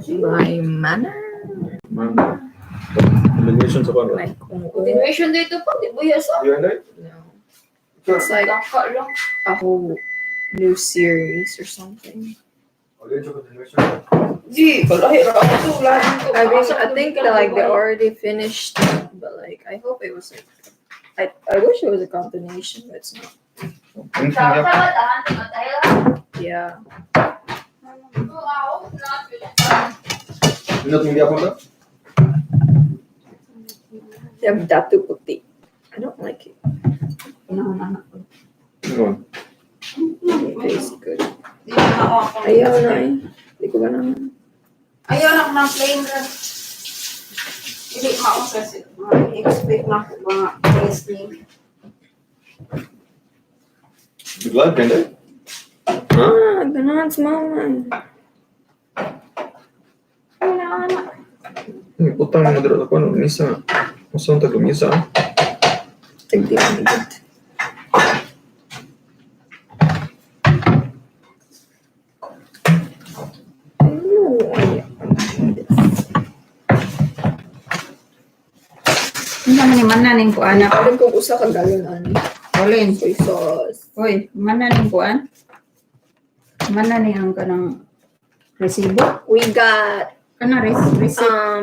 By manner. Continuation sa kano? Like, Continuation dito po, di ba yasa? no. It's like Daka lang. a whole new series or something. Di, kalahi ra ako to. Lahat to. I think that, like they already finished, but like I hope it was like I wish it was a continuation, but it's not. Yeah. Datu puti. I don't like it. No. It tastes good. Di na ako. Ayaw na eh. Hindi ko ba naman. Ayaw na ako ng plain rice. Hindi mausas. Ma-expect na ako mga tasting. Glad kan det? Ah, ganahan sa mama. Wala na. Utang mo dito ako no misa. Masong tago misa. Tigdi ang good. Hindi naman ni mananing ko anak. Alam kong usa ka galon ani. Olin. Soy sauce. Uy, mananing ko an. Mananing ang kanang resibo. We got Kana resibo.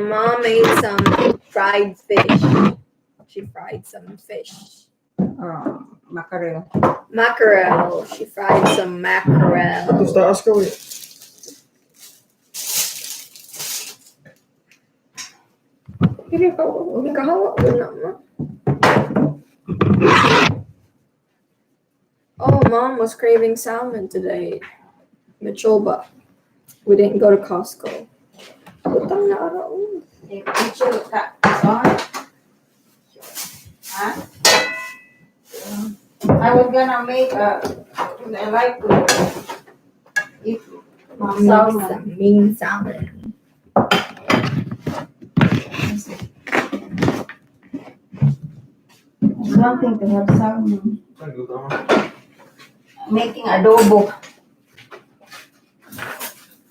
Mom made some fried fish. She fried some fish. Mackerel. Mackerel. She fried some mackerel. Tapos taas ka we. Hindi ka hawa na ma. Oh, Mom was craving salmon today. Machoba. We didn't go to Costco. Utang na araw. Picture ka. Sorry. Huh? I was gonna make I like to eat salmon. Mean salmon. It's one thing to have salmon. Making adobo.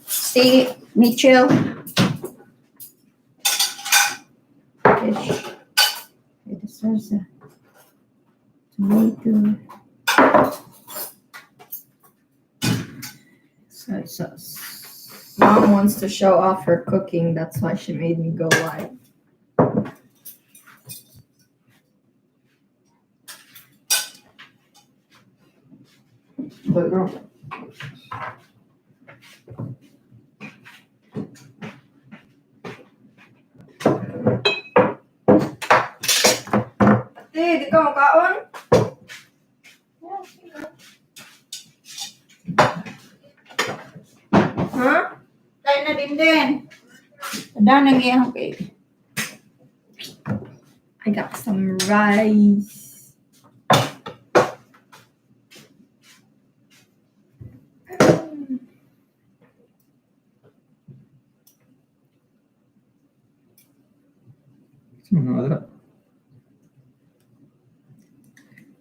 See, Mitchell. Fish. It is salsa. Tomato. Soy sauce. Mom wants to show off her cooking. That's why she made me go live. But girl. Ate, di ka makaon? Huh? Kain na din. Ada nang iyang cake. I got some rice.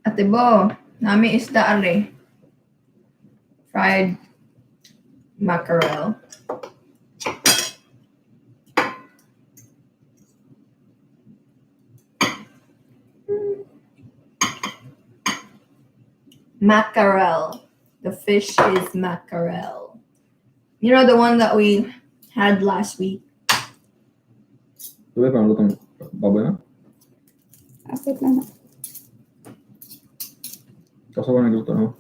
Ate Bo, nami isda are. Fried mackerel. Mackerel. The fish is mackerel. You know the one that we had last week? Du vet vad de baboy na? Akit na. Kasi wala nagluto no?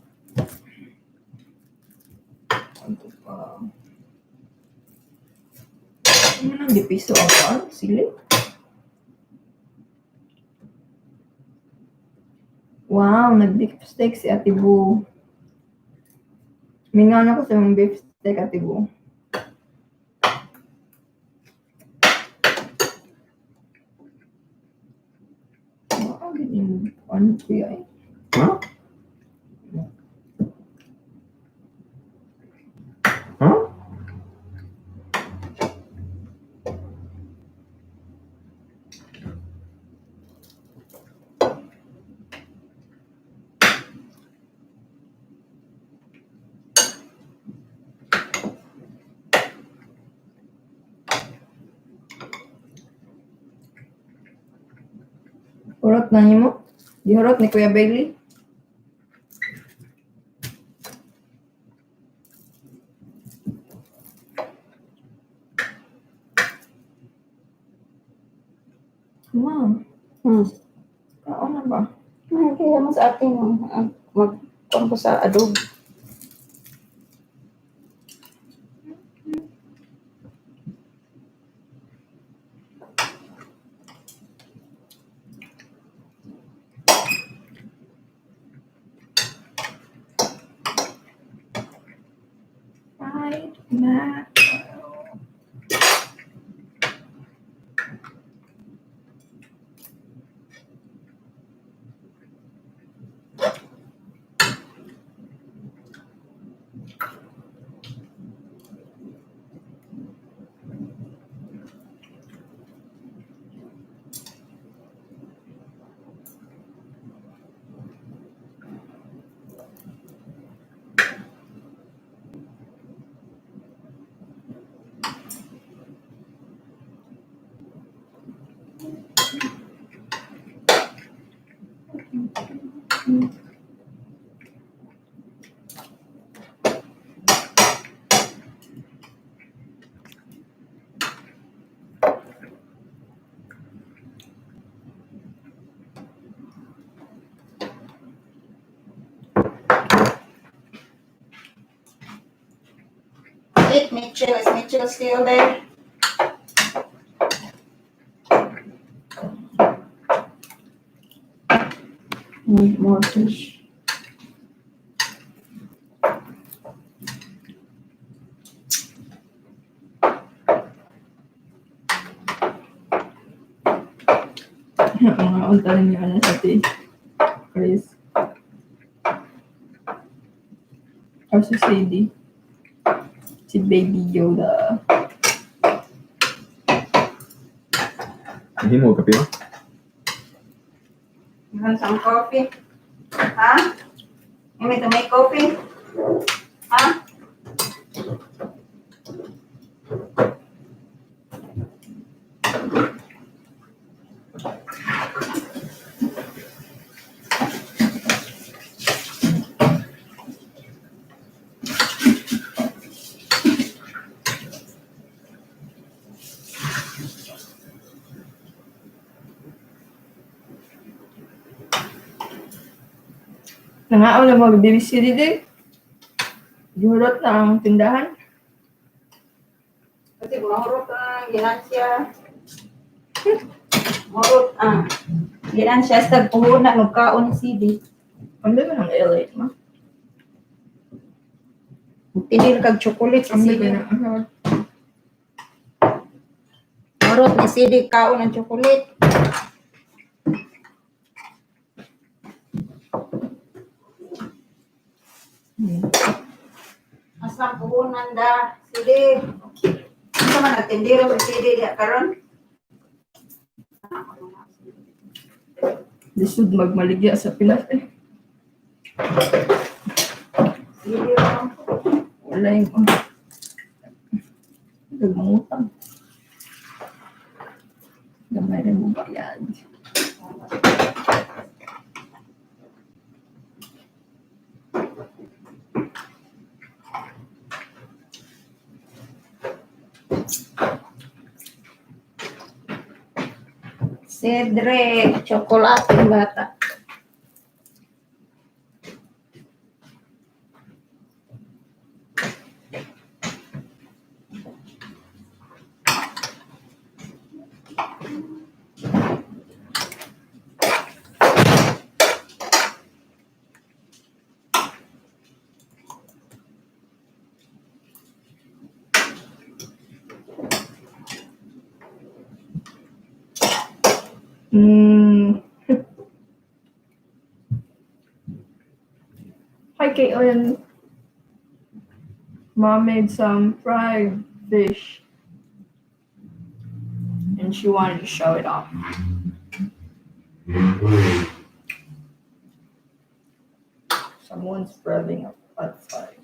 Ano nang dipiso ako? Sili? Wow, nag-beef steak si Ate Bu. Mingaw na ko sa mga beef steak, Ate Bu. Wow, ganyan. Ano ko yan? Ha? Ha? Hurot na niyo mo? Gihurot ni Kuya Bailey? Ma'am, kaon na ba? Kaya mas atin magpang ko sa adobo. Fried mackerel. Wait, Mitchell. Is Mitchell still there? Need more fish. Mga unta rin yung ano sa tea. Chris. Or si Sadie. Si Baby Yoda. Hindi mo kape ba? You want some coffee? Huh? You need to make coffee? Huh? Nangaon na mag-BBC dito. Gihurot na ang tindahan. Kasi mahurot ang ginansya. Mahurot ang ginansya sa puhunan ng kaon CD. Ang ba ng LA, ma? Tinil kag chocolate sa Ang ba CD. ng ano? Mahurot ni CD kaon ng chocolate. Asam puhunan da CD. Ano man nagtindiro sa CD diya karon? Lisod magmaligya sa Pinas eh. CD ron. Wala yung nagmangutang. Gamay rin mo bayad. Cedric, chocolate yung bata. Hi, Caitlin. Mom made some fried fish. And she wanted to show it off. Someone's revving up outside.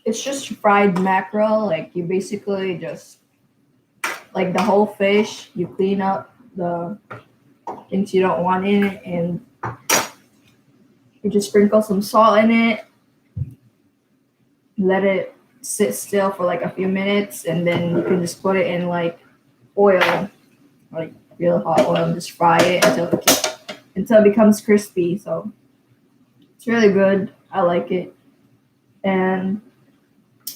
It's just fried mackerel. Like you basically just like the whole fish. You clean up the things you don't want in it, and you just sprinkle some salt in it. Let it sit still for like a few minutes, and then you can just put it in like oil, like real hot oil, and just fry it until it becomes crispy. So it's really good. I like it, and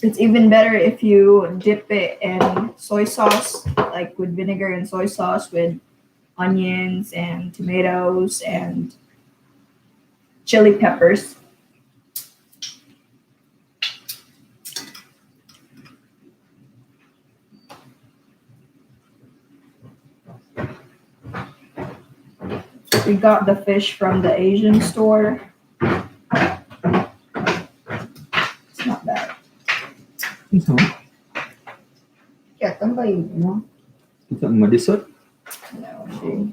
it's even better if you dip it in soy sauce, like with vinegar and soy sauce with onions and tomatoes and chili peppers. We got the fish from the Asian store. It's not bad. Ito. Yeah, tambay, no? Ito ang madisot. No, she.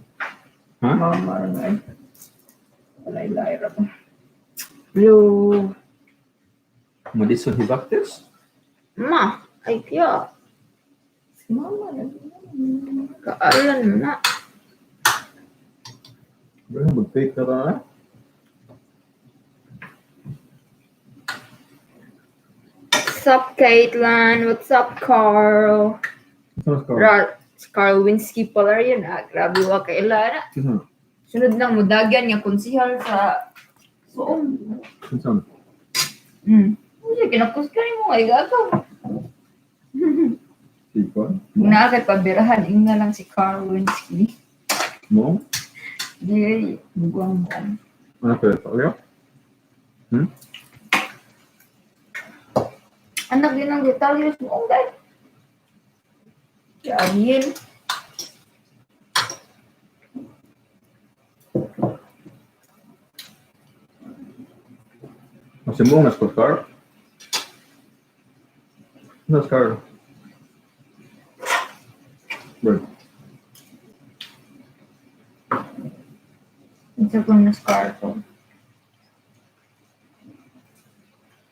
Ha? Mama, right? Walay ra pa. Blue. Madisot hibacters? Ma, ay kaya. Si mama na. Kaalan mo na. Bro, mag-fake na ba? What's up, Caitlin? What's up, Carl? Ito na Carl Winsky pala yun. Grabe wa kay Lara. Ito. Sunod lang mo dagyan nga konsihal sa Soong. Ito. Hindi, kinakus ka rin mo. Ay, gagaw. Ito. Kung nakakit pabirahan, ing na lang si Carl Winsky. Mo? Di, buwang mo. Ano pa ito? Aliyo? Anak din ang detalyos mo, guys. Yan. Masih mo nas Carl? Nas Carl? Bro. Ito ko na scar ko.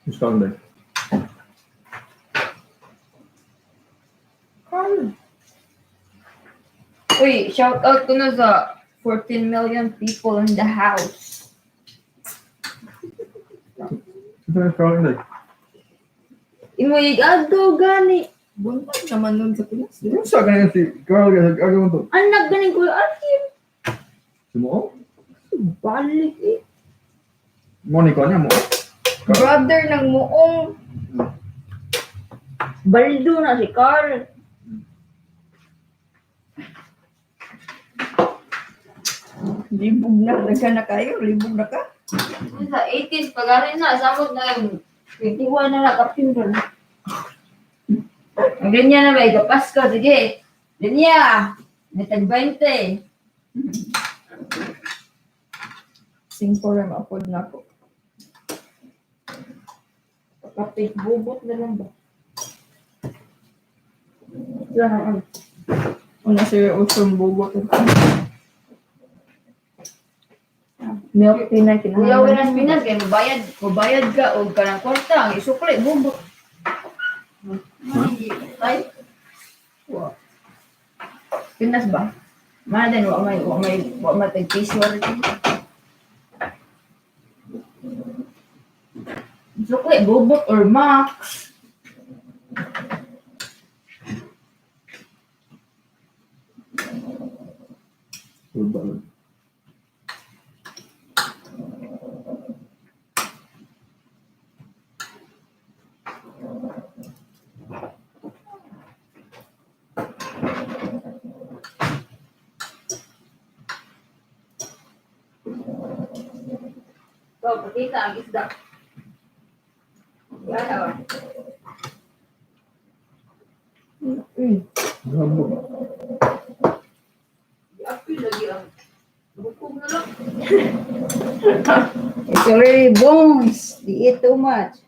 Who's calling there? Carl. Uy, shout out ko na sa 14 million people in the house. Ito na calling there. Imo igagaw gani. Buntag naman nun sa Pinas. Yung sa ganyan si Carl, gagawin to. Anak ganing ko akin. Si mo? Balik eh. Monica niya mo. Brother ng muong. Baldo na si Carl. Libog na. Nagka na kayo. Libog na ka. Sa 18, pag-arin na, samot na yung 21 na nakapin doon. Ang ganyan na ba, ikapasko, sige. Ganyan, natag 20. Singapore ang upload na ako. Kapit bubot na lang ba? Yan. Una siya usong bubot. Milk tea na Kuya, kinahanglan. winas pinas, kaya mabayad ka, o ka ng kwarta, ang isukli, bubot. Ay, Wow. pinas ba? Mana din, wa may tag-piso rin. Isukli, bubot, or max. Urban. So, pakita ang isda. Yan, oh. Rambut. Apil lagi ang bukog na lang. It's already bones. They eat too much.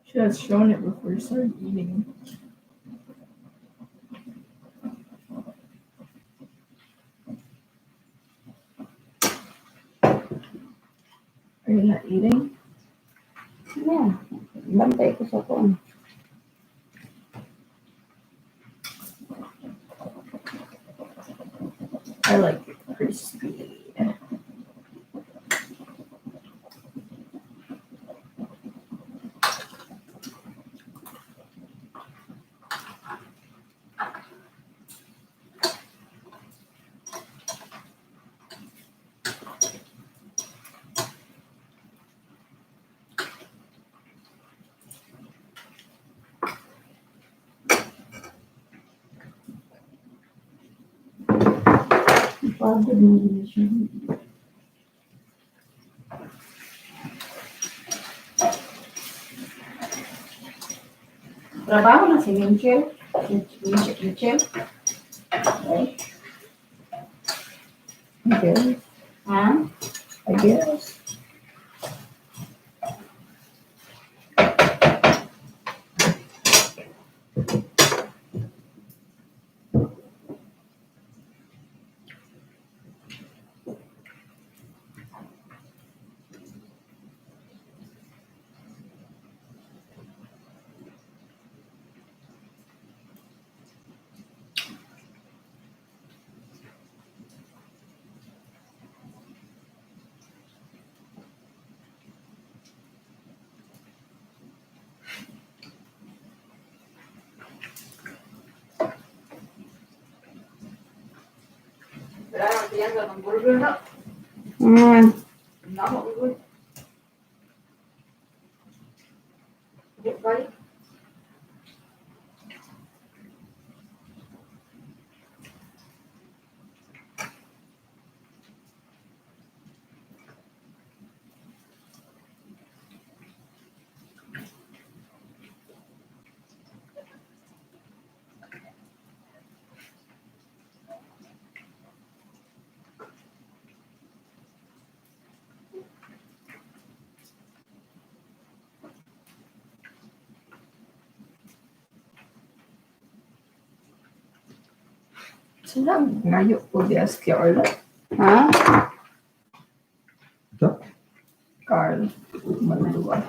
Should have shown it before you started eating. Are you not eating? Yeah. Bantay ko sa kuan. I like it crispy. Pagod mo din siya. Trabaho na si Minchel. Minchel. Okay. I guess. Ha? I guess. Kailangan tiyan ka ng burger na. Namo burger. Balik. Sila ngayon po di aski Orla. Ha? Ito? Carl. Maluwa.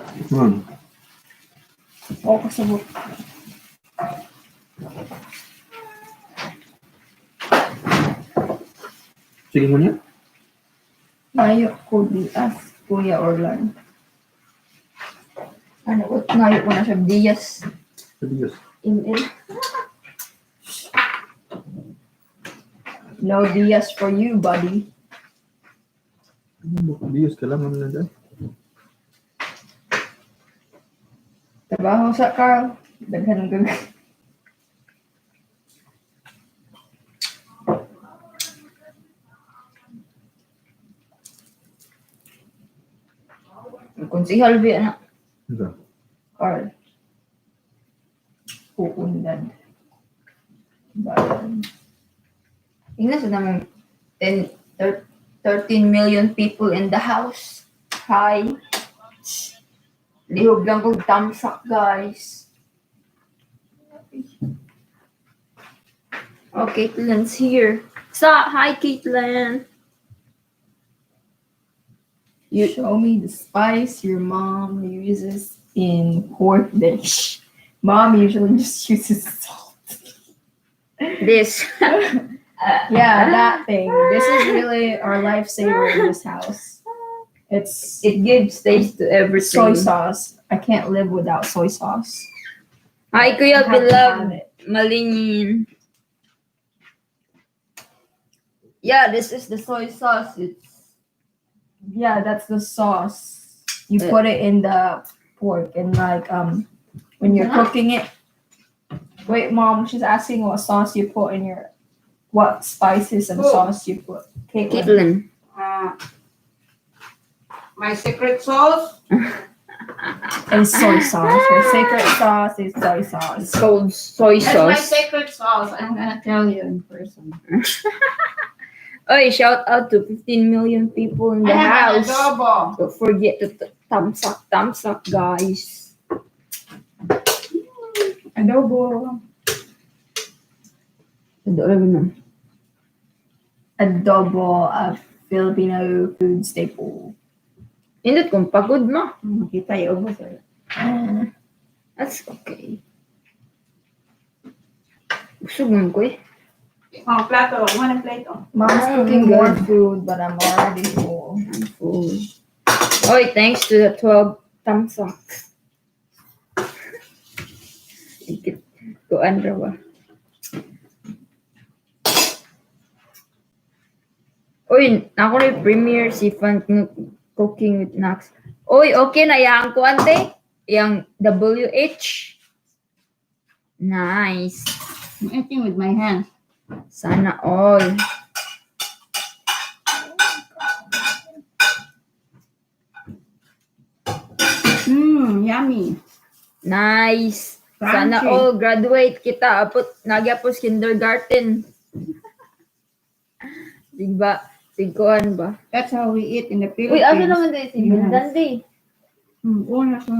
O kasabot. Sige mo niya? Ngayon ko di as Kuya Orlan. Ano, ngayon ko na siya Diaz. Adios. Email. No Diaz for you, buddy. Adios ka lang naman dyan. Trabaho sa Carl. Daghan ng gagawin. Kung si Halvi, anak. Ito. Carl. Puundan. Bayan. Tingnan sa naman 13 million people in the house. Hi. Lihog lang kong thumbs up, guys. Oh, Caitlin's here. Stop. Hi, Caitlin. You show me the spice your mom uses in pork dish. Mom usually just uses salt. This. Yeah, that thing. This is really our lifesaver in this house. It gives taste to everything. Soy sauce. I can't live without soy sauce. Hi, I Kuya have to have Beloved. it. Malingin. Yeah, this is the soy sauce. Yeah, that's the sauce. You put it in the pork and like when you're cooking it. Wait, Mom, she's asking what sauce you put in your what spices and sauce you put. Caitlin. Caitlin. My secret sauce. And soy sauce. Her secret sauce is soy sauce. It's called soy That's my sauce. secret sauce. I'm gonna tell you in person. Oy, shout out to 15 million people in the I have an house. adobo. Don't forget to thumbs up, guys. Adobo. Adobo. Adobo, a Filipino food staple. Indot kung pagod mo. Makita yung ubos. That's okay. Busog man ko eh. Oh, plato. One plato. Mom's cooking more food, but I'm already full. I'm full. Oy, thanks to the 12 thumbs up. Ikit ko andra ba? Oy, ako rin premiere si Fun Cooking with Nax. Oy, okay na yang ko ante. Yang WH. Nice. I'm eating with my hands. Sana all. Yummy. Nice. Sana Crunchy. all graduate kita apot nagyapos kindergarten. Diba? Siguan ba? That's how we eat in the Uy, Philippines. asa naman din si Yes. Bindandi? Una sa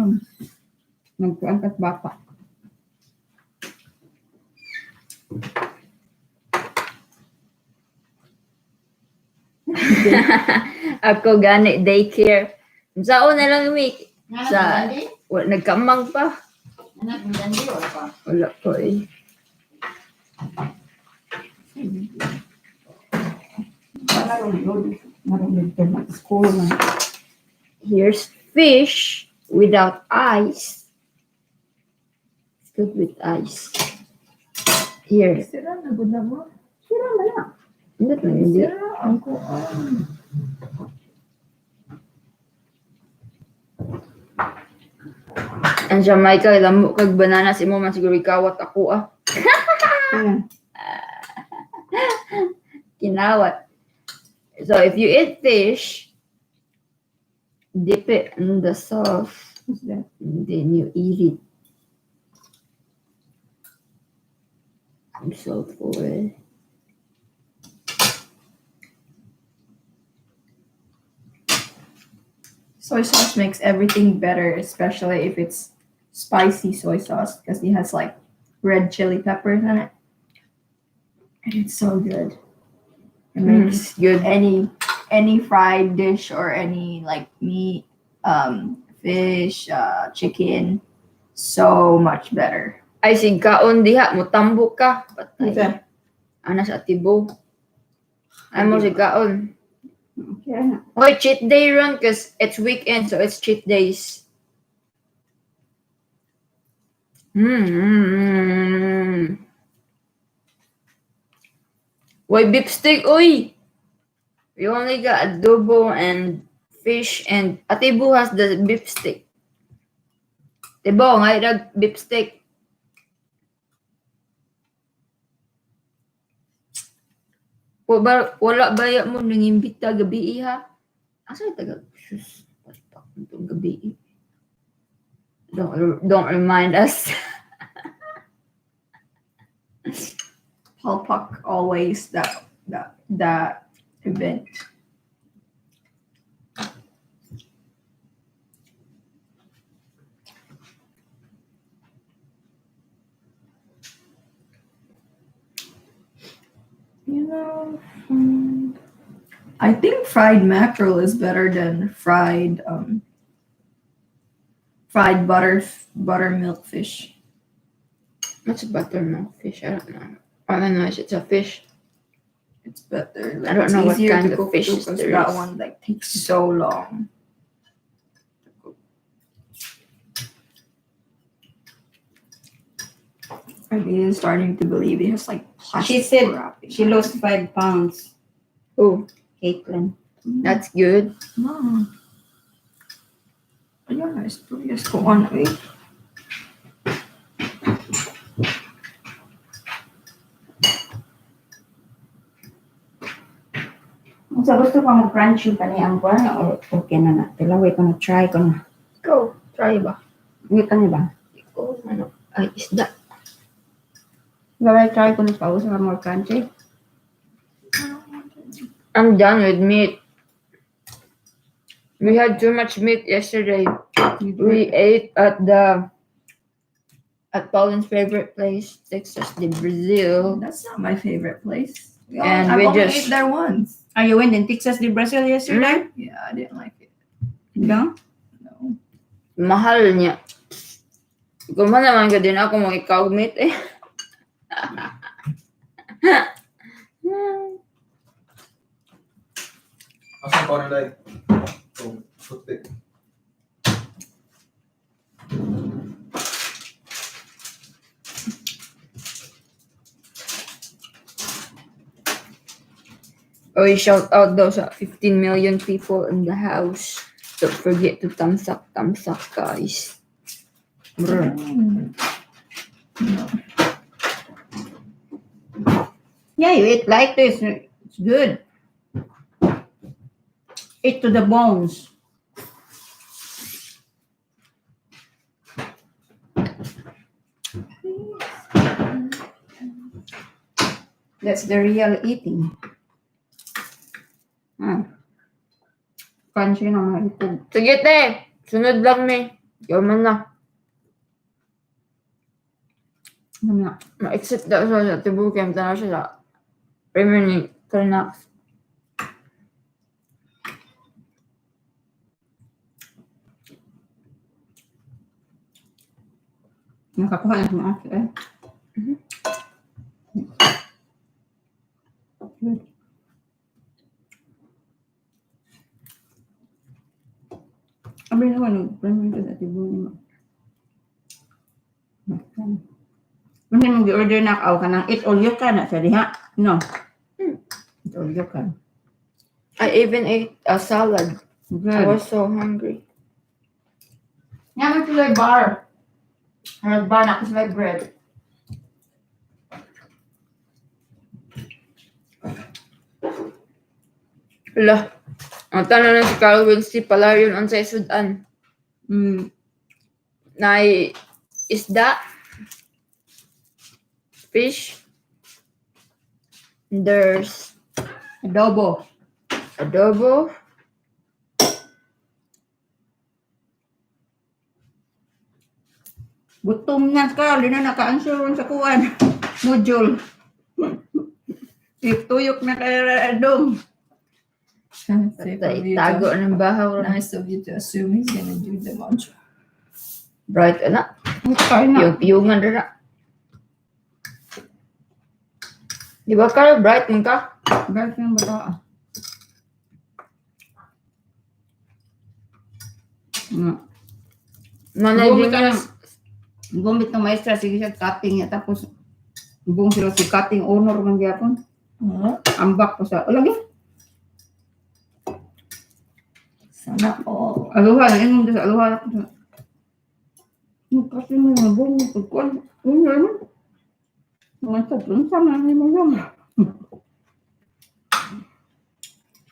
nagkuantas bata. Ako gani daycare. Saan na lang umi? Anak Sa mo dandi? nagkamang pa. Anak mo dandi o pa? Wala ko eh. Marunod ka na school na. Here's fish without ice. It's good with ice. Here. Sira na good na mo. Sira man na. Hindi na hindi. Sira ang kuan. Ang Jamaica, lamo kag banana si mo man siguro ikawat ako ah. Ayan. Kinawat. So if you eat fish, dip it in the sauce, What's that? and then you eat it. I'm so full. Soy sauce makes everything better, especially if it's spicy soy sauce because it has like red chili peppers in it. And it's so good. It makes Good. any fried dish or any like meat, fish, chicken so much better. Ay sig kaon diha mo tambok ka. What's Patay. that? Ana sa tibo. Ay mo sig kaon. Okay na. Oy, cheat day run because it's weekend, so it's cheat days. Oy, beef steak, oy! We only got adobo and fish and Atibo has the beef steak. Tibo, ngay dag beef steak. Wala ba ya mo nangimbita gabi ha? Asa taga sus patak itong gabi. Don't remind us. Palpak always that event. You know, I think fried mackerel is better than fried buttermilk fish. What's a buttermilk fish? I don't know. All I know is it's a fish. It's better. I don't it's know what easier kind to of cook fish too, 'cause there that is. one like takes so long. I'm even starting to believe it has like plastic She said wrapping. she lost 5 pounds. Oh, Caitlin. that's good. No. Ayun, istorya ko on eh. Kung sa gusto ko mag-crunchy pa niya ang buwan, or okay na na. Tilaway ko na, try ko na. Go. Try ba? Hindi ka niya ba? Go. Ano? Ay, isda. Gawin, try ko na pa sa more crunchy. I'm done with meat. We had too much meat yesterday. We ate at Pauline's favorite place, Texas de Brazil. That's not my favorite place. And I've we only just- ate there once. Are you went in Texas de Brazil yesterday? Yeah, I didn't like it. No? No. Mahal niya. Kung man naman ka din ako mga ikaw-meet eh. Asan ko na dahil? Puti. Oy, shout out daw sa 15 million people in the house. Don't forget to thumbs up, guys. Brr. No. Yeah, you eat like this. It's good. Eat to the bones. That's the real eating. Crunchy na mga itog. Sige te, sunod lang ni. Ikaw man na. Ano na? Ma-exit daw siya sa tibukin. Tanaw siya sa premier ni Karnax. Nakakuha na sa mga ate eh. Good. Abay naman, nag-premier ka sa tibukin mo. Kasi mag-order na ako ka ng eat all you can na sa diha. No. Eat all you can. I even ate a salad. I Good. was so hungry. Yaman sila bar. Bar na ako sila bread. Ala, ang tanong na si Carl Winsty pala yun ang sa Sudan. Na isda, fish, there's Adobo. adobo, Gutom na ka. Di na naka-answer sa kuwan. Module. Tuyok na kaya dong. Safe of you tago to, ng bahaw. nice of you to assume he's gonna do the mantra. Bright na. Kaya na. Piyong-piyongan na. Di ba Carl, bright man ka? Guys, yung bata. Managing Gumit ka ng gumit ng maestra. Sige siya cutting niya. Tapos buong sila si cutting owner ng gyapon. Ambak po sa lagi. Sana all. Aluha na yun sa aluha. Kasi mo yung buong pagkuhan. Ano naman? Mga sablon sama na mo yung.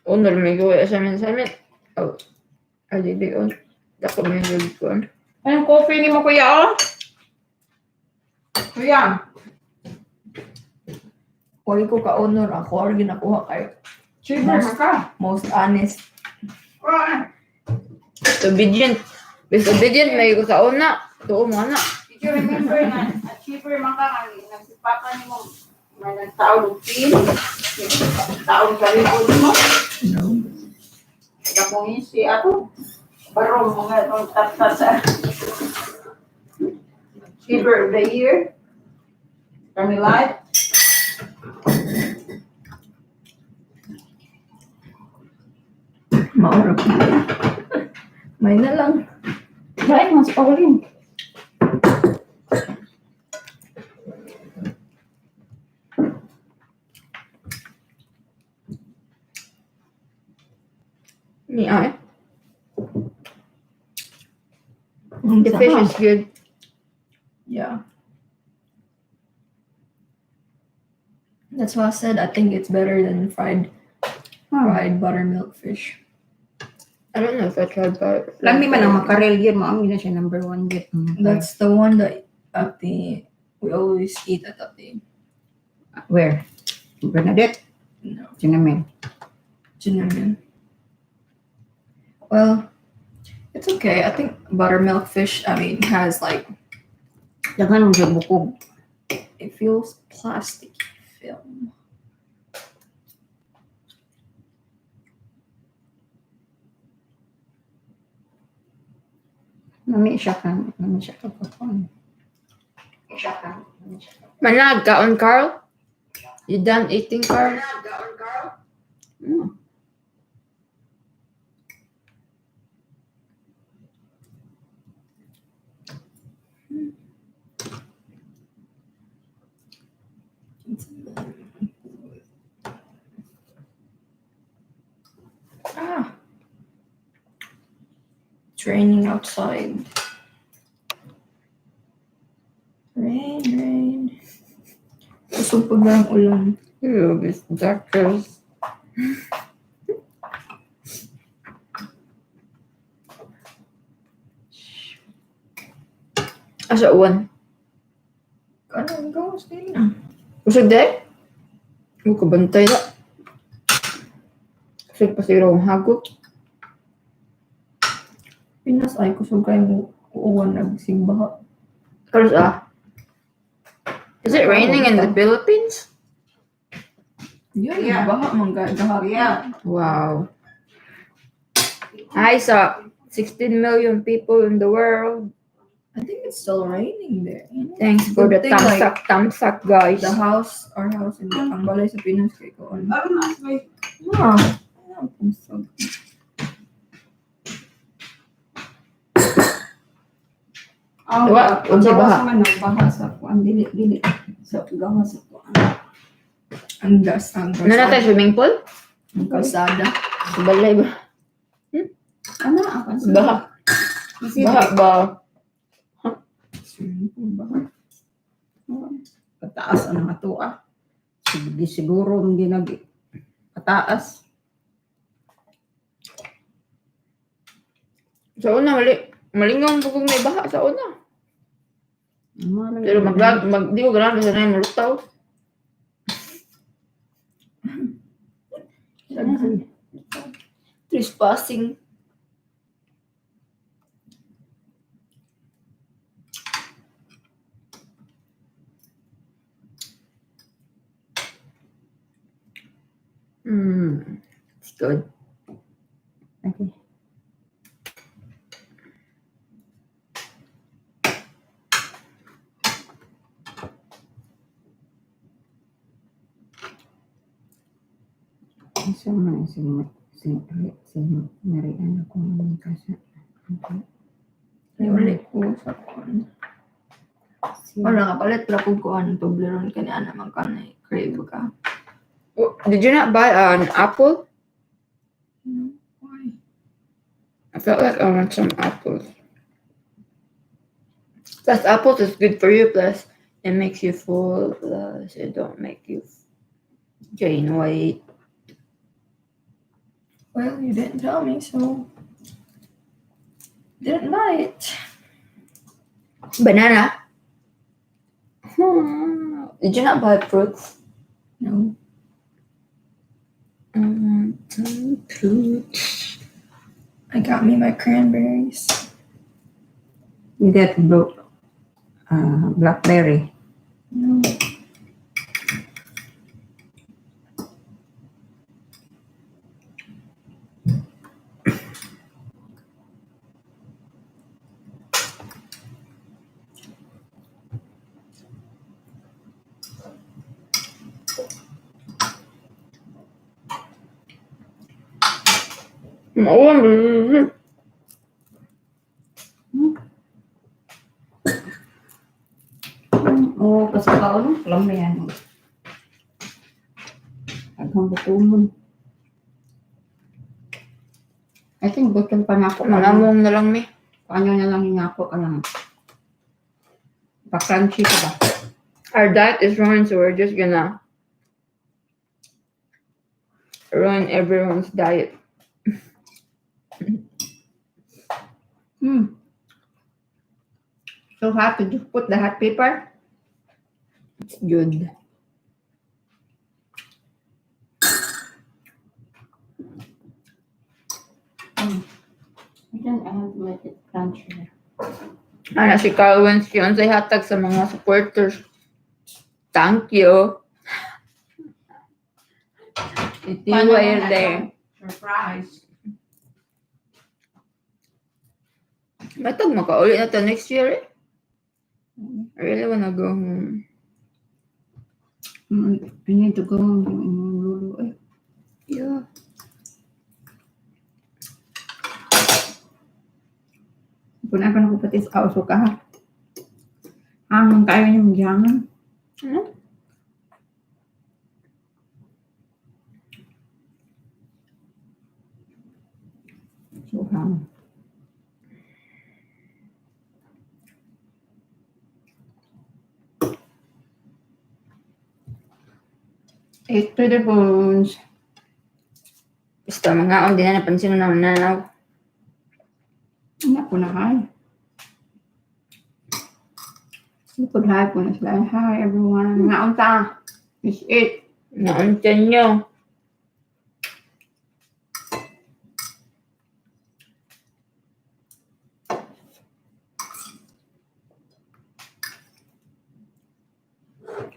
honor may gawa sa amin. Oh, ay di on. Dako may gulpon. Anong coffee ni mo kuya oh? Kuya. Huwag ko ka-honor. Ako or ginakuha kayo. Chiber ka. Most honest. Obedient. Bis obedient may ko sa una. Tuo mo na. Did you remember na achiever man ka nagsipapa ni mo may nagtaon ng team? Taon sa ribon mo? No. Kapungin si ako. Barong mga itong tatata sa achiever of the year. Kami live. Maura pa. May na lang. Right, mas Pauline. Ni ay. The The fish is good. Yeah. That's why I said I think it's better than fried buttermilk fish. I don't know if I tried but Lami man ang makarel yun mo. Ang na siya number 1 get. That's the one that at the we always eat at the Where? Bernadette? no Cinnamon. cinnamon. Well, it's okay. I think buttermilk fish. I mean, has like Daghan mo siya bukog. it feels plasticky film. Nami siya ka. Manag kaon, Carl? You done eating, Carl? Mm. Ah. It's raining outside. Rain. Kusog pag ng ulan. Ew, Bisdakers. Asa uwan? Ano, gawas din na. Kusog day? Huwag ka bantay na. Kusog pa si Rong Hagok. Pinas ay kusog kayong uwan nagsimbaha. Carlos, is it raining in the Philippines? Yun, Yeah. baha man gahapon. Yeah. Wow. I saw 16 million people in the world. I think it's still raining there. Thanks for the Good thing, thumbs up, guys. The house, our house, in ang balay sa Pinas kay ko. Ano na may Kusog. Diba? Unsa baha? Baha sa kuan dili sa gawas sa kuan. Ang gas, ang Ano na tayo, swimming pool? Ang kalsada. Sa balay ba? Ana akan sa Baha. Baha ba? Swimming pool ba? pataas ang mga tuwa. Sige siguro ang ginagi. Pataas. Sa una, malingong bugong may baha sa una. Pero di ko ganahan sa na malutaw. Trespassing. It's good. Okay. Isa man si narian ako ng kasa. Ulit ko sa kuan. Wala ka palit para kung kuan Toblerone ka niya naman ka na crave ka. Oh, did you not buy an apple? Why? I felt like I want some apples. Plus, apples is good for you. Plus, it makes you full. Plus, it don't make you gain weight. Well, you didn't tell me, so didn't buy it. Banana. Did you not buy fruits? No. Fruits. I got me my cranberries. You get blackberry. No. Oh, kasi kaon lang yan. Agang butumon. I think butong pa na ako. Malamong na lang mi. Paano na lang hinako ka lang. Pa-crunchy ka ba? Our diet is ruined, so we're just gonna ruin everyone's diet. So hot, did you put the hot paper? It's good. Then I have to make it crunchy. Ana si Carl Wensky unsay hatag sa mga supporters. Thank you. Itiwa yun there. surprise. Matag makauli na to next year eh. I really wanna go home. I need to go home. Lulu eh. Yeah. Kung ako na ko pati sa kauso ka ha. Hanggang kayo niyo magyangan. Ano? So hang. Eight to the bones. Basta mga on, di na napansin na nanaw. Hindi ko na hi. Good hi po na sila. Hi everyone. Naon ta. It's it. Nauntan nyo.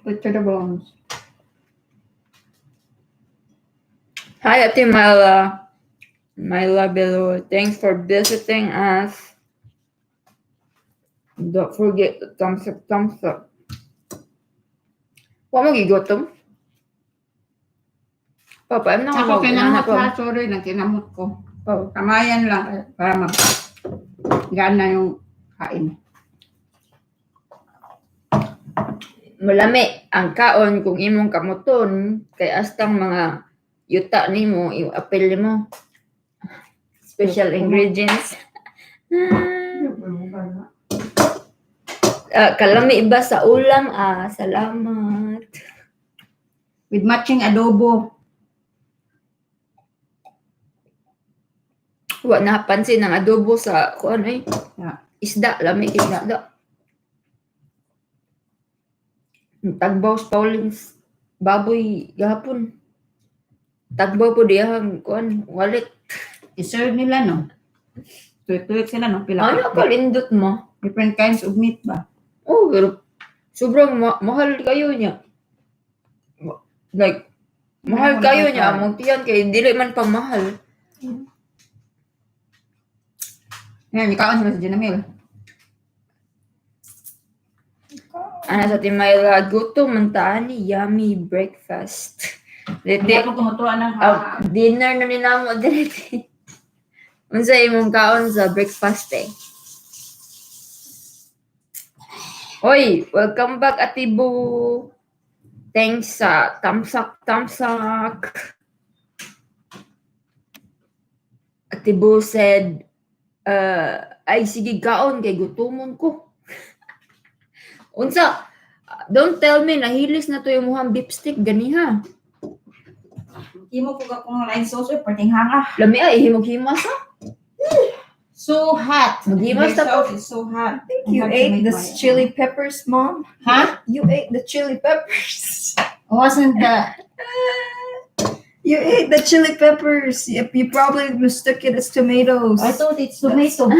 Eight to the bones. Hi, Ate Myla. Myla below. Thanks for visiting us. Don't forget to thumbs up, thumbs up. Huwag magigotom. Papa, I'm not Ako kinamot ko. ha. Sorry na kinamot ko. Oh. Kamayan lang para gana yung kain. Malami ang kaon kung imong kamuton kay astang mga yuta nimo i-apel mo. Special ingredients. Kalami iba sa ulam. Salamat. With matching adobo. Wa napansin ang adobo sa kuan ay. Yeah. Isda, lami isda. Tagbaw sa Paulins baboy gahapon. Tagbaw po diyang kuan wallet. I-serve nila no. Tuwik-tuwik sila no. Pila Ano kalindot mo? different kinds of meat ba? Oh, pero sobrang mahal kayo niya. Like, mahal kayo niya. Among tiyan kay dili man pa mahal. Yan, ikaw sila sa Janamil. Ana sa Timayla, gutom man taani, yummy breakfast. Hindi Dito, ako tumutuan ng dinner na ninamo dito. Unsa imong kaon sa breakfast eh? Oy, welcome back Ate Boo. Thanks sa thumbs up. Ate Boo said, ay sige kaon kay gutomon ko. Unsa, don't tell me nahilis na to yung muhang beef stick ganiha. Imo po akong line sauce perting hanga. Lami ay himog-himas ha. So hot. Mag-himas The ta po. sauce is so hot. You I have to ate make the my- chili peppers, Mom? Huh? You ate the chili peppers. Wasn't the You ate the chili peppers. Yep, you probably mistook it as tomatoes. I thought it's tomato.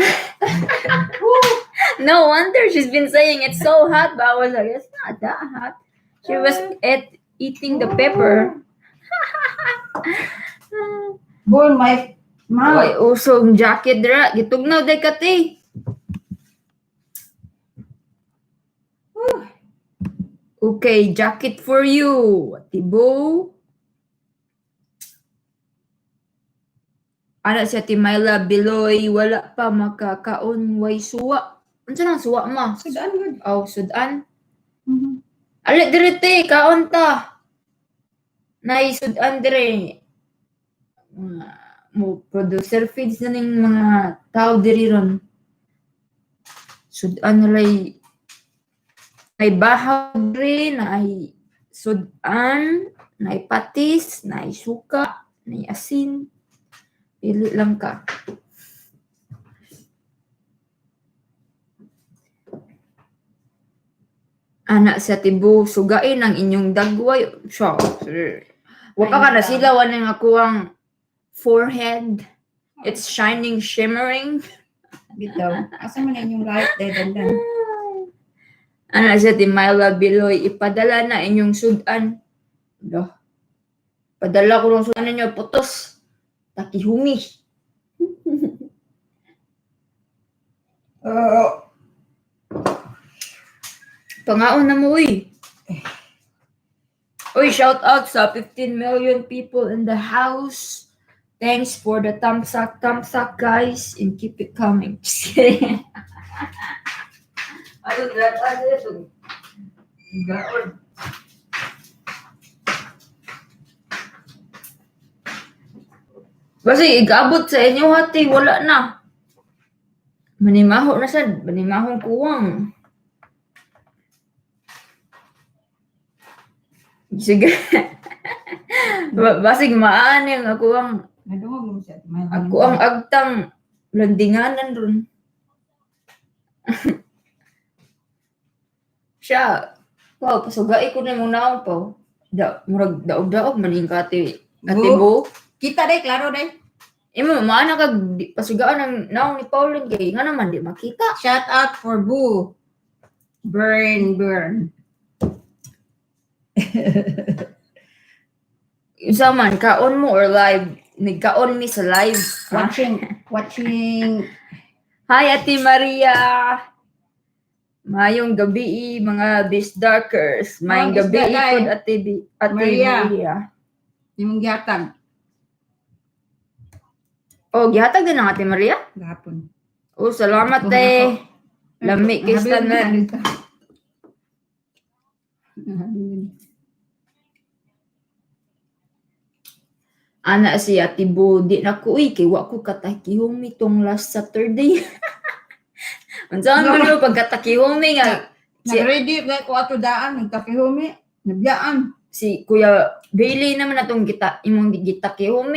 No wonder she's been saying it's so hot, but I was like, it's not that hot. She was eating the pepper. Burn my mouth. Ay, usong jacket dra. Gitugnaw day kati. Okay, jacket for you. Tibo. Ana siya Timayla Biloy, wala pa makakaon way suwa. Unsa nang suwa ma? Sudan good. Oh, sudan. Ali direte kaon ta. Nay sudan dire. Mo producer feeds na ning mga tao diri ron. Sudan nalay ay bahaw diri na ay sudan, na ay patis, na ay suka, na ay asin. Pili lang ka. Anak sa tibo, sugain ang inyong dagway. Siya. Waka ka na sila, wala nga kuwang forehead. It's shining, shimmering. Bitaw. Asa man yung light day dandan. Anak sa Timayla Biloy, ipadala na inyong sudan. Alo. Padala ko ng sudan ninyo, putos. Takihumi. Pangaon na mo, uy. Uy, shout out sa 15 million people in the house. Thanks for the thumbs up, guys, and keep it coming. Just kidding. Ano ito? Gaon. Basi, igabot sa inyo hati, wala na. Manimaho na sad, manimahong kuwang. Sige. Basig maaning ako ang Nadungog mo siya. ako ang agtang landinganan ron. Siya, wow, pasugai ko na muna pa. Murag daog-daog maning kati. Ate Bo. Kita day, klaro day. Imo maana kag pasugaan ng naong ni Pauline kay nga naman di makita. Shout out for Boo. Burn. Isa man, kaon mo or live? Nagkaon mi sa live. Watching. Hi, Ate Maria. Mayong gabi, mga Bisdakers. Mayong gabi Bisdak, ikod Ate Maria. Yung gihatag. Oh, gihatag din ang Ate Maria? Gahapon. Oh, salamat eh. Lami kay Stanan. Ana si Ate Bo, di na ko kay wa ko katakihong mitong last Saturday. Unsa man mo pagkatakihong nga Nag-ready ba ko ato daan, nagtakihumi, nabiyaan. si Kuya Bailey naman atong imong gitakihong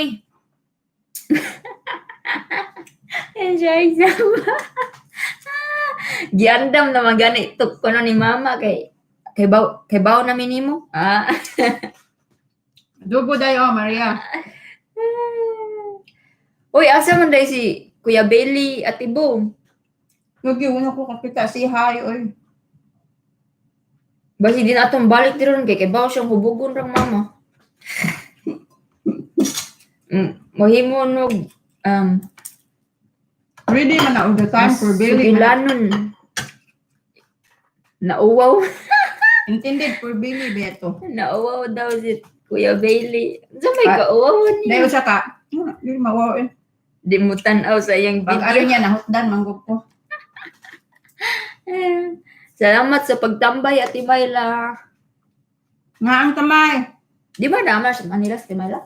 Enjoy sama. Giandam naman gani tuk kuno ni mama kay baw namin nimo. Dugo dayo, Maria. Uy, asa man day si Kuya Bailey at Ibo? Lagi, una ko kakita si Hay, oy. Basi din atong balik diron kay baw siyang hubugon rang mama. Mahimo nog Ready man na all the time for Billy. Sugilanon. Nauwaw. Intended for Billy, Beto. Nauwaw daw si Kuya Bailey. Sa may kauwawan niya. Dahil sa ka, hindi mawaw eh. Di mo tanaw sa iyang Pag ano video. niya, nahutdan, manggog ko. Salamat sa pagtambay, Ate Myla. Nga ang tamay. Di ba naman sa Manila, Ate Myla?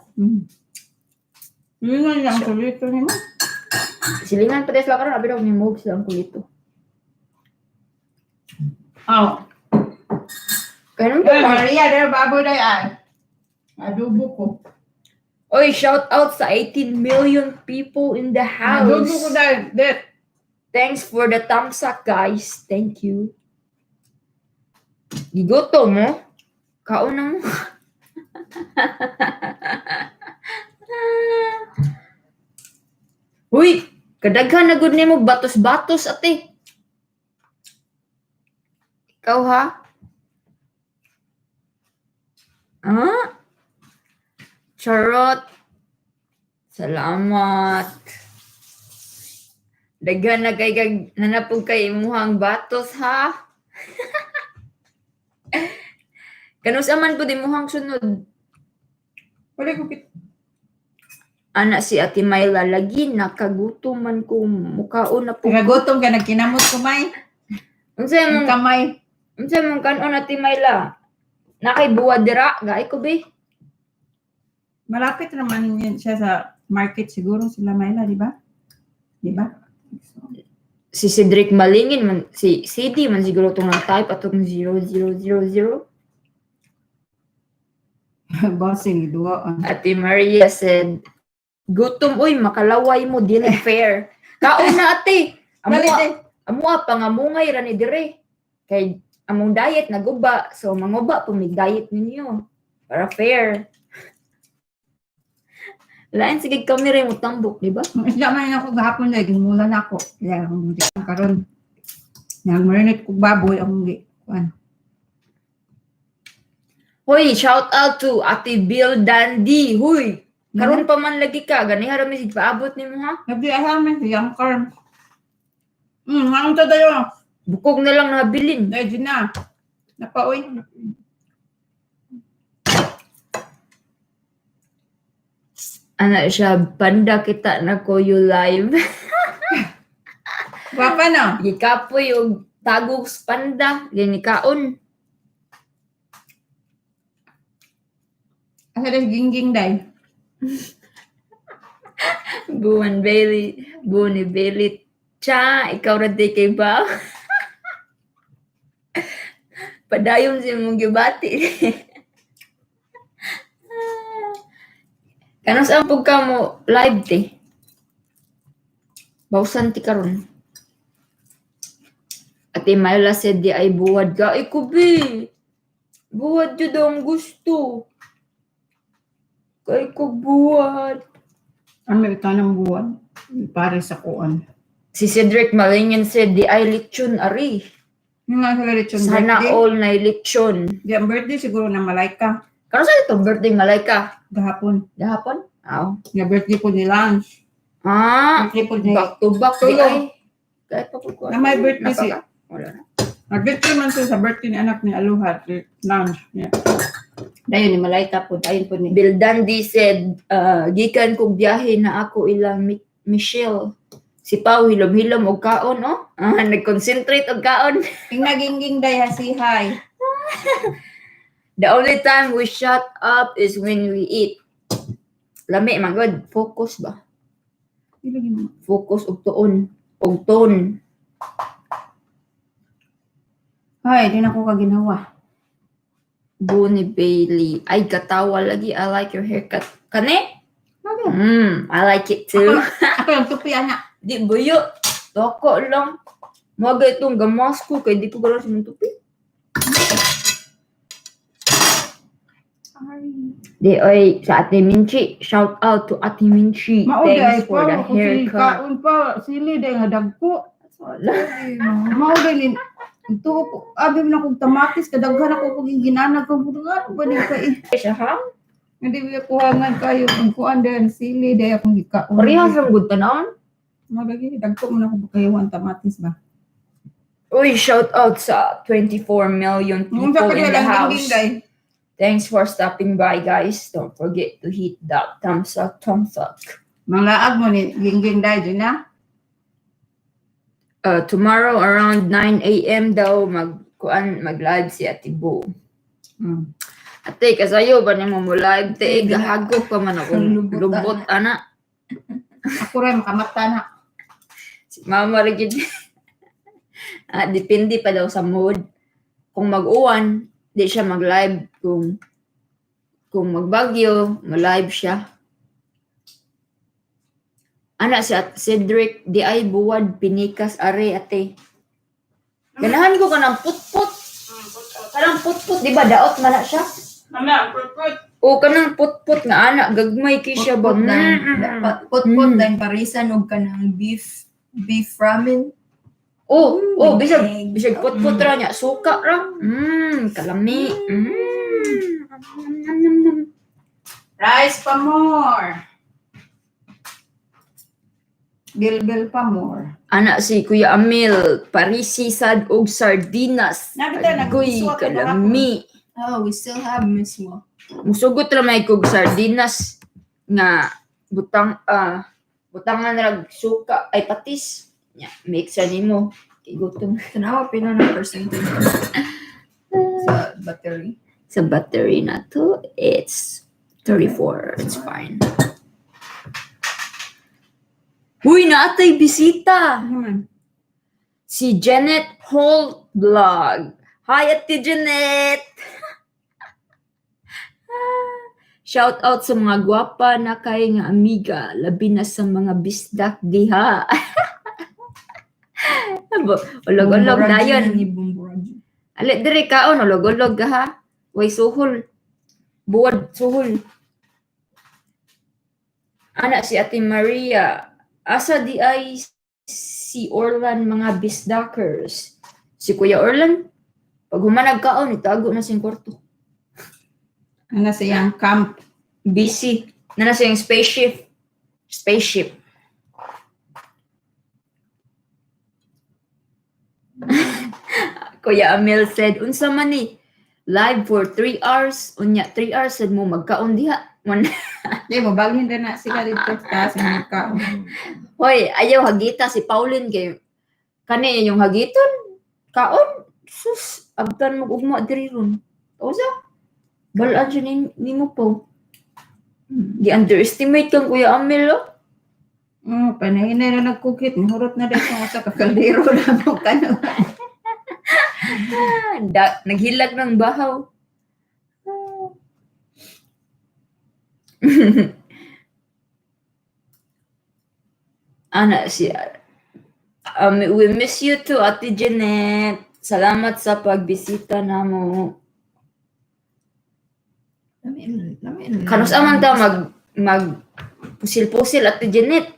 Hindi nga niya ang kulito niya. Silingan pa tayo karon, abi daw ni move sila ang kulito. Oh. Ganun Eh, ba? Maria, there baboy day ay. Adobo ko. Oy, shout out sa 18 million people in the Adobo ko house. day, det. Thanks for the thumbs up, guys. Thank you. Gigoto mo? Kaon na mo. Uy, kadaghan na gud nimo batos-batos ate. Ikaw ha? Charot. Salamat. Daghan na kay nanapog kay imuhang batos ha. Kanus aman po di muhang sunod. Wala ko kit. Ana si Ate Myla lagi nakagutuman ko mukaon na po. Nagagutom ka, nagkinamot ko, May. Unsay Ang mong kamay. kanon Ate Myla? Nakay buwa dira gaay ko be. Malapit naman yan siya sa market siguro sila Mayla, di ba? Di ba? Si Cedric Malingin man si CD man siguro tong type atong 0000. Bossing, duwa. Ate Maria said, gutom uy makalaway mo dili fair. Kaon na ate. Amua pangamungay ra ni dire. Kay among diet naguba. So manguba po mig diet ninyo para fair. Lain sige kami rin mo tambok, di ba? Isla man ako gahapon na, gimulan ako. Kaya ang hindi ko karon. Yang marinate ko baboy ang hindi. Hoy, shout out to Ate Bill Dandy. Huy, karon pa man lagi ka. Gani harami sig paabot nimo ha. Sabi ayaw man, siyang karm. Ang tayo. Bukog na lang nabilin. Dahil dyan na. Napaoy. Ana siya, banda kita na ko you live. Wapa na. Gikapoy og tagog sa panda. Gani kaon. Asa rin gingging day. Buwan Bailey. Buwan ni Bailey. Cha, ikaw rin di kay ba? Padayon si mong gibati. Kano saan po ka mo live te? Bausan ti karon. Ate Myla said di ay buwad ka. Ay kubi. Buwad yun daw ang gusto. Kay ko buwad. Ano ito ng buwan? Pare sa kuan. Si Cedric Malingin said di ay lechon ari. Yung nga sila lechon Sana birthday. all na lechon. Di ang birthday siguro ng Malaika. Kano sa itong birthday Malayka? Gahapon. Gahapon? Aw. Yung birthday po ni Lance. Ah, Birthday po ni... back to back. Di ay. Kahit pa po ko. Na may birthday siya. Wala na. Nag-birthday man siya sa birthday ni anak ni Aluha. Lance. Yeah. Dayon ni Malaika po. Dayon po ni... Bill Dandy said, gikan kog biyahe na ako ilang Michelle. Si Pau hilom-hilom og kaon, oh. Nag-concentrate og kaon. Yung naging day ha si Hi. The only time we shut up is when we eat. Lami, man god. Focus ba? Ilagay mo. Focus og tuon. Og tone. Hi, di na ko kaginawa. Bonnie Bailey. Ay, katawa lagi. I like your haircut. Kani? Okay. I like it too. Ako yung tupi, anak. Di buyo. Toko lang. Maga itong gamas ko. Kaya di ko gano'n sa tupi. Di oy, sa Ate Minchi. Shout out to Ate Minchi. Mauday Thanks for the pa. Kasi haircut. kaon pa. Sili day nga dagko. Mauday ni... Ito ko. Abi mo na kong tamatis. Kadaghan ako kong ginanag ko. Ano ba din ka eh? Siya ha? Hindi ko kuhangan kayo. Kung kuhan din sili day akong gikaon. Parehas ang good tanawon. Mabagi. Dagko mo na kong kayo ang tamatis ba? Uy, shout out sa 24 million Kung sa people in the kanila house. dingding day. Thanks for stopping by, guys. Don't forget to hit that thumbs up. Mga ag mo ni gingging day din na. Tomorrow around 9 a.m. daw mag-live si Ate Bo. Ate, kasayo ba niya mo live? Te, gahago pa man ako. Lubot, ana. Ako rin makamata na. Si Mama Rigid. Depende pa daw sa mood. Kung mag-uwan, di siya mag-live. Kung magbagyo, ma-live siya. Ana si Cedric, di ay buwad, pinikas, are, ate. Ganahan ko ka ng putput. Kanang putput, di ba? Daot man na siya. Mama, purput. O kanang putput nga anak, gagmay kay siya ba? Put lang parisan og kanang beef ramen. Bisag putput ra niya, suka ra. Kalami. Rice pa more. Bilbil pa more. Anak si Kuya Amil, parisi sad og sardinas. Nabita, Agoy, nagsuwat ka kalami. Oh, we still have mismo. Musugot ra may kog sardinas nga butangan ra suka ay patis. Nya, mix ra nimo. Kay gutom Tanawa pino na percentage sa battery. sa battery na to. It's 34. It's fine. Uy, naatay bisita. Naman. Si Janet Holt Vlog. Hi, Ate Janet! Shout out sa mga gwapa na kay nga amiga, labi na sa mga bisdak diha. Ulog-ulog na yun. Alit diri kaon, ulog-ulog ha. Way suhol. Buwad suhol. Ana si Ate Maria. Asa di ay si Orlan mga Bisdakers. Si Kuya Orlan, pag humanag kaon, itago na siyang kwarto. Ano siyang camp. Busy. Na siyang spaceship. Kuya Amel said, unsa man ni? Live for 3 hours. Unya, 3 hours sad mo magkaon diha. Di mo, bagin rin na sila dito kasi magkaon. Hoy, ayaw hagita si Pauline kay kani yung hagiton. Kaon. Sus, abtan mo ugma diri ron. Usa? Balaan siya ni mo po. Di-underestimate kang Kuya Amel, oh. Panay na nagkukit. Nahurot na dahil kung sa kakaldero na mo kano. Naghilag ng bahaw. Ana siya. We miss you too, Ate Jeanette. Salamat sa pagbisita namo. Kanus aman ta mag pusil-pusil, Ate Jeanette.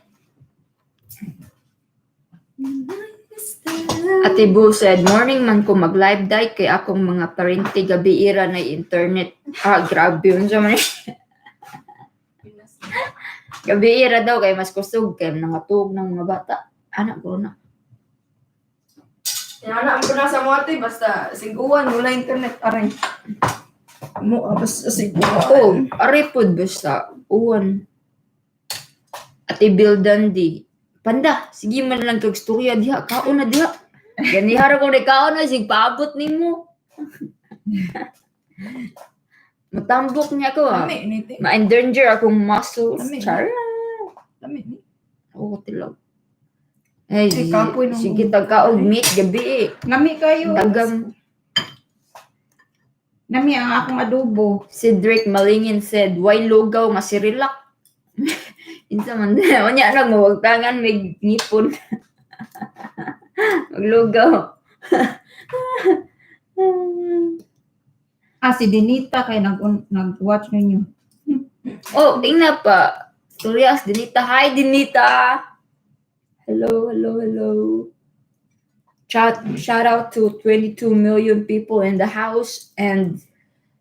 Ate Bu said, morning man ko mag-live diet kay akong mga parente gabi ira na internet. Grabe yun sa man. Gabi ira daw kay mas kusog kay nangatug ng mga bata. Anak ko na. Anak ko na sa mo ate, basta siguan, wala internet, aray. Mo, basta siguan. Oh, aripod basta. Uwan. Ate Bill Dundee. Panda, sige man lang kag storya diha. Kaon na diha. Ganihara ko ni kaon na, sig paabot ni mo. Matambok niya ko, ah. Lami, niti. Ma-endanger akong muscles. Lami. Chara. Lami, ni. Oo, tilaw. Ay, kapoy nung- sige, tagkaog meat gabi. Nami kayo. Dagang Nami ang akong adobo. Cedric Malingin said, why lugaw nga si Relax? Insa man din. Wanya na mo, wag tangan may ngipon. Maglugaw. Si Dinita kay nag-watch ninyo. Oh, tingnan pa. Tulias, Dinita. Hi, Dinita. Hello. Shout out to 22 million people in the house and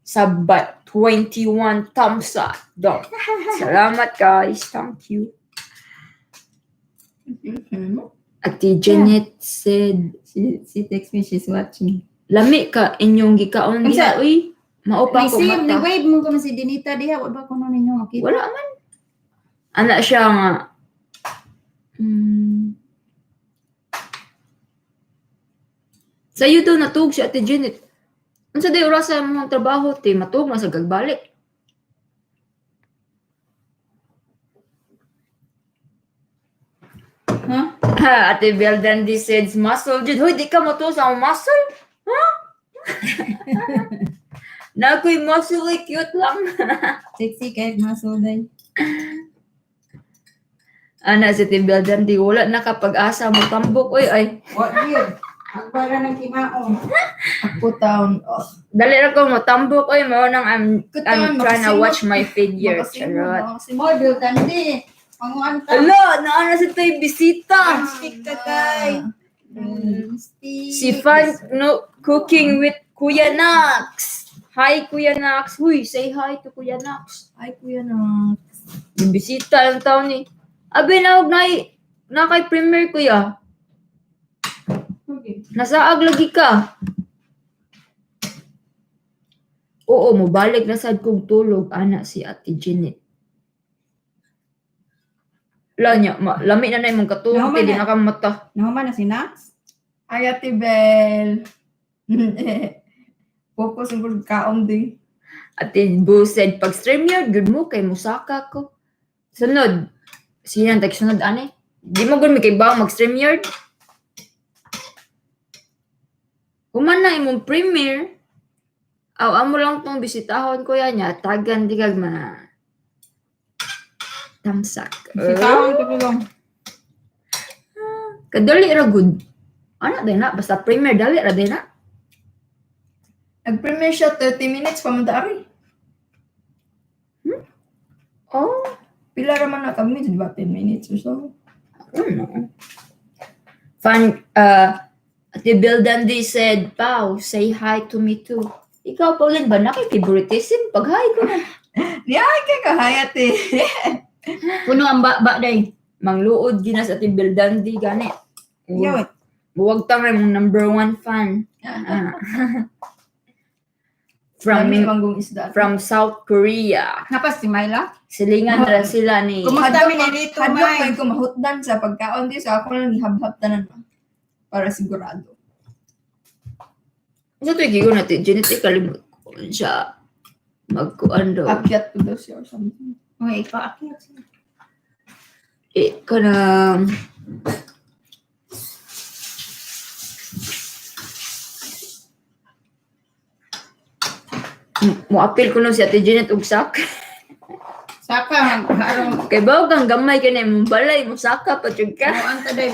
sabat 21 thumbs up. Salamat guys. Thank you. Ate Janet said, She text me, she's watching. lami ka inyong gikaon diha. Uy, maupa ko Ni mata. wave mo kami si Dinita diha. Wala ba ko na ninyo makita? Wala man. Ana siya nga. Sa'yo daw natug si Ate Janet. Unsa day oras sa mong trabaho, te matug na sa gagbalik. Ha? Ate Beldandi says, muscle jud. Hoy, di ka mo to sa muscle? Ha? Na ako'y muscle ay cute lang. Sexy kahit muscle day. Ana si Ate Beldandi, wala na kapag-asa mo tambok. Uy, ay. What here? Agbara ng kimaon. Ako town. Oh. Dali ra ko mo tambok. Uy, mo nang I'm trying to makasimot. watch my figure. Charot. Model tandi. Panguan ka. Ala, naana si tay bisita. Stick ka kay. Si Fan no cooking with Kuya Nax. Hi Kuya Nax. Huy, say hi to Kuya Nax. Ay, kuya na. Yung bisita yung taon ni. Abi na na kay premier kuya. Nasaag lagi ka. Oo, mobalik na sad kong tulog ana si Ate Jeanette. Lanya, lami na na imong katulog, Naman di na. na ka mata. Naman na si Nax? Ay, Ate Bel. Focus yung kaon din. Ate Bu said, pag stream yun, good mo, kay musaka ko. Sunod. Sinang sunod, ane? Di mo gud kay ba mag-stream yard? Human na imong premiere. Amo lang tong bisitahon ko yan niya. Tagan di kag mana. Tamsak. Si Kaon ko lang. Kadali ra good. Ano din na? Basta premiere, dali ra din na. Nag-premiere siya 30 minutes pa mandari. Oh. Pila raman na kami, di ba? 10 minutes or so. Fun, Ate Bill Dundee said, Pao, say hi to me too. Ikaw, Pauline, ba na kay favoritism? Pag hi ko na. Ay, kaya kahayat eh. Puno ang ba day. Mangluod ginas Ate Bill Dundee, gani. Yawit. Huwag tang mong number 1 fan. Ah. From from manggong isda. from South Korea. Napas si Myla? Silingan na sila ni. Kumusta mi dito, Hadlok May? may kumahutdan sa pagkaon di so ako lang gihabhab tanan ba. Para sigurado. Sa tuwing gigo natin, genetic kalimut ko siya magkuan daw. Akyat to daw siya or something. Uy, ipaakyat siya. Kanang mo-appeal ko no si Ate Janet og sak. Saka, harong, Kay bawo kang gamay ka na mong balay, mo saka pa jud ka. ano anta day,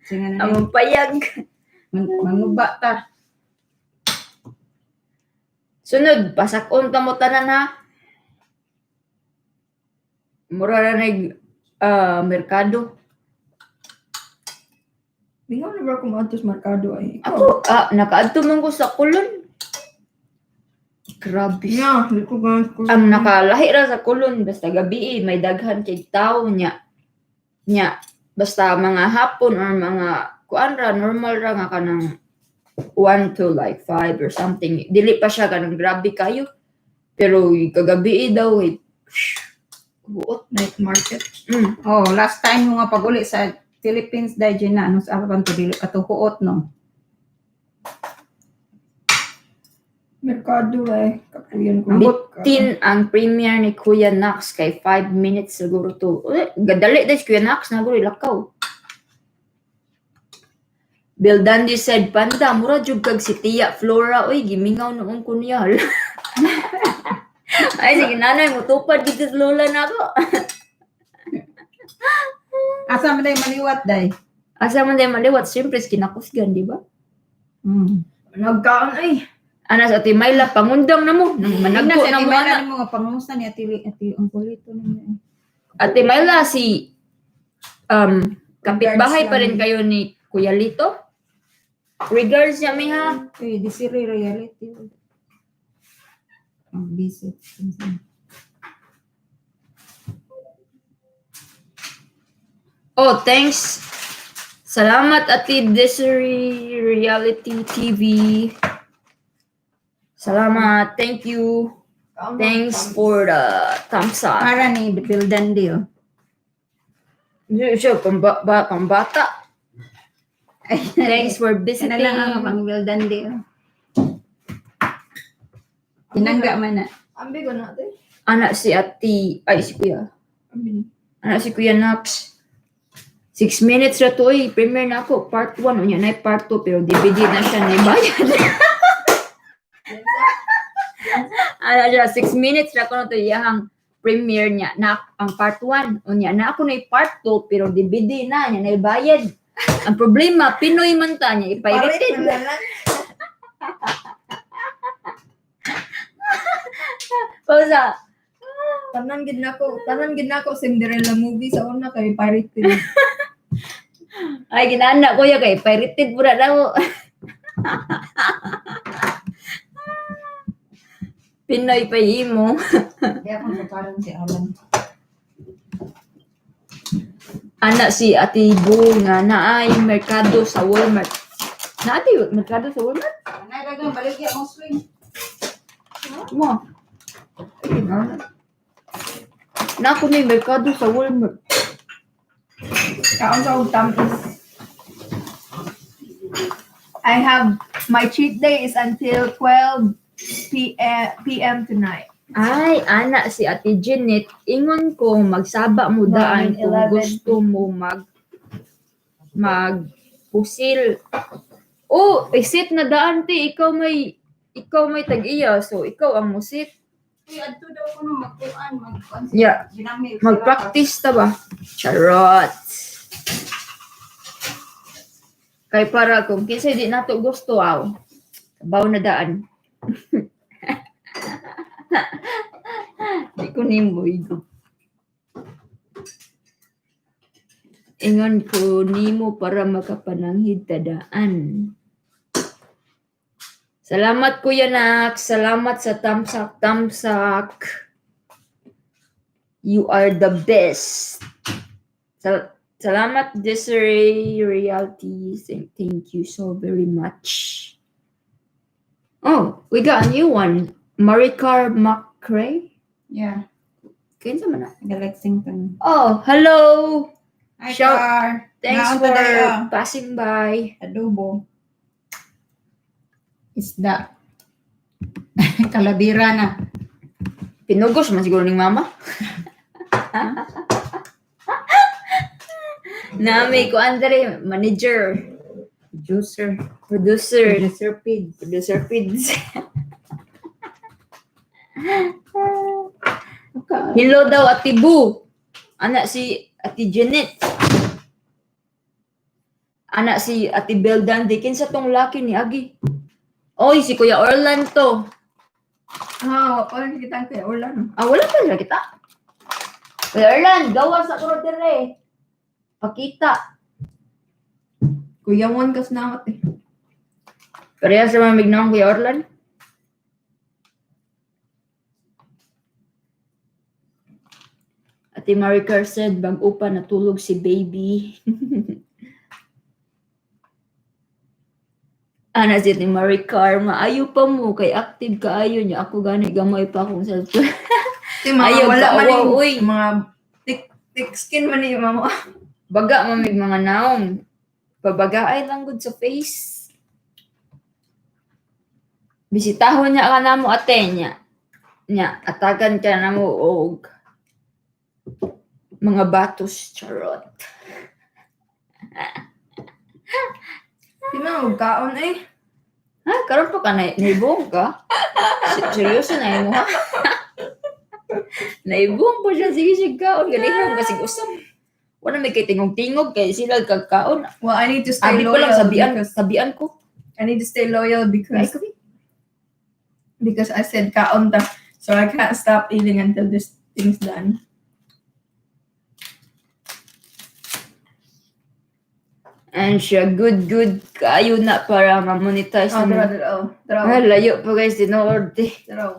singa na day, Among payag. manuba ta. Sunod, pasakon ta mo tanan ha. Mura na merkado. Bingaw na ba kung atos markado ay. Ako, nakaadto man ko sa kulon. Grabe. Yeah, di ko ba. Ang nakalahi ra sa kulon, basta gabi may daghan kay tao niya. Basta mga hapon or mga kuan ra, normal ra nga kanang 1 to like 5 or something. Dili pa siya kanang grabe kayo. Pero kagabi daw, buot. Night market. Oh, last time mo nga pag-uli sa Philippines day dyan na, ano sa apan to dili katuhuot no. Merkado eh. Kapuyan ko. Bitin ang premiere ni Kuya Nax kay 5 minutes siguro to. Gadali dahil Kuya Nax, naguro ilakaw. Bill Dandy said, Panda, mura jud kag si Tia Flora, oy, gimingaw noong kunyal. Ay, sige, nanay, mutupad dito sa lola na ako. Asa man day maliwat day? Asa man tayo maliwat, siyempre, kinakusgan, di ba? Nagkaon ay. Anas, Ate Myla, pangundang na mo. Nang managpo na mo, anak. mo nga pangusta ni ati ang kulito niya. Ate Myla, si kapitbahay pa rin kayo ni Kuya Lito. Regards niya, Miha. Eh, di si reality. Ang visit. Oh, thanks. Salamat, Ate Desiree Reality TV. Salamat. Thank you. Thanks for the thumbs up. Para ni Bill Dandy oh. Siya, pambata. Thanks for Sana visiting. lang ang pang Bill Dandy oh. Tinangga man na. Ambi ko natin. Anak si Ate, ay si Kuya. Ambi. Anak si Kuya Nax. 6 minutes na to eh. Premiere na ako. Part 1. Unya na part 2. Pero DVD na siya na bayad. Ano siya, 6 minutes na ako na to. Iyahang premiere niya. Na ang part 1. Unya na ako na part 2. Pero DVD na. Niya na bayad. Ang problema, Pinoy man ta niya. Ipirated. Pausa. Tanan gid nako Cinderella movie sa una kay pirated. Ay, ginana ko ya kay pirated pura daw. Pinoy pa imo. Kaya kung karon si Alan. Anak si Ate Bu nga naay merkado sa Walmart. Naati merkado sa Walmart? Anay dagang baligya mo swing. Mo. Na ako may merkado sa Walmart. Kaon sa utang is I have my cheat day is until 12 p.m. tonight. Ay, anak si Ate Janet, ingon ko magsaba mo daan kung 11. gusto mo magpusil. Oh, isit na daan ti, ikaw may tag-iya, so ikaw ang musit. Uy, adto daw ko no magkuan, Yeah. ginamit. Mag-practice ta ba? Charot. Kay para kung kinsa di nato gusto aw. Baw na daan. Di ko nimo igo. Ingon ko nimo para makapananghid ta daan. Salamat Kuya Nax. Salamat sa tamsak. You are the best. Salamat, Desiree Realty. Thank you so very much. Oh, we got a new one. Maricar McRae. Yeah, Kinsa man na? taga Lexington. Oh, hello. Hi, Shout- Car. Thanks Naon for today, ah? passing by. Adobo. Isda. Kalabira na. Pinugos man siguro ning mama. Nami ko Andre, manager, Juicer. producer, Pig. producer Pids. Hello daw Ate Bu. Anak si Ate Janet. Anak si Ate Beldandi. Kinsa tong laki ni Agi? Oy, si Kuya Orlando. Parang kita kay Orlan. Wala pa sila kita. Kuya Orlando, gawa sa krodere. Pakita. Kuya Mon kas na eh. Pareha sa mamig naman Kuya Orlando. Ate Maricar said, bago pa natulog si baby. Ana si Ate Maricar, maayo pa mo, kay active kaayo niya. Ako gani, gamay pa akong cellphone. Mga Ayaw wala ka, man wow, yung uy. mga thick skin man yung mama. Baga mamig mga naong. Pabagaay lang good sa face. Bisitahon niya ka na mo ate niya. Nya, atagan ka na mo og mga batos charot. Di man kaon eh. Ha? Karon pa ka naibong ka? Seryoso na mo ha? Naibong pa siya. Sige siya kaon. Ganihang kasi usam. Wala may kay tingog-tingog kay sila kagkaon. Well, I need to stay Abi ko loyal. lang sabihan, because sabihan ko. I need to stay loyal Ay, because I said kaon ta. So I can't stop eating until this thing's done. and siya good kayo na para ma-monetize Oh, na. daraw. Layo pa guys, dinorte. Daraw.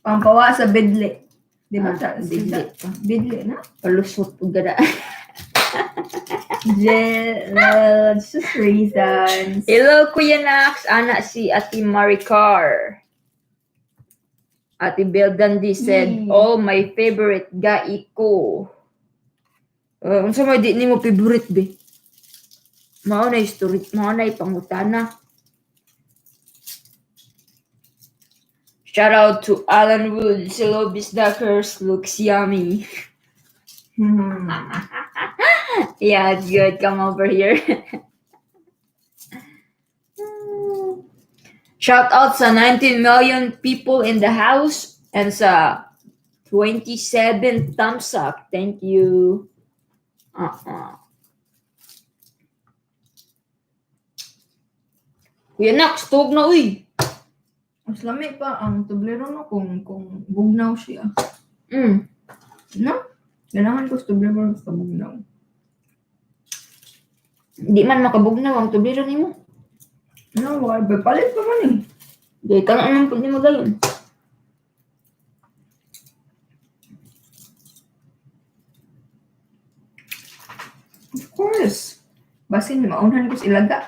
Pampawa sa bidli. Di ba? Bidli pa. Bidli na? Palusot po gada. It's just reasons. Hello, Kuya Nax. Anak si Ate Maricar. Ate Beldandi said, oh, my favorite gai ko. Unsa may di nimo favorite be? Mao na history, mao na pangutana. Shout out to Alan Woods. Hello, Bisdakers. Looks yummy. Yeah, it's good. Come over here. Shout out sa 19 million people in the house and sa 27 thumbs up. Thank you. Kuya Nax, tug na uy. Mas lami pa ang tublero no kung bugnaw siya. No? Ganahan ko sa tublero sa bugnaw. Di man makabugnaw ang tublero nimo. No, why? Palit pa man eh. Di ka na anong pwede mo dayon. Of course. Basin, maunhan ko sa ilaga.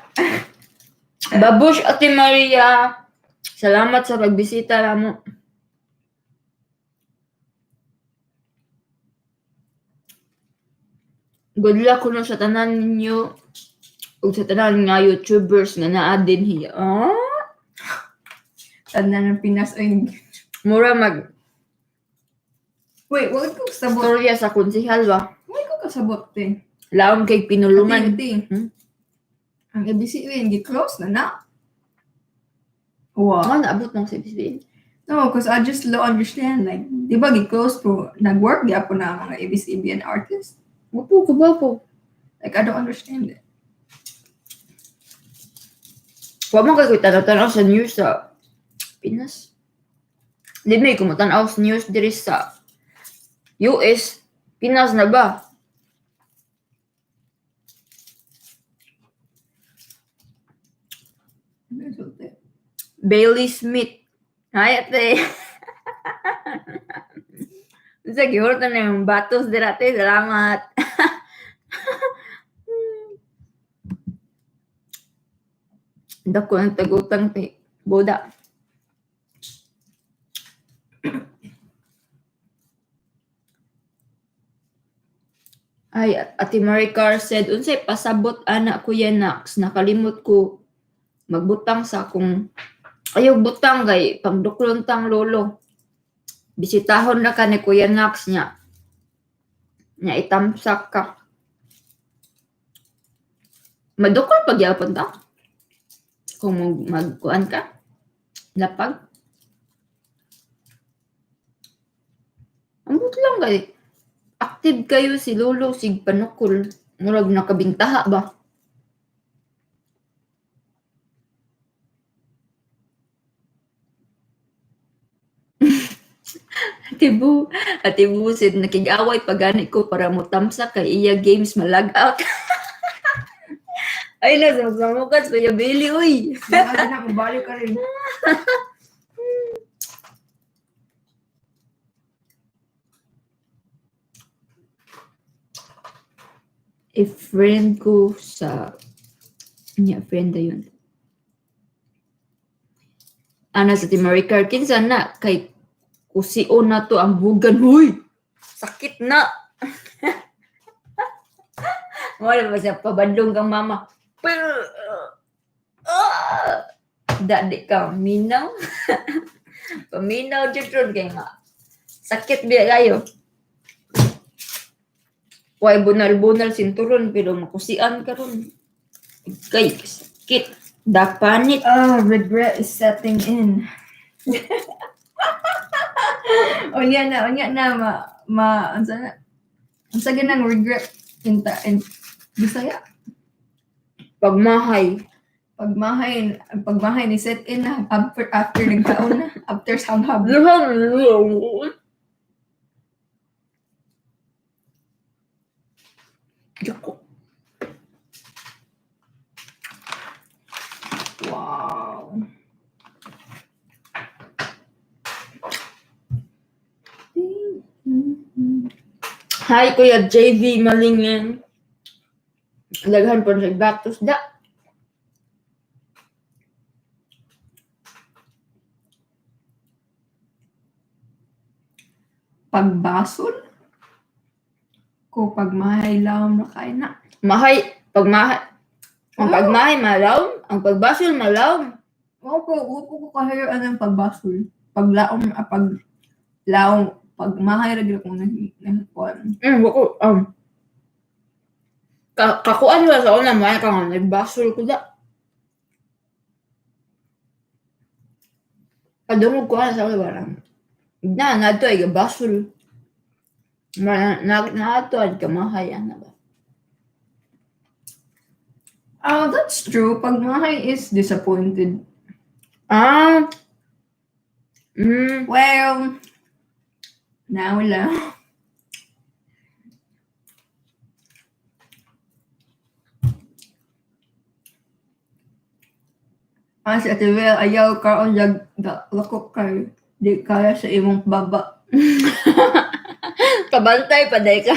Babush, Ate Maria. Salamat sa pagbisita mo. Good luck kuno sa tanan ninyo ug sa tanan nga YouTubers nga naa din hiya. Tanda ng Pinas ay... Mura mag Wait, wag ko kasabot. storya sa konsehal ba? Wag ko kasabot eh. Laom kay pinulungan. Ati. Ang ABCBN, gi-close na na. Oh, Wow. naabot na sa BCBN. No, because I just don't understand. Like, di ba gi-close po, nag-work di ako na mga ABCBN artists? Wapo ko ba po? Like, I don't understand it. Wa man kay tanaw sa news sa Pinas. Di may kumutanaw sa news diri sa US. Pinas na ba? Bailey Smith. Hi, ate. Sa gihurot na yung batos dirate. Salamat. Dako ang tagutang ti Boda. Ay, Ate Maricar said, unsay pasabot anak Kuya Nax, nakalimot ko magbutang sa akong ayaw butang kay pagduklon tang lolo. Bisitahon na ka ni Kuya Nax niya. Nya itamsak ka. Madukol pagyapon ta. Kung magkuan ka. Lapag. Ambot lang kay active kayo si lolo sig panukol. Murag nakabintaha ba? Ate Bu said nakig-away pagani ko para mo tamsa kay iya games malag out. Ay na sa mukas Kuya Billy uy. Ay, na, mabalik ka rin. Friend ko sa friend na yun. Ana sa Timaricar kinsa na kay kusion na to ang bugan. Huy! Sakit na! Wala ba siya pabadlong kang mama? Dadi ka, minaw. Paminaw dyan kay nga. Sakit biya kayo. Huwag bunal-bunal sinturon pero makusian ka ron. Kay, sakit. Dapanit. Regret is setting in. Unya na, ang sa ganang regret in Bisaya. Pagmahay. Pagmahay ni set in na after nagkaon na, after sanghab. Joko. Wow. Hi, Kuya JV Malingin. Laghan po sa batos da. Pagbasol ko pagmahay lawom na kain na. Ang pagmahay malaw, ang pagbasol malaw. Upo ko kahayaan ng pagbasol. Pagmahay ra gyud ko nagkuan. Wako, kakuan ba sa una mo, kang nagbasol ko da. Kadungog ko sa una barang. Na to ay basol. Na to ay kamahay ana ba. That's true. Pagmahay is disappointed. Well, now lang. Si Ate Vel, ayaw kaon lakok kay di kaya sa imong baba. Kabantay pa day ka.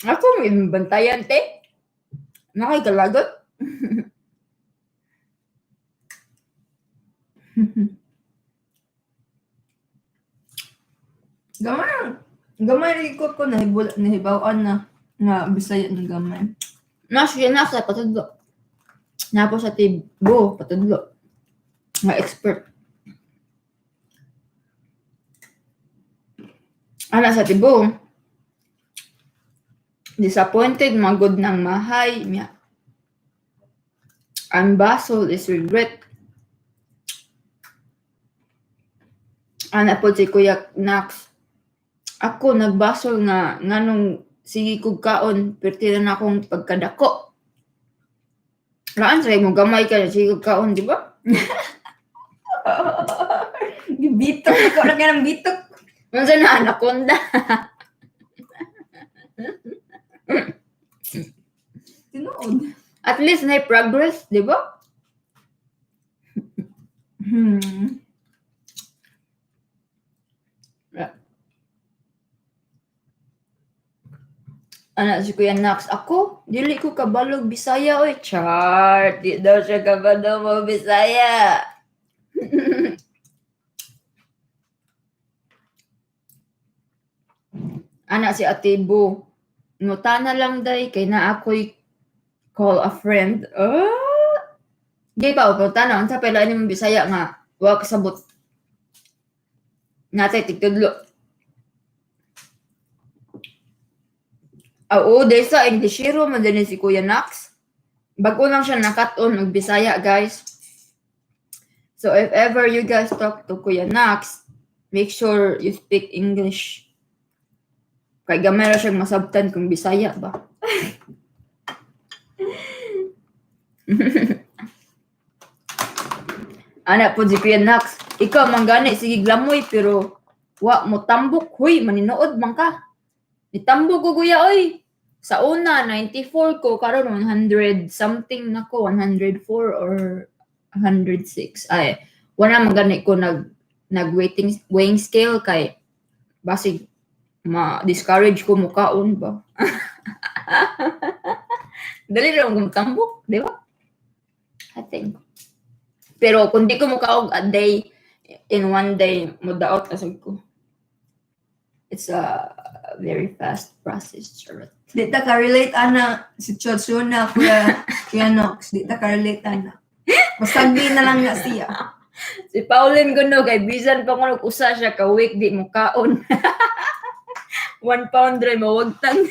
Ako may bantayan te. Nakikalagot. Gamay ikot ko nahibawan na nga Bisaya ng gamay. Nasa patudlo. Napo sa tibo patudlo. Nga expert. Ana sa tibo. Disappointed magod ng mahay niya. Ang basol is regret. Ana po si Kuya Nax. Ako nagbasol nga nganong sige kog kaon pertira na akong pagkadako. Laan sa mo gamay ka sige kog kaon, di ba? Bitok ko na ka ng bitok. Unsa na anaconda? Tinuod. At least na progress, di ba? Ana si Kuya Nax, ako, dili ko kabalog Bisaya, oy. Char, di daw siya kabalo mo Bisaya. Ana si Ate Bu, ngutana lang day, kay na ako'y call a friend. Di pa, ngutana, ang sa pala ni mong Bisaya nga, wag kasabot. Natay, tigtudlo. Oo, dahil sa Englishero, madali si Kuya Nax. Bago lang siya nakat-on ng Bisaya, guys. So, if ever you guys talk to Kuya Nax, make sure you speak English. Kaya gamay na siyang masabtan kung Bisaya ba. Anak po si Kuya Nax, ikaw manggani, sige glamoy, pero wa mo tambok, huy, maninood man ka. Nitambok ko kuya, oy. Sa una, 94 ko, karon 100 something na ko, 104 or 106. Ay, wala magani ko weighing scale kay basig ma-discourage ko mukaon ba. Dali lang kung tambok, di ba? I think. Pero kung di ko mukaog a day, in one day, mudaot asag ko. It's a very fast process, charot. Di ta ka-relate, ana, si Chotsuna, Kuya Nox. Di ta ka-relate, ana. Masagdi na lang nga siya. Si Pauline Guno, kay bisan pa ko nag-usa siya ka-week, di mo kaon. 1 pound rin, mawagtang.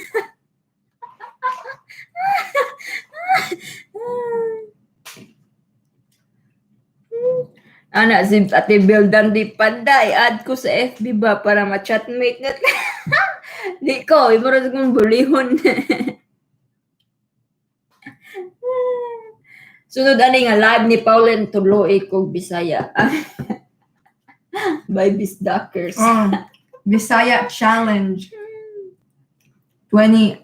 Ana, si Ate Bildan di panday, add ko sa FB ba para ma-chatmate nga. Di ko, ibarad kong bulihon. Sunod ani nga live ni Pauline tuloy ko Bisaya. By Bisdakers. Bisaya Challenge. 20.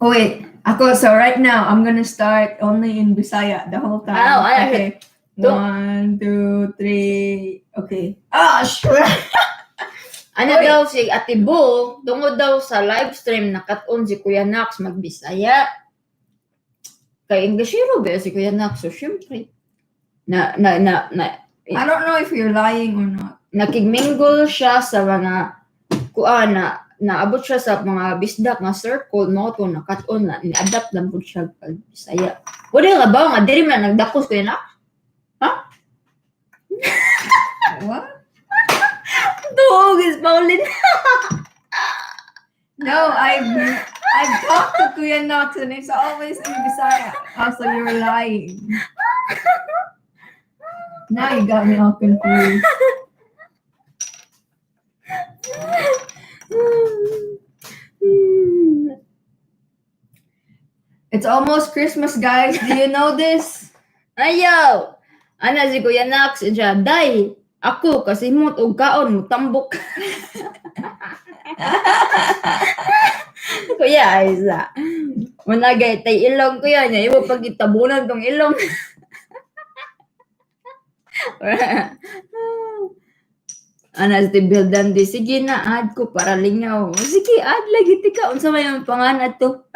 Oh, wait. So right now, I'm gonna start only in Bisaya the whole time. Oh, okay. 1, 2, 3. Okay. Sure. Ano Oy. daw si Ate Bo, tungod daw sa live stream nakat-on si Kuya Nax magbisaya. Kay Englishero ba si Kuya Nax? So, syempre. I don't know if you're lying or not. Nakigmingle siya sa mga naabot siya sa mga bisdak nga circle mo to nakat-on na ni-adapt lang po siya pag Bisaya. Wala nga ba nga diri man nagdakos Kuya Nax? What? Dog is Pauline. No, I've talked to Kuya Nox and it's always in Bisaya. Also, you're lying. Now you got me all confused. It's almost Christmas, guys. Do you know this? Ayaw! Ana si Kuya Nax, siya, day, ako kasimot og kaon mo tambok. Kuya, isa. Managay tay ilong kuya niya, iwo pag itabunan tong ilong. Ana si Bildan di, sige na, add ko para lingaw. Sige, add lagi tika, unsa may ang pangalan to?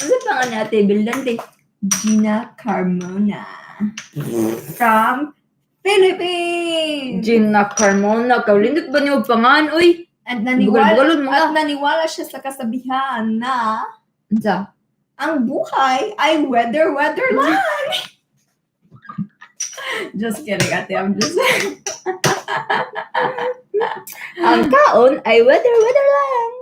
Unsa pangalan natin, Bildan di? Gina Carmona from Philippines. Gina Carmona, kaulindot ba niyo pangan, uy? At Bugal-bugalon mo ka. naniwala siya sa kasabihan na Unsa? ang buhay ay weather lang. Just kidding, ate. I'm just Ang kaon ay weather lang.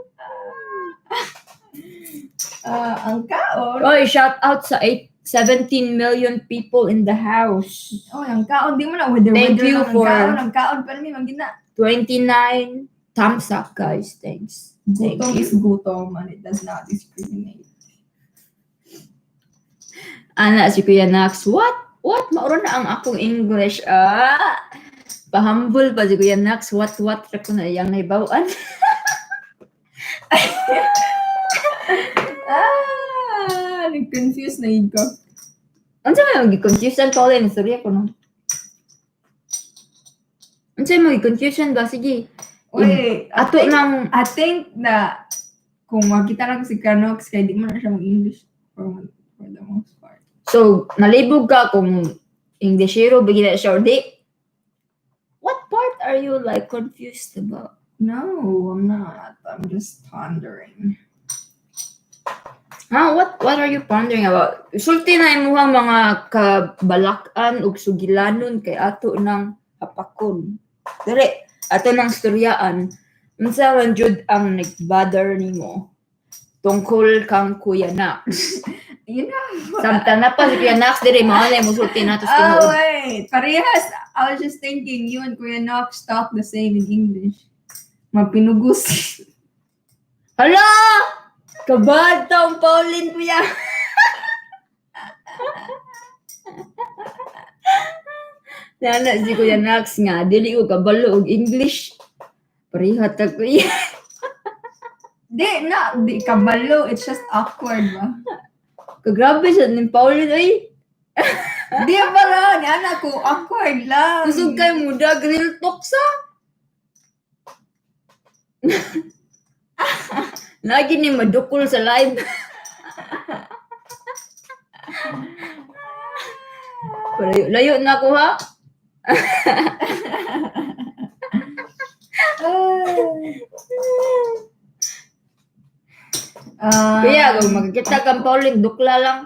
ang kaon. Oy, shout out sa 17 million people in the house. Oh, ang kaon. Di mo na weather Thank you lang. for- Ang kaon pa rin magina. 29 thumbs up, guys. Thanks. Thank Gutom you. is gutom and it does not discriminate. Ana si Kuya Nax, what? Mauro na ang akong English. Pahambol pa si Kuya Nax. What? Ko na yang naibawaan. Nag-confuse na yun ko. Unsa may mag-confusion pa ulit? Sorry ako no. Unsa may mag-confusion ba? Sige. Wait, Ato nang I think na kung makita lang si Canox, kaya di mo na siya mag-English for the most part. so nalibog ka kung Englishero bigyan na siya or di. What part are you like confused about? No, I'm not. I'm just pondering. What are you pondering about? Sulti na imuhang mga kabalakan ug sugilanon kay ato nang hapakon. Dire, ato nang storyaan. Unsa man jud ang nag-bother nimo tungkol kang Kuya Nax? You know. Samtang na pa si Kuya Nax dire mao na mo sulti nato sa Oh, tinuod. wait. Parehas. I was just thinking, you and Kuya Nox talk the same in English. Mapinugus. Hala! Kabad taong Pauline Kuya. Nana si Kuya Nax nga, dili ko kabalo og English. Parihat ta Kuya. Di kabalo. It's just awkward ba? Kagrabe siya ni Pauline ay. Di ba lang? Anak ko, awkward lang. Kusog kay muda grill toksa. Lagi ni madukol sa live. Layo na ako ha. Kaya kung magkita kang Pauline, dukla lang.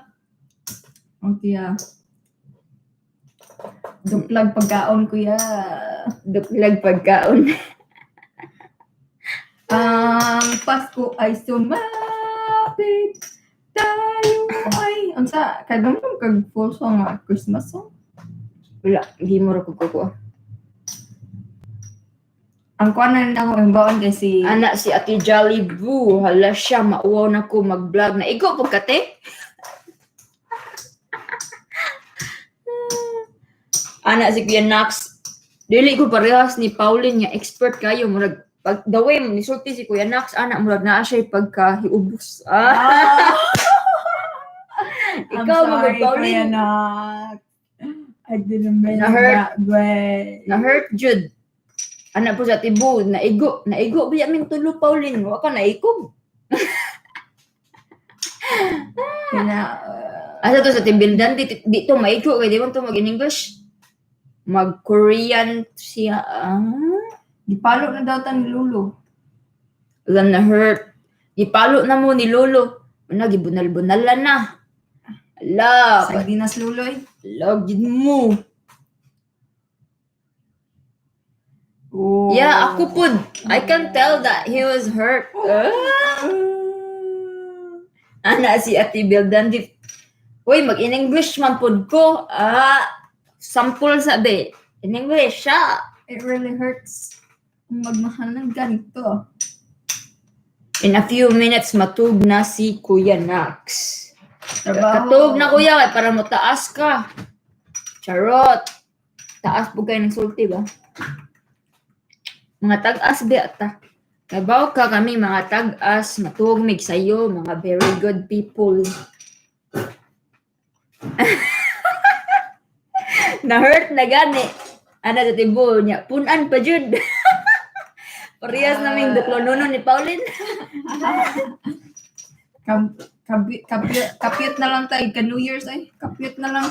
Okay, duklag pagkaon, kuya. Duklag pagkaon. Ang Pasko ay sumapit. Tayo ay... Unsa, kadam kag full song Christmas song? Wala, hindi mo rin kukuha. Ang kuwanan na ako, ang baon kasi... Anak si Ate Jolly Boo, hala siya, mauwaw na ko mag-vlog na. Ikaw po kate? Anak si Kuya Nax, dili ko parehas ni Pauline nga expert kayo. Murag, pag the way nisulti si Kuya Nax, anak murag naa siya pagkahiubos. I'm Ikaw, sorry, Pauline. Kuya Nox. I didn't mean Na-hurt. that way. Na-hurt, Jude. Anak po sa tibo, naigo ba yamin tulo, Pauline? Wa ka naikog. Asa to sa timbildan, di to maigo, kaya di mo to mag-in-English. Mag-Korean siya. Gipalo na daw ta ni Lulu. Alam na hurt. Gipalo na mo ni Lolo. Ano, gibunal-bunalan na. Ala, Sardinas Luloy. lagid mo. Oh. Yeah, ako po. I can tell that he was hurt. Ana si Ate Bildan. Uy, mag-in-English man pod ko. Sample sabi. In English siya. It really hurts. Magmahal ng ganito. In a few minutes, matug na si Kuya Nax. Trabaho. Katug na kuya, kay para mo taas ka. Charot. Taas po kayo ng sulti ba? Mga tag-as ba ata? Kabaw ka kami mga tag-as, matugmig sa'yo, mga very good people. Na-hurt na gani. Ana sa tibo niya, punan pa jud. Parehas naming duklonono ni Pauline. Kapit na lang tayo. Ka-New Year's ay. Kapit na lang.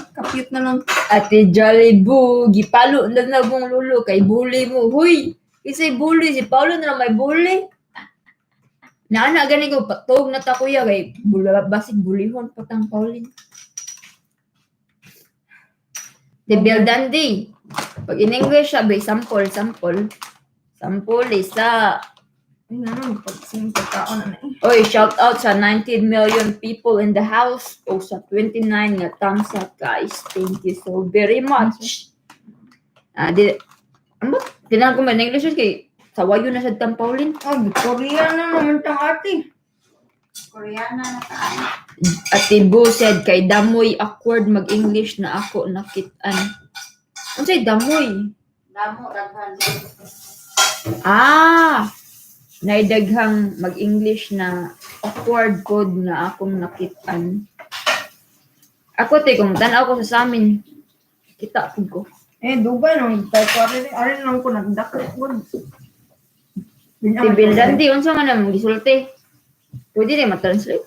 Ate Jolly Boo, gipalo na na mong lulo kay bully mo. Huy, kasi bully, si Paulo na lang may bully. Naana gani ko, patog na ta kuya kay basig bullyhon patang Pauline. The Bildandi. Pag in English siya, sample. Sample isa. Ay naman, pag-sing pagkaon na eh. Oy, shout out sa 19 million people in the house o sa 29 nga thumbs up guys. Thank you so very much. Tinang ko man English kay sawayo na sa tang Pauline. Korean na naman tang ate. Koreana na tayo. Ate Bo said kay damoy awkward mag-English na ako nakit-an. Unsay damoy? Damo, daghan. Naidaghang mag-English na awkward code na akong nakit-an. Ako kung tanaw ko sa amin, kita po ko. Dugay nang tayo ko. Arin lang ko nagdakot ko. Si Bildandi, unsa nga namang gisulti? Pwede rin matranslate.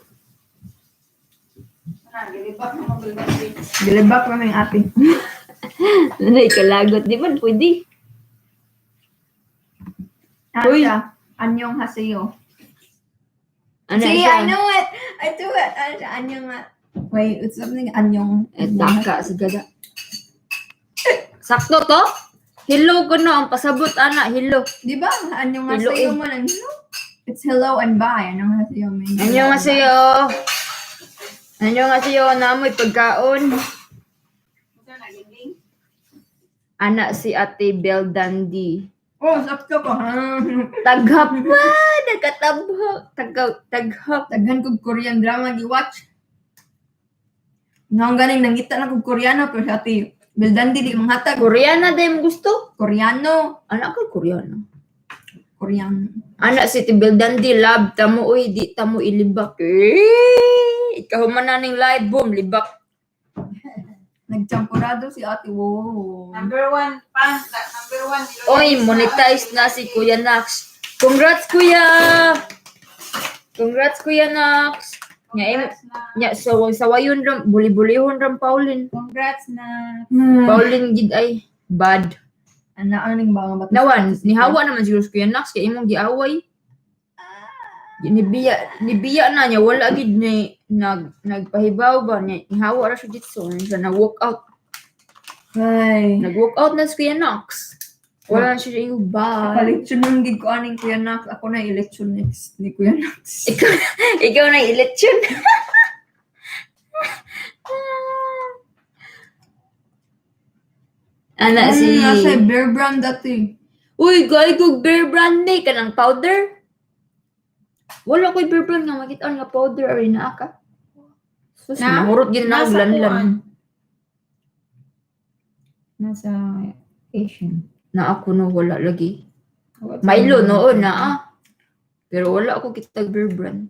Gilibak na mabilbasi. Gilibak na ng ate. Nanay kalagot, di man pwede. Uy. Asya, anyong haseyo. Ano See, siya? I know it. I do it. Asya, anyong wait, it's something anyong. Daka sa gada. Sakto to? Hello ko no, ang pasabot ana, hello. Di ba? Anyong Hello, haseyo eh. mo lang. It's hello and bye. Anyong haseyo means. Anyo nga sa'yo. Anyo nga sa'yo, naamoy pagkaon. Ito na ginding. Ana si Ate Beldandi. Oh, sakto ko. Ha? Taghap ba? Nakatabhak. Taghap. Daghan kog Korean drama gi-watch. Nang ganing nangita na kog Koreano pero sa ati Bildandi di manghatag. Koreana din mo gusto? Koreano. Anak ko Koreano. Koreano. Ana si Ate Beldandi, love tamo uy, di tamo ilibak. Ikaw man na ning live, boom, libak. Nagchampurado si ate. Wow. Number 1 pa. Number 1. Oy, monetize na si Kuya Nax. Congrats Kuya! Congrats Kuya Nax. Nya so sawayon ram buli-bulihon ram Pauline. Congrats na. Pauline gid ay bad. Ana aning mga bata. Nawan, nihawa naman siguro si Kuya Nax kay imong giaway. Nibiya na niya wala gid ni nagpahibaw ba niya nihawa ra siya dito so na walk out. Ay. Nag-walk out na si Kuya Nax. Wala na siya yung bad. Election nung gig ko aning Kuya Nax. Ako na election next ni Kuya Nax. Ikaw na election. Ana si Nasa bear brand dati. uy, gay ko bear brand ni kanang powder. Wala ko'y bear brand nga makita nga powder or naa ka. Sus, Na? mahurot gid na Nasa lanlan. Nasa Asian. Na ako no wala lagi. Milo noon na pero wala ako kita bear brand.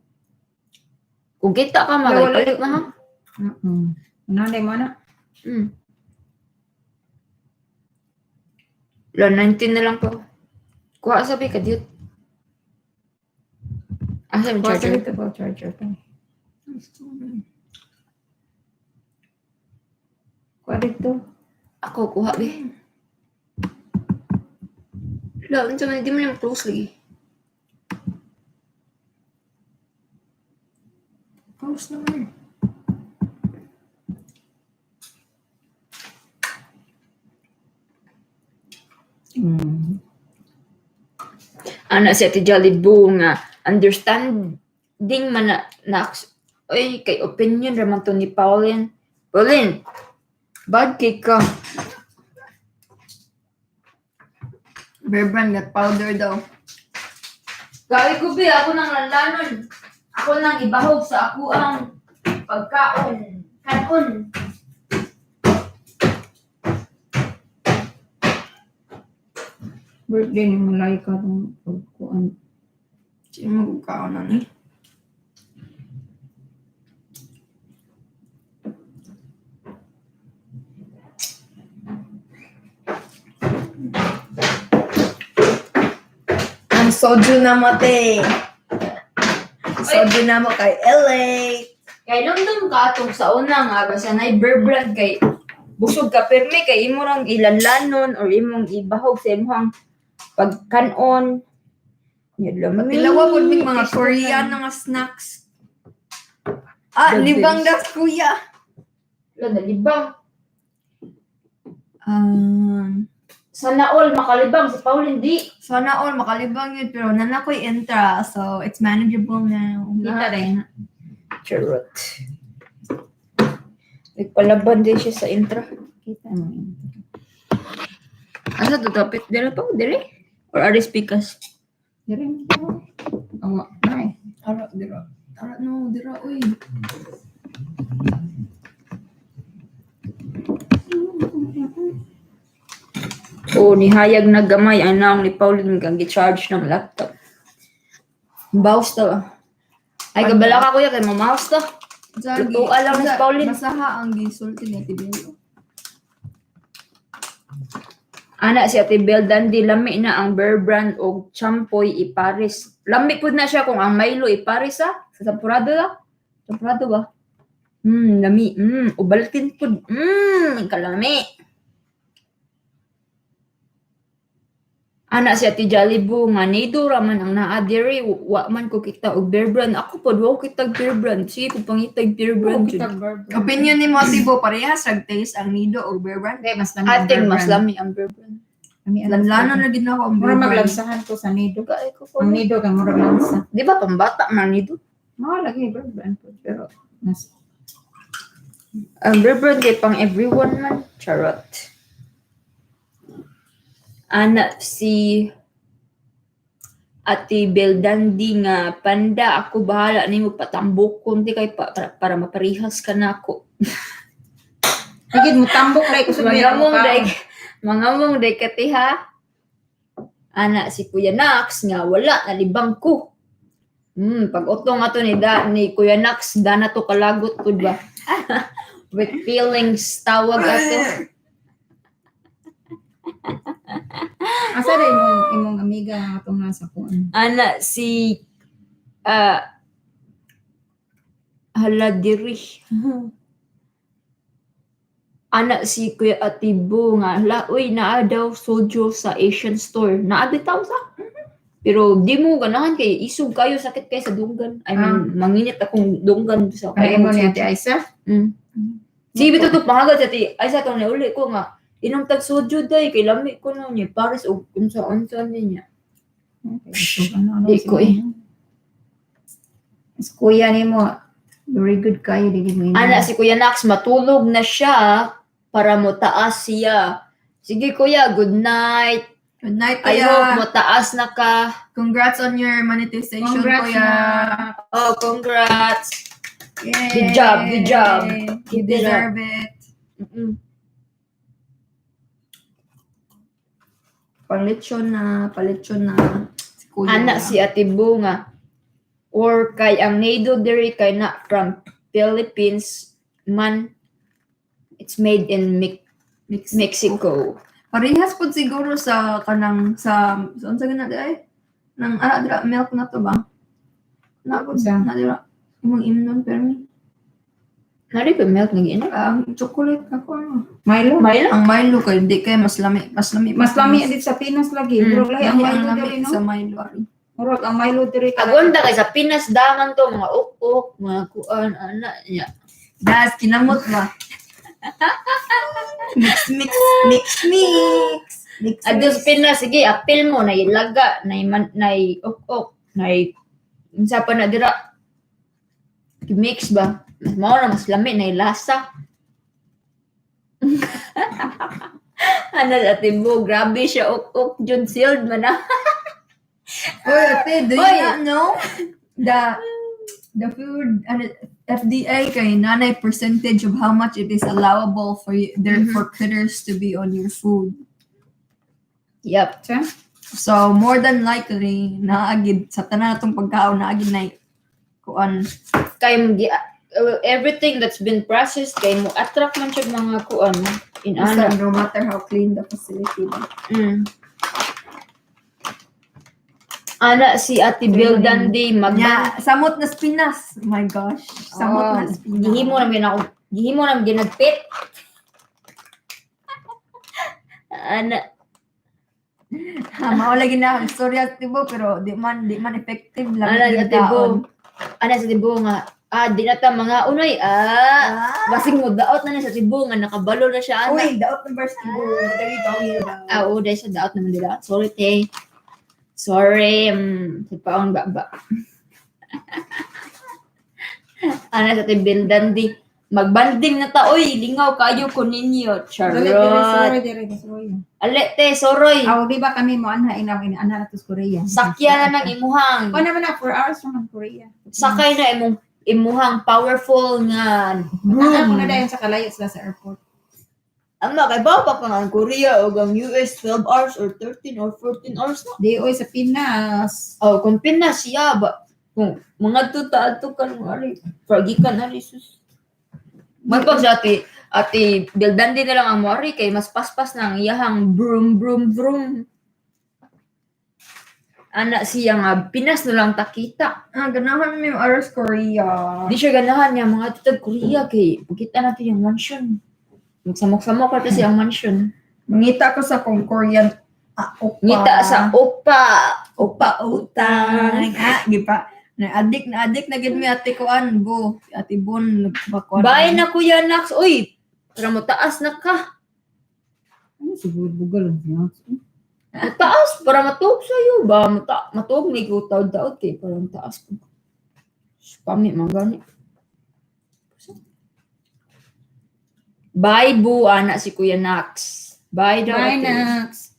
Kung kita ka magpalit na ha. Nanay mo na. Wala, 19 na lang po. Kuha sabi ka dito. Asa yung charger? Ito po, charger pa. Kuha dito. Ako, kuha be. Wala, hindi mo naman close lagi. Close naman. Ana si Ate Jolliboo nga understanding man na oy kay opinion raman to ni Pauline. Pauline, bad kay ka. Bear brand got powder daw. Gawi ko be, ako nang lanlanon. Ako nang ibahog sa ako ang pagkaon. Kanon. Birthday ni Malay ka ng pagkuhan. Sino magkakaon na ni? Ang soju na mo, te. Soju na mo kay LA. Kay nung ka atong sa una nga basta nay bear brand kay busog ka permi kay imo rang ilanlanon or imong ibahog sa imong pagkanon. Yun lang. Ilawa po ng mga Korean nga snacks. Ah, The libang best. das, kuya. Wala, libang. Sana all makalibang si Pauline di. Sana all makalibang yun, pero nanakoy intra, so it's manageable now. Kita rin. Charot. Nagpalaban din siya sa intra. Kita mo. Asa to tapit? Dere pa? Dere? Or are speakers? Diri mo. Awa. Ay. Ara, dira. Ara, no, dira, uy. O, nihayag na gamay ang naong ni Pauline kang gi-charge ng laptop. Mouse to. Ay, kabala ka kuya, kay mouse to. Lutuan lang ni Pauline. Masaha ang gisulti ni Tibilo. Ana si Ate Bel Dandy, lami na ang Bear Brand o champoy iparis. Lami po na siya kung ang Milo iparis sa sampurado la. Sampurado ba? Lami. Ubaltin po. Kalami. Ana si Ate Jolliboo nga nido raman ang naa diri wa man ko kita og Bear Brand. Ako pod wa ko kitag Bear Brand. Sige ko pangitag Bear Brand. jud. Opinion ni mo, Tibo, parehas rag taste ang Nido o Bear Brand. Hindi, mas lami. Ating mas lami ang Bear Brand. Lanlano na din ako ang Mura Bear Brand. maglagsahan ko sa nido. Kaya ko po. Ang nido kay mura lansa. Di ba pambata man nido? Mga lagi Bear Brand po. Pero mas Ang Bear Brand kay pang everyone man. Charot. Ana si Ate Bel Dandy nga panda ako bahala nimo patambok konti kay para maparihas ka na ako. Higit mo tambok like usod Mga mong day katiha. Ana si Kuya Nax nga wala nalibang ko. Pag utong ato ni Kuya Nax dana to kalagot pud ba. With feelings tawag ato. asa ra imong amiga nga atong nasa kuan. Ana si hala diri. Ana si Kuya Atibo nga hala uy naa daw sojo sa Asian store. Naa bitaw sa. Pero di mo ganahan kay isog kayo sakit kay sa dunggan. I mean manginit akong dunggan sa Ay mo ni Ate Aisa. Sige bitaw to pangagad sa ti ay sa tong nauli ko nga inom tag sojo day kay lami ko na niya pares og unsa niya. Di ko Mas kuya nimo very good kayo digid mo. Ana si Kuya Nax matulog na siya para mo taas siya. Sige kuya, good night. Good night, I Kuya. hope mo taas na ka. Congrats on your monetization, Congrats Kuya. Oh, congrats. Yay. Good job. You deserve it. Palitsyon na. Si Kuya. Ana si Ate Bunga. Or kay ang nado diri kay na from Philippines man. It's made in Mexico. Parehas po siguro sa kanang saan sa ganun ay? Nang dira milk na to ba? Nagod Sa? na dira. Imong imnon permi. Nari pa milk nag ina? Ang chocolate ako ano. Milo. Ang Milo kay di kay mas lami. Mas lami dito sa Pinas lagi. Pero lahi ang Milo diri sa no. Milo ari. Murag ang Milo diri Agonda kay sa Pinas daman to mga ukok, mga kuan ana niya. Das kinamot ba? mix. Adus Pinas sige apil mo na ilaga na ukok na unsa pa na dira mix ba mao na mas lami na lasa. Ano ate mo grabe siya ukok John Sealed man na. Oy, ate, do you Oy. not know the food and FDA kay nanay percentage of how much it is allowable for you for critters to be on your food. Yep. So more than likely naagid sa tanan natong pagkaon naagid na kuan. Kay everything that's been processed kay mo attract man siya mga kuan in Basta ana. no matter how clean the facility ba. Ana si Ate Bel Dandy Yeah, samot na Pinas. Oh my gosh. Samot na Pinas. Gihimo na ginagpit. Ana Mao lagi na ang istorya tibo pero di man effective lang ana si yung Ate taon. Bo. Ana si Ate Bo nga di na ta mga unoy basing mo daot na ni sa Ate Bo nga nakabalo na siya ana. Uy, daot number tibo. Dali daw. Dahil sa daot naman nila. Sorry te. Sorry. Sa paong baba. Ana sa Ate Bel Dandy. Magbanding na ta, oy, lingaw kayo ko ninyo. Charot. Diri. Ale, te, soroy. Aw di ba kami mo ana na to Korea. Sakya na ng imuhang. Ano naman na 4 hours from Korea. Sakay na imuhang powerful nga Ano boom. na dayon sa kalayo sila sa airport. Ama, kay ba pa ang Korea o ang US 12 hours or 13 or 14 hours na? Di oy sa Pinas. Oh, kung Pinas siya ba? Kung mga tuta-tukan mo, ari, pagikan, ari, sus. Magpag sa ati, Ati, bildan din na lang ang mori kay mas paspas na ang iyahang broom, broom, broom. Anak siya nga, Pinas na lang takita. Ganahan mo yung Aras Korea. Di siya ganahan niya mga tutag Korea kay pagkita natin yung mansion. Magsamok-samok ka kasi ang mansion. Mangita ko sa kung Korean opa. Ngita sa opa. Opa utang. Gipa. Na-addict na gid mi ate kuan go. Ate Bon nagbakuan. Bye na Kuya Nax. Uy, para mo taas na ka. Ano siguro bugal lang siya. Taas para matuog sa'yo ba? Matuog ni ko taod-taod kay parang taas ko. Pami, mga gani. Bye, bu, anak si Kuya Nax. Bye daw. Bye, ate. Nax.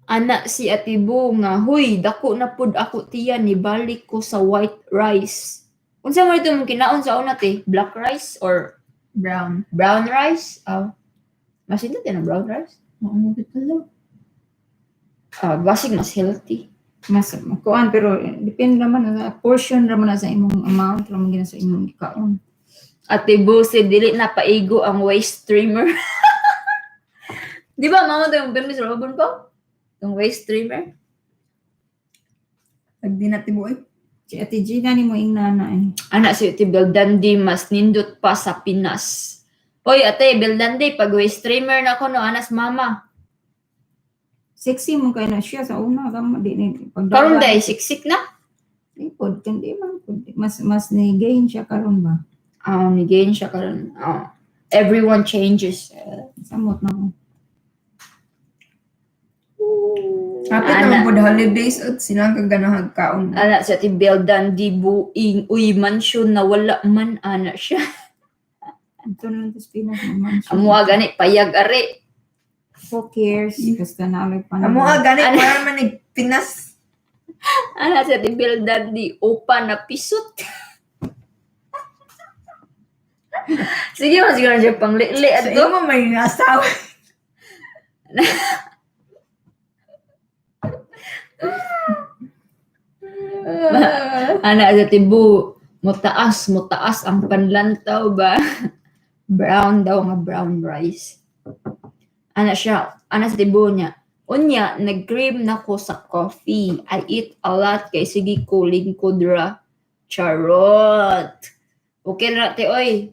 Anak si Ate Bu nga, huy, dako na pud ako tiya ni balik ko sa white rice. Unsa mo ito mong kinaon sa una te? Black rice or Brown. brown rice? Mas hindi na brown rice? Ano dito lang? Basig mas healthy. Mas kuan pero depende naman na portion naman na sa imong amount naman gina sa imong kaon. Ate Bu, si dili na paigo ang waist trimmer. Di ba, mama ito yung bimbi sa robon ko? Yung waist trimmer? Pag di natin buhay. Si Ate Gina ni mo ing nana eh. Anak si Ate Beldandi, mas nindot pa sa Pinas. Hoy, Ate Beldandi, pag waist trimmer na ko no, anas mama. Sexy mo kay na siya sa una kamo di ni Karon day, siksik na. Pod kandi man pod. Mas ni gain siya karon ba. Ni-gain siya karon. Everyone changes. Samot na ko. Kapit naman po the holidays at silang kaganahag kaon. Anak sa Ate Beldandi, buing, uy, mansion na wala man, anak siya. Ito na lang sa Pinas naman. Amua gani, payag are. Who cares? Basta na alay pa. Amo gani para man Pinas. Anak sa Ate Beldandi, upa na pisot. Sige, mas siguro siya pang li at Sa iyo mo may asawa. Anak sa Tibu, mutaas ang panlantaw ba? Brown daw nga brown rice. Anak sa Tibu niya, unya, nag-cream na ko sa coffee. I eat a lot kay sige ko lingkod ra. Charot. Okay na te, oy.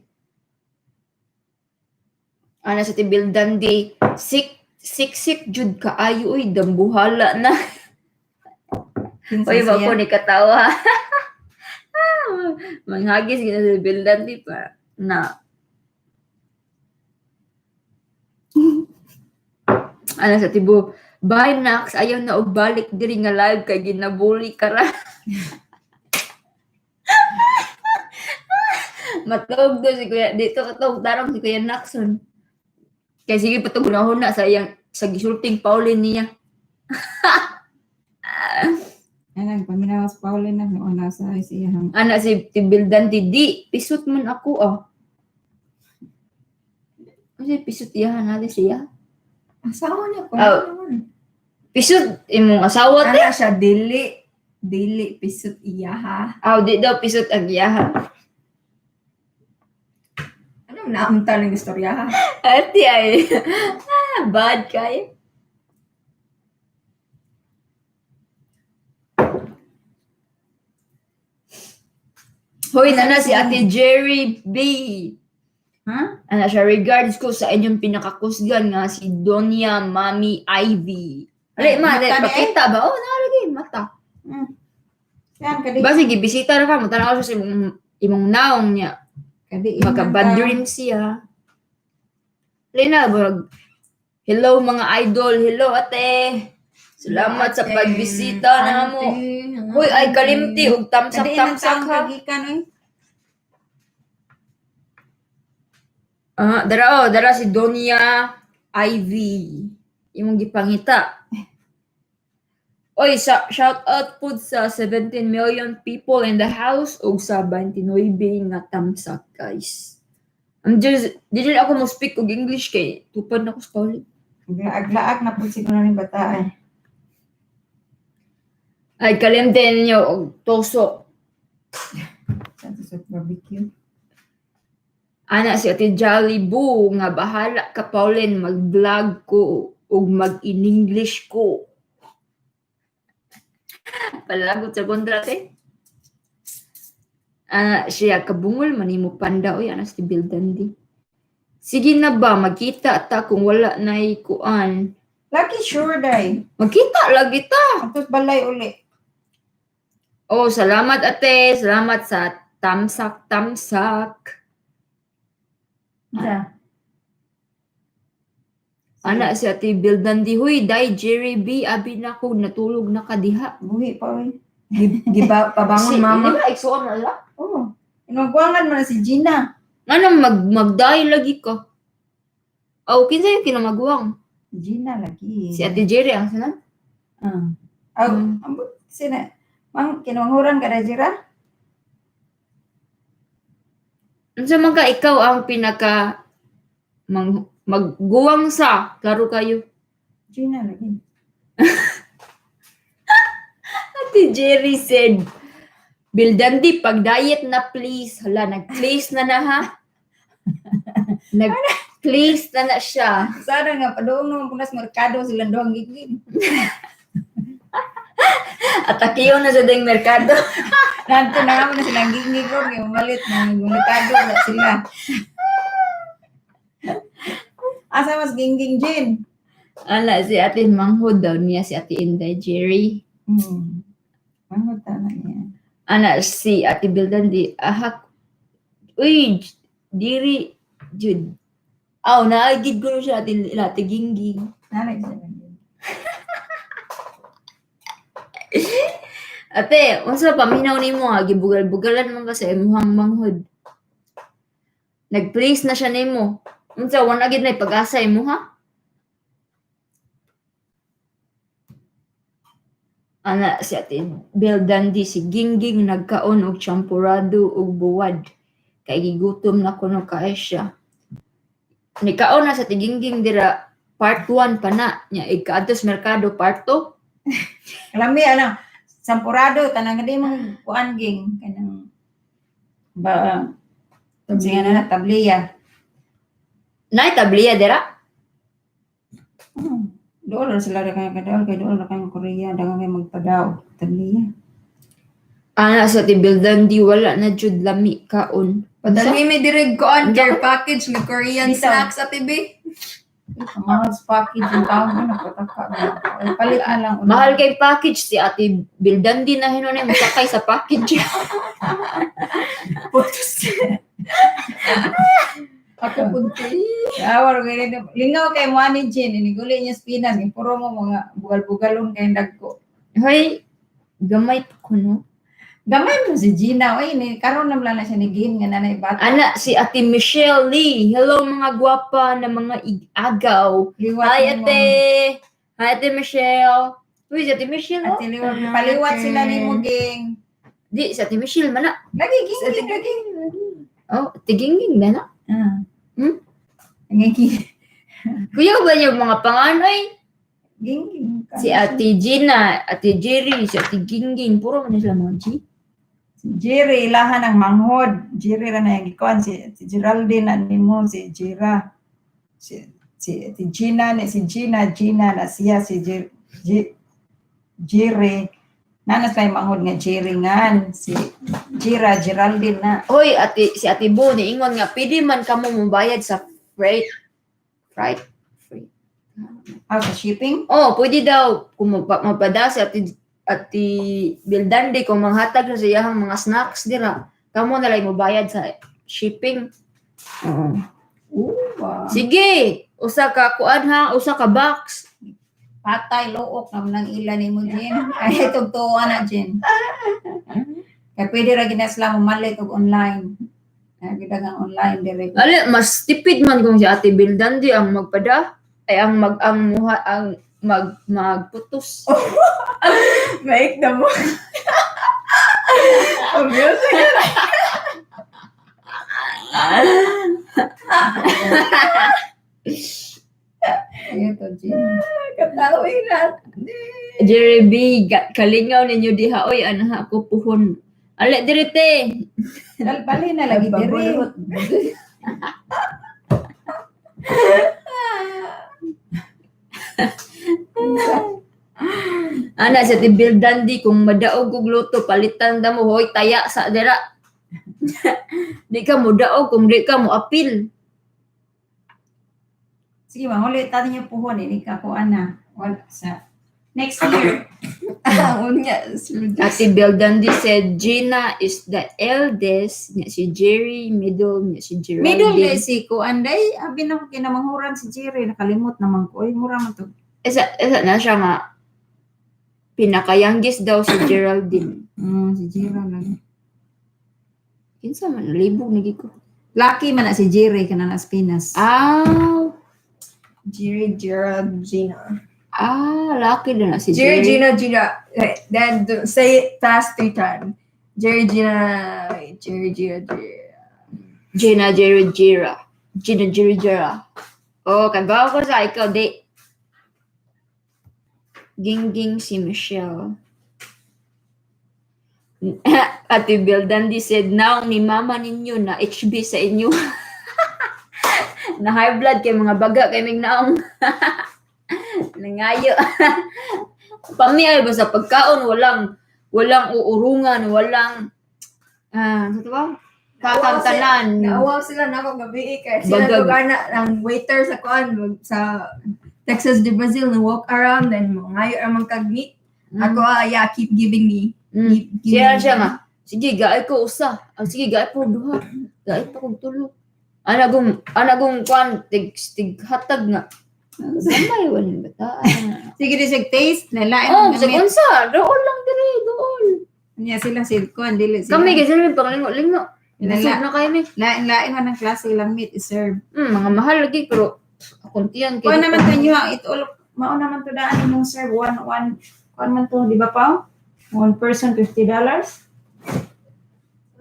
Anak sa Tibildandi, sik jud kaayo, oy, dambuhala na. Oy, ba ko ni katawa. Manghagis gina sa Tibildandi pa. Na. Ano sa Tibo, bye Nax, ayaw na og balik diri nga live kay ginabuli ka ra. Matog do si Kuya, dito katog tarong si Kuya Naxon. Kay sige patog na sa iyang sa gisulting Pauline niya. Anak, paminawas Pauline na wala sa siya. Ana si Tibildandi, di pisut man ako Kasi pisut iyahan natin siya. Asawa niya ko naman. Pisut imong asawa te. Ana siya dili pisut iyaha. Di daw pisut ang iyahan. Ano naamta ng istorya ha? Ati ay. Bad kay. Hoy, nana si Ate Jerry B. Ha? Ana siya, regards ko sa inyong pinakakusgan nga si Donya Mami Ivy. Alay, Mata ni pakita ba? Nakalagay, mata. Yan, kadi. Ba, sige, bisita na ka mo. Tanaw siya sa imong naong niya. Kadi. Maka-bad dreams siya. Lina, hello mga idol. Hello, ate. Salamat sa pagbisita na mo. Uy, ay kalimti. Huwag tamsak ha. Dara si Donya Ivy. Imong gipangita. Oy, shout out po sa 17 million people in the house ug sa 29 nga tamsak, guys. Dili ako mo speak og English kay tupad na ko sa college. Aglaag na po siguro ng bata. Ay kalimtin niyo og tosok. Sa barbecue. Ana si Ate Jolly Boo nga bahala ka Pauline mag-vlog ko ug mag-in-English ko. Palagot sa kontra te. Siya kabungol manimo panda oy ana si Bill Dandy. Sige na ba magkita ta kung wala nay kuan. Lucky sure day. Magkita lagi ta. Atos balay uli. Oh, salamat ate. Salamat sa tamsak. Sa. Ana si Ate Bill Dandy. Huy, day Jerry B. Abi na ko natulog na kadiha. Buhi pa oy. Giba pabangon Di mama. ba igsuon na lang? Oh. Inagwangan mo na si Gina. Ano, magday lagi ka. Oh, kinsa yung kinamagwang? Gina lagi. Si Ate Jerry ang sanan? Ambot sina. Mang kinunghuran ka na Jira? Unsa man ka ikaw ang pinaka magguwang sa klaro kayo. Gina lagi. Ate Jerry said, Bill Dandy, pag diet na please. Hala, nag-place na ha. Nag-place na siya. Sana nga padoong naman punas merkado silang doang gigig. At akiyo na sa ding merkado. Nanto na naman na silang gigig ko. Yung malit na merkado na sila. Asa mas gingging Jin? Ala, si Ate Manghod daw niya, si Ate Inday Jerry. Manghod na niya. Ana, si Ate Bill Dandy, ahak. Uy, diri, Jud. Aw, naagid ko siya Ate Gingging. Nanay siya lagi. Ate, unsa paminaw nimo ha, gibugal-bugalan man ka sa imuhang manghod. Nag-place na siya nimo. Unsa wala gid na pag-asa imo ha? Ana si Ate Bill Dandy si Gingging nagkaon og champurado og buwad. Kay gigutom na kuno kay siya. Nikaon na sa Gingging dira part 1 pa na nya ikaadtos merkado part 2. Kalami, sampurado, tanang hindi mong kuan ging. Kanang, ba, siya na tabliya. Nay tabliya dira. Doon sila na kayo kadaol, kay doon na kayo Korea, dagang kayo magpadaw. Tabliya. Ana sa Ate Bill Dandy wala na jud lami kaon. Padali may direct ko on care package may Korean Bitaw. snacks Ate B. Mahal sa package yung taong ko, nagpataka na. Palit na lang. Mahal kay package si Ate Bill Dandy na hinunay mo sakay sa package. Putos. Ako punti. Awar, lingaw kay Mwani Jin, iniguli niya spinas, puro mo mga bugal-bugalon kay dagko. Hoy, gamay pa ko no. Gamay mo si Gina, oy, karon na lang na siya ni Gin, nga nanay bata. Ana si Ate Michelle Lee. Hello mga gwapa na mga agaw. Liwat Hi mo. Ate. Hi Ate Michelle. Uy, si Ate Michelle At oh. paliwat sila ni Muging. Di, si Ate Michelle mana. Lagi ginging, lagi. Oh, Ate Gingging ba na? Ngiki. Kuya ba yung mga panganoy? Ginging. Si Ate Gina, Ate Jerry, si Ate Gingging. Puro man sila mga G. Si Jerry, ilahan ng manghod. Jerry na yung ikuan. Si Geraldine na nimo, si Jira. Si Gina, si Gina na siya, si Jerry. Nanas na yung manghod nga Jerry nga. Si Jira, Geraldine na. Hoy, si Ate Bo, niingon nga, pwede man ka mo mabayad sa freight. Sa shipping? Oh, pwede daw kung mapada si Ate Bill Dandy kung manghatag sa iyahang mga snacks dira. Kamo na lang mo bayad sa shipping. Oo. Wow. Sige, usa ka kuan ha, usa ka box. Patay, look naman ng ilan ni mo, Jen. Ay, tugtuan na, Jen. Kaya pwede rin ginasla mo malit o online. Kita nga online, direct. Ali, mas tipid man kung si Ate Bill Dandy ang magpada ay ang magputos. Make the mo. Ito, Jen. Katawin na. Jerry B, kalingaw ninyo diha oy anaha ko puhon. Ali dirite. Bali na lagi, diri. Ana sa tibil dandi kung madaog og luto palitan da mo hoy taya sa dira. Di ka mo daog kung di ka mo apil. Sige, mangulit tayo niyo puhon. Ini ka ko, ana. Wala sa next year. Unya, Ate Beldandi said Gina is the eldest, nya si Jerry, middle, nya si Middle Geraldine. day si ko, anday. Abi na ko kinamanghuran si Jerry. Nakalimot naman ko. Ay, mura man to. Esa na siya nga pinakayanggis daw si Geraldine. Si Jerry lang. Kinsa man libog nigi ko. Lucky man na si Jerry kana nas Pinas. Jerry, Gerald, Gina. Lucky din na si Jerry, Jerry. Gina. Okay, then say it fast 3 times. Jerry, Gina. Wait, Jerry, Gina, Jerry. Gina, Jerry, Jira. Gina, Jerry, Jira. Oh, kagawa ko sa ikaw, di. Gingging si Michelle. Ate Beldandi said, now ni mama ninyo na HB sa inyo. Na high blood kay mga baga kay mig naong. Nangayo. Pamiyay ba sa pagkaon walang uurungan, walang ano ba? Kakantanan. Naawa sila na ako gabi kaya sila Bagag. lugar na ng waiter sa sa Texas de Brazil na walk around then ngayon ang kag-meet. Ako keep giving me. Keep giving Siya me. nga. Sige, gaay ko usa. Sige, gaay po duha. Gaay pa kog tulo. Anagong kwan tig hatag nga. Samay waling bataan. Sige, di sig taste. Nalain Oh, ang sa gamit. unsa? Doon lang diri, doon. Niya sila silkon. Dili sila. Kami kasi may panglingo-lingo. Nasod na kayo mi. Lain man ang klase lang meat is-serve. Mga mahal lagi pero kuntian Kuha naman to nyo. Mao naman to daan yung serve. One man to, di ba pa? One person, $50.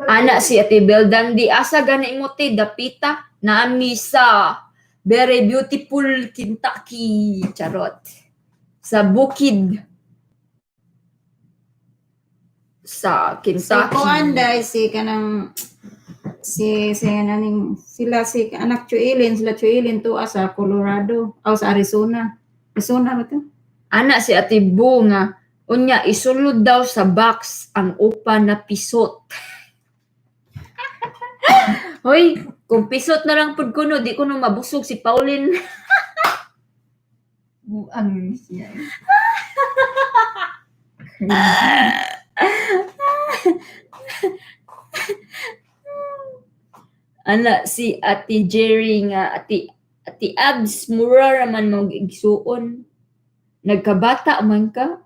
Ana si Ate Beldandi asa gani mo ti dapita naami sa very beautiful Kentucky charot sa bukid sa Si Kentucky. Kuanday, si kanang sila si anak sila Chuilin to sa Colorado o sa Arizona. Arizona ba to? Ana si Ate Bu nga unya isulod daw sa box ang upa na pisot. Hoy, kung pisot na lang pud kuno di kuno mabusog si Pauline. Ang siya. Ana si Ate Jerry nga Ate Abs mura raman mong igsuon. Nagkabata man ka?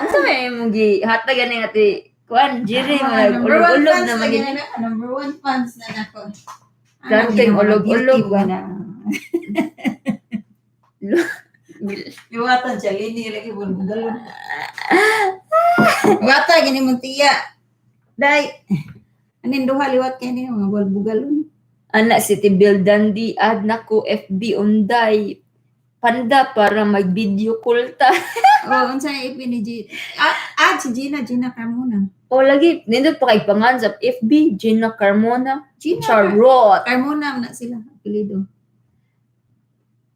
Unsa may mong gihatag ani Ate kuan Jerry nga Number one ulog-ulog fans na lagi magin. na. Number one fans na nako. Dating ulog-ulog ba? na. Iwatan siya, lini lagi bulbugalon. Iwata, gini mong tiya. Day, anin duha liwat kayo niya, mga bulbugalon. Ana si Tibil Dandi ad nako FB unday panda para mag-video call ta. Unsa ipin ni Gina? Si Gina Carmona. O lagi nindot pa kay pangan sa FB Gina Carmona. Gina Charot. Carmona na sila, apelido.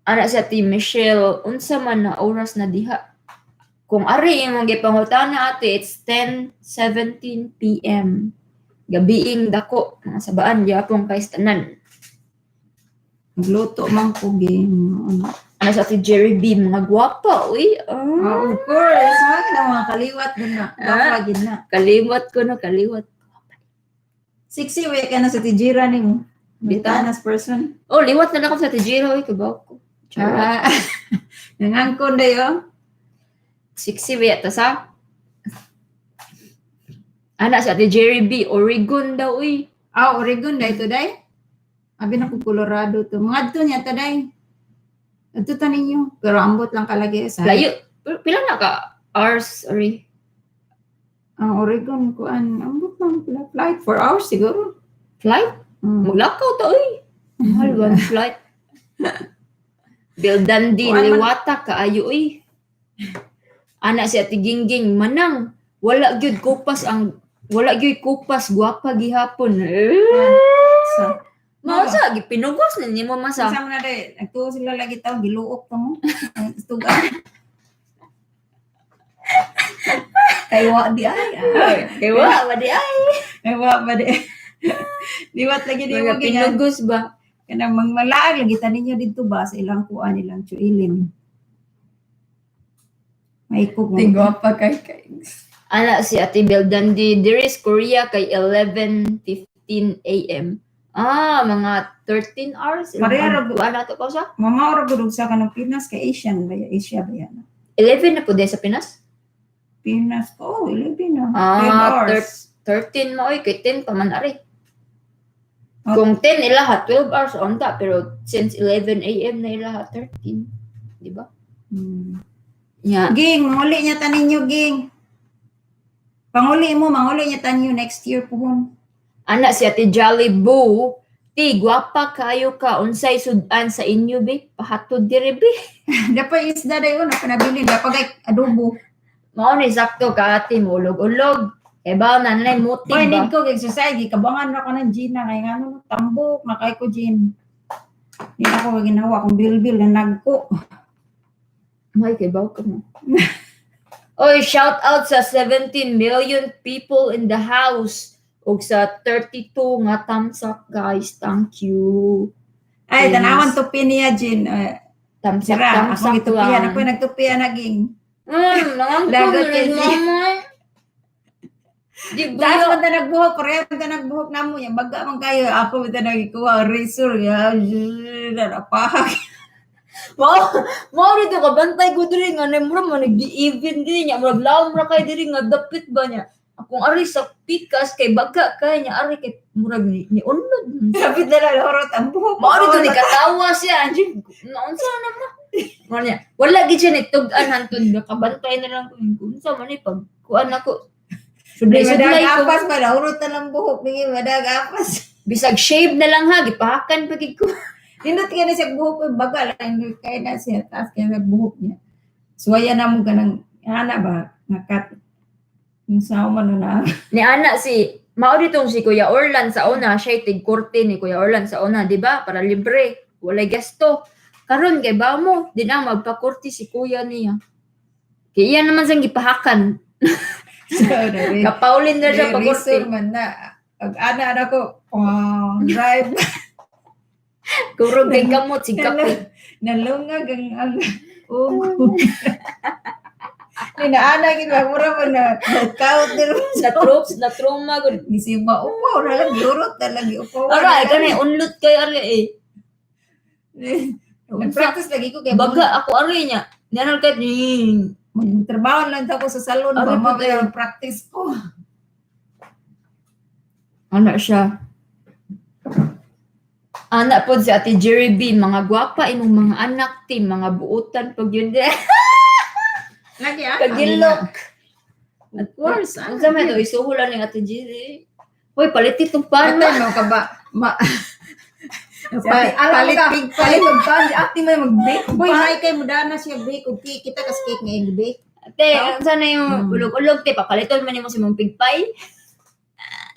Ana sa Ate Michelle, unsa man na oras na diha? Kung ari imong gipangutana ate, it's 10:17 PM. Gabiing dako, mga sabaan gyapon kay tanan. Nagluto man ko game. Ana sa Ate Jerry B, mga gwapa, uy. Of course, wag na mga kaliwat din na. Kapagin na. Kaliwat. Sexy way ka na sa tijira ni mo. Bitanas person. Oh, liwat na ako sa Ate Jerry, uy, kabaw ko. Charot. Nangangkon dayo. Sexy ba ta sa? Ana sa Ate Jerry B, Oregon daw, uy. Oregon day to day. Abi na ko Colorado to. Mga to niya taday. Ito ta ninyo. Pero ambot lang kalagi sa. Layo. Pila na ka? Hours, sorry. Ang Oregon ko ambot lang pila flight 4 hours siguro. Flight? Maglakaw to, uy. Mahal ba ang flight? Bildandi, liwata, kaayo, uy. Ana si Ate Gingging, manang, wala gyud kupas, gwapa gihapon. Sa Mao sa gipinugos na nimo masa. Sa mga day, nagtuo sila lagi tao, giluok to mo. Tugan. Kaywa di ay. Kaywa ba di ay? Kaywa ba di? Diwat lagi di mo Mga ganyan. pinugos ba? Kanang malaag lagi tanin niyo dito ba sa ilang kuan ilang tsuilin. May cook mo. Tigwapa kay. Ana si Ate Beldandi, Diri's Korea kay 11:15 AM. Mga 13 hours. Pareha ra Kuan na to ko sa? Mama ora gud sa kanang Pinas kay Asian ba Asia ba yan? 11 na po sa Pinas? Pinas ko, 11 na. 12 Ah, hours. 13 mo oy, kay 10 pa man ari. Oh. Kung 10 ilaha, 12 hours onta, pero since 11 AM na ilaha, 13. Di ba? Yeah. Ging, manguli niya tanin niyo, ging. Manguli niya tanin niyo next year puhon. Ana si Ate Jolly Boo, ti gwapa kayo ka unsay sudan sa inyo be? Pahatod diri be. Dapat isda dayon na panabili dapat kay adobo. Mao ni sakto ka ate mo ulog-ulog. Kay ba nanay muti Oy, ba? need ko exercise, kabangan na ko ng Gina kay ngano tambok na kay ko Gin. Hindi ako ginawa kung bilbil na nagko. May kay baw ka mo. Oy, shout out sa 17 million people in the house. Ug sa 32 nga thumbs up guys. Thank you. Ay, Yes. tanawan tupi niya Gin. Thumbs up, Sira, thumbs ako up gitupian, lang. ako nagtupian naging. Nangang Lagot ko kay na Gin. mama. Di Dahil ba? man ta nagbuhok, pareha man ta nagbuhok na mo. Yung baga man kayo, ako man ta nagikuha, razor, ya, napahak. Mao rito ka bantay ko diri nga nemro man nag-even diri nya murag lawom ra kay diri nga dapit ba niya. Akong ari sa pikas kay baga kay nya ari kay murag ni unlod. Sabi na lang, horot ang buhok. Mao rito ni katawa siya anjing. Naunsa na mo? Mao niya. Wala gid siya ni tug-an hantod nakabantay na lang ko. Unsa man ni pag kuan ako. Hindi Sublay madag ko. apas pa, horot na lang buhok. Hindi madag apas. Bisag shave na lang ha gipahakan pa gid ko. Nindot ka na siya buhok ko, baga lang, kaya na siya, taas kaya na buhok niya. Suwaya na mo ka ng, ana ba, nakat, yung sa man na. Ni ana si mao ditong si Kuya Orlan sa una, siya tig-korte ni Kuya Orlan sa una, di ba? Para libre, walay gasto. Karon kay ba mo, di na magpakorte si Kuya niya. Kaya iyan naman sang gipahakan. Kapaulin na siya pagkorte. Reason man na, ana ko, drive, Kurog kay kamot si kape. nalungag ang ugo. Ninaana kita, mura man na, nag-count din mo Na trauma gud. Gisima, upaw na lang, urot na lang, upaw. Ara kanay unlut kay ari eh. Nag-practice lagi ko kay Baga ako ari niya. Nanal kay ni magtrabaho lang ako sa salon, Ano mama po tayo? yung practice ko. ana siya. Anak po si Ate Jerry B, mga gwapa imong mga anak ti, mga buutan pag yun din. Lagi Kagilok. Of course. Ang sama ito, isuhulan ni Ate Jerry. Hoy, palit itong pan. Patay mo ka ba? Palit big Palit five. magpan, ate mo mag-bake. Boy, may kay mudana siya bake. Okay, kita kas cake nga yung bake. Ate, sana yung ulog-ulog, te, papaliton man mo si mong pigpay.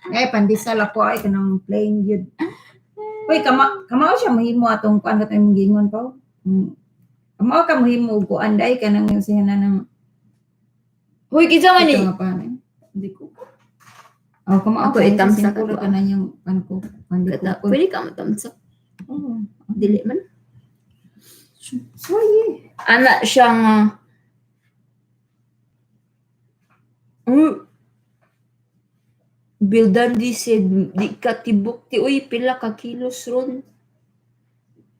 Ay, pandisal ako ay kanang plain yun. Uy, kamao siya mahimo atong kuan ka tayong gingon pa. Kamao ka mahimo og kuan day kanang yung siya na ng Hoy, kinsa man ni? ito nga pa. Hindi ko. Oh, kamao Ako, ka itamsa simple ka ka na yung pan ko. Pandi ko. Pwede ka matamsak. Oh, Dili man. sorry. Anak siyang Bildandi said, di ka tibok ti, uy, pila ka kilos ron.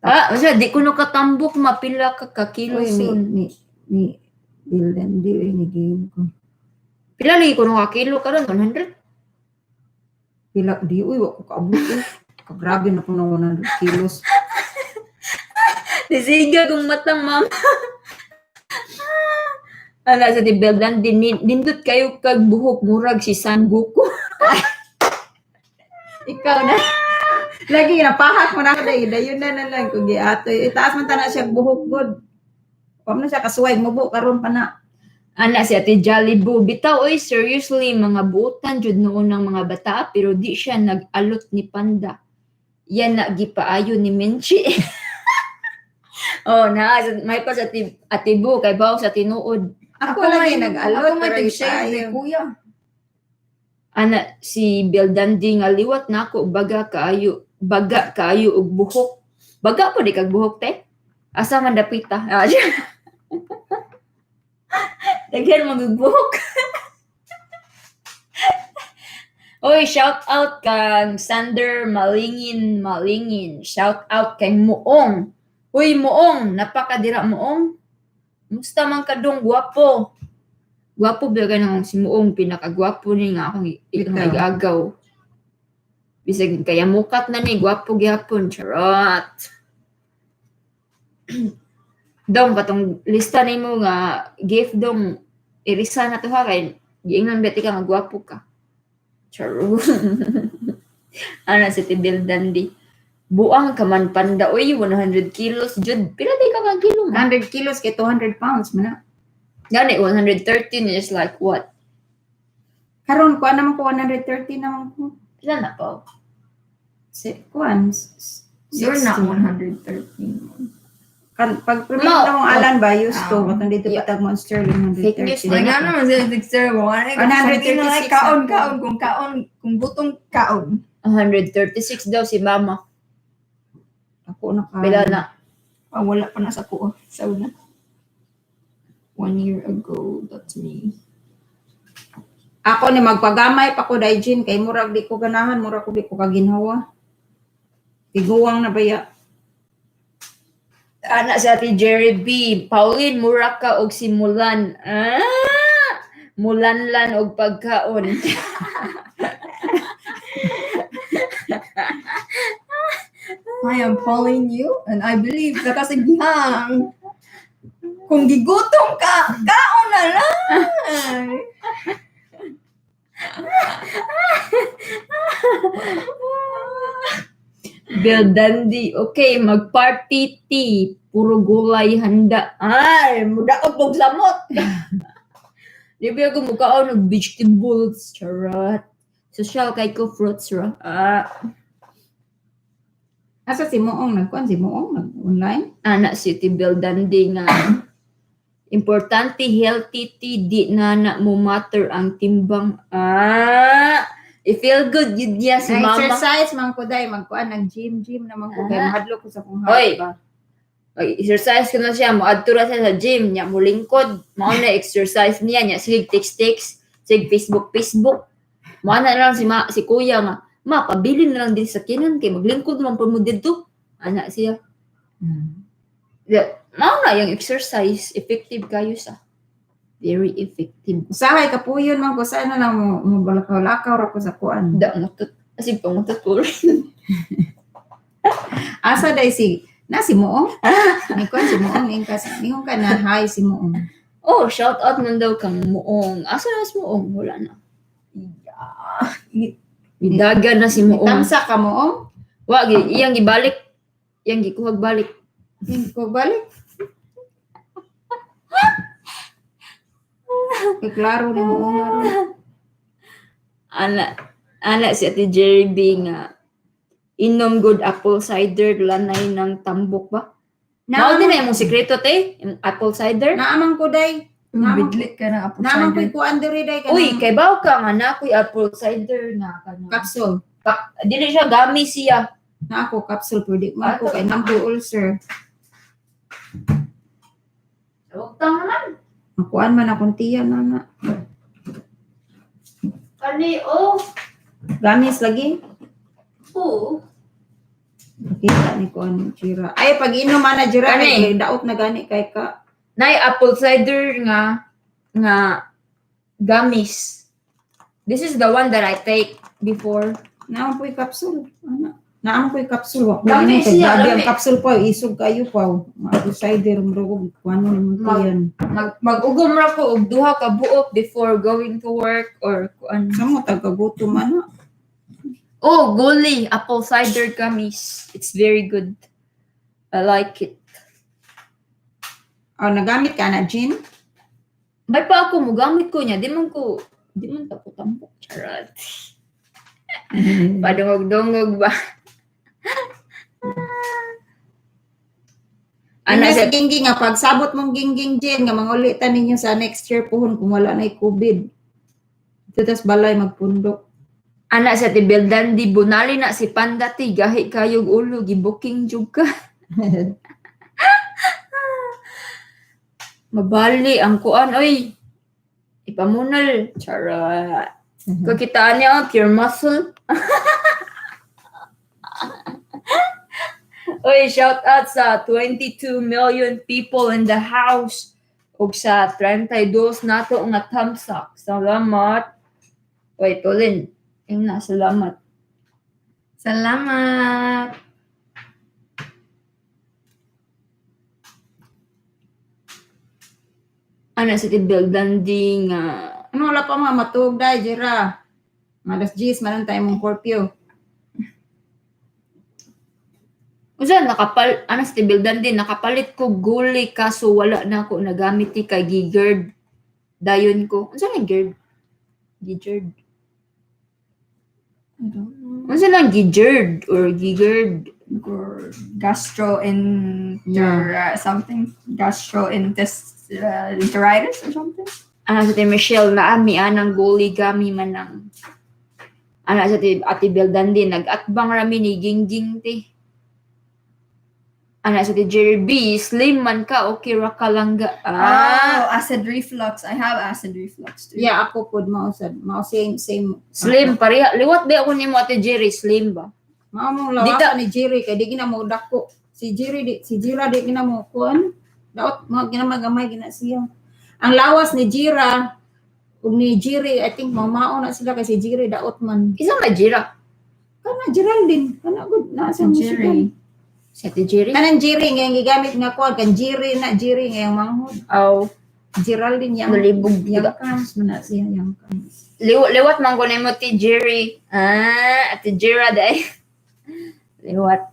Masa, di ko no katambok, mapila ka Uy, kilos ron. ni Bildan di ni game ko. Pila lagi ko no kakilo ka ron, 100? Pila di uy wa ko kaabot eh. Grabe na po ng 100 kilos. Nasiga kong matang mama. Ana sa ti Bildandi, nindot kayo kag buhok murag si San Goku. Ikaw na. Lagi napahak mo na ako dahil. Dayon na lang. Kung ato. Itaas man ta na siya buhok good. Pam na siya kasuway. Mubo karon pa na. Ana si Ate Jolly Boo, bitaw oy seriously mga buutan jud noon ng mga bata pero di siya nag-alot ni Panda. yan na gipaayo ni Minchi. Oh, na may pa sa atibo kay bawo sa tinuod. Ako lagi nag-alot Ako may pero tig-shave ni ipayo. kuya. Ana si Beldandi nga liwat nako baga kaayo og buhok. Baga po di kag buhok te. Asa man dapita. Daghan magbuhok. Oy, shout out kang Sander Malingin. Shout out kay Muong. Uy, Muong, napakadira Muong. Musta man kadong gwapo. Gwapo ba ganang si Muong, pinakagwapo ni nga akong itong Ikaw. igagaw. Bisag kaya mukat na ni, gwapo gyapon. Charot. Dong, katong lista ni mo nga, gift dong, irisa na to ha, kay giingnan beti ka nga gwapo ka. Charot. Ano si Tibil Dandi. Buang ka man panda, oy, 100 kilos, jud. Pila di ka kagilo mo? 100 kilos kay 200 pounds man na. Gani, 113 is like what? Karon ko naman ko 130 naman ko. Pila na pa? Kuan. You're not 113. Pag permit No. na mong alan ba, used to, matang dito Yeah. patag mo sterling Fake news 130. Like, ano naman sila Dexter, 136 kaon, na po. kung gutong kaon. 136 daw si mama. Ako na ka. Pila na? Ah, wala pa na sa kuha. Sa una. 1 year ago, that's me. Ako ni magpagamay pa ko dai Jin kay murag di ko ganahan, murag ko di ko kaginhawa. Tiguwang na baya. Anak sa ati Jerry B. Pauline, Muraka og si Mulan. Mulanlan og pagkaon. I am calling you and I believe na kasi bihang. Kung gigutom ka, kaon na lang. Bill Dandy. Okay, mag-party tea. Puro gulay handa. Ay, mudaot og samot. Di ba ako mukhaon ng vegetables. Charot. Social kay ko fruits ra. Asa si Moong nagkuan si Moong nag-online? Anak si Bill Dandy nga. Importante healthy tea. Di na mo matter ang timbang. I-feel good yun niya si mama. Exercise man ko dai magkuan nag gym naman ko kay mahadlo ko sa kung Hoy. ba. Exercise ko na siya, moadto ra siya sa gym, nya mo lingkod, mao na exercise niya, nya sige text, sige Facebook. Mao na lang si kuya nga, ma pabili na lang din sa kinan kay maglingkod man pud mo didto. Ana siya. Mao na yung exercise, effective kayo sa. Very effective. Usahay kapuyon man ko sa ano lang mo balakaw-lakaw ra ko sa kuan. Da mutot, kasi pangutot ko rin. Asa dai si Moong? Ni kuan si Moong ingong ka na hi si Moong. Oh, shout out man daw kang Muong. Asa na si Muong? Wala na. Idaga na si Muong. Tamsa ka Moong? Wag, iyang gibalik. Iyang gikuhag balik. Hindi ko balik. Klaro ni Moong aron. Ana si Ate Jerry B nga inom good apple cider lanay ng tambok ba? Mao din na yung sikreto te, yung apple cider. Naamang ko dai. Bidlit ka na apple Naamang cider. ko kuan diri dai kanang Uy, kay baw ka nga na ako'y apple cider nga kanang. capsule. Dili siya gami siya. Na ako capsule pwede man ko kay nampo ulcer. Utang naman. Makuan man akong tiyan na. Kani oh. Gamis lagi. Oo. Nakita ni ko ang jira. Ay, pag inom man na jira, Gani. kay daot na gani kay ka. Nay apple cider nga gummies. This is the one that I take before. Naamang po'y capsule. Ano? Naamang po'y capsule. Lami siya, Ang lami. capsule po, isog kayo pa. Mga cider, mrugog. Kuano naman ko yan. Mag-ugom ra ko og duha ka buok before going to work or kuan. Sa mo, taga-gutom ano? Oh, gully apple cider gummies. It's very good. I like it. Oh, nagamit ka na, Jean? May pa ako mo gamit ko niya. Di man tapo-tampok. Charot. Padungog-dungog ba? Ana Ana sa gingging nga pagsabot mong gingging Jen nga mangulitan ninyo sa next year puhon kung wala na COVID. Ito tas balay magpundok. sa tibildan di bunali na si Panda ti gahi kayog ulo gibuking jud ka. Mabali ang kuan oy. Ipamunal. Charot. Kung kitaan niya, pure muscle. Oy, shout out sa 22 million people in the house. Ug sa 32 nato nga thumbs up. Salamat. Oy, Tulin. Ina, salamat. Salamat. Sa tibildan di nga Ano wala pa mga matug dai Jira. Malas 10 man tayo mong curfew. Usa sa tibildan din nakapalit ko guli kaso wala na ako nagamit ti kay gigerd. Dayon ko. Unsa lang gerd? Gigerd. I don't know. Unsa lang gigerd or gigerd? Or gastroenteritis, something. Gastroenteritis or something. Sa ti Michelle na ami anang guli gami manang. Sa ti Ate Bildan din nag-atbang rami ni gingging ti. Sa ti Jerry B, slim man ka okay ra ka lang ga. Oh, acid reflux. I have acid reflux too. Yeah, ako pod mao same. Slim pareha. Liwat ba ako nimo Ate Jerry slim ba? Mao mo Dita- lawasan ni Jerry kay di gina mo dako. Si Jira di gina mo kuan. Daot mo gina magamay gina siya. Ang lawas ni Jira ug ni Jerry, I think mamao na sila kasi Jerry daot man. Isa majira. Kana Geraldine, kana good na sa Jerry. Si Ate Jerry. Kanang Jerry nga gigamit nga kuan kan Jerry nga yung manghod. Aw, Geraldine yang nalibog. yang kans man na siya yang kans. Liwat man ko nimo ti Jerry. Ate Jira day. Liwat.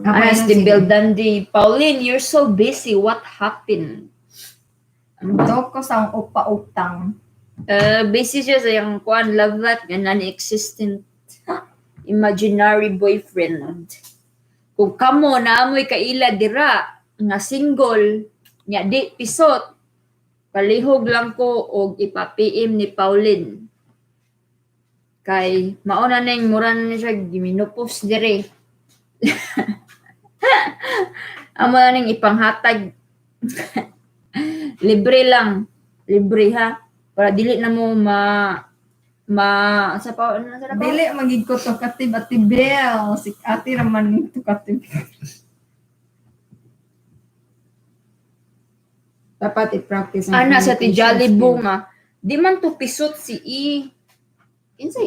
Ako Si Bildan di. Pauline, you're so busy. What happened? Doko sa upa-utang. Busy siya sa yung kuan love life nga non-existent imaginary boyfriend. Kung kamo na amoy kaila dira nga single nya di pisot palihog lang ko og ipa-PM ni Pauline. Kay mauna ning mura na siya giminupos dire. Amo na ning ipanghatag. Libre lang. Libre ha. Para dili na mo sa pa ano sa pa? Dili magig ko to katib Ate Bel. Si Ate raman to katib. dapat i-practice ang Ana sa ti communication Jollibee skill. nga. Di man to pisot si Kinsa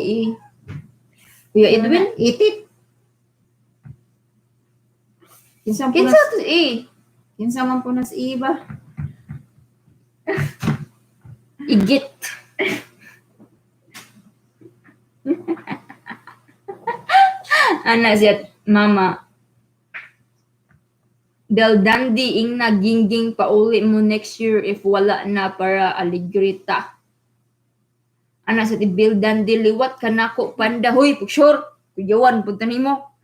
Kuya Edwin? Itit. Kinsa Kinsa to kinsa man po nas iba. Igit. Ana siya mama. Del dandi ing nagingging pauli mo next year if wala na para aligrita. Ana sa ti Bill dandi liwat ka nako panda hoy sure kuyawan punta nimo.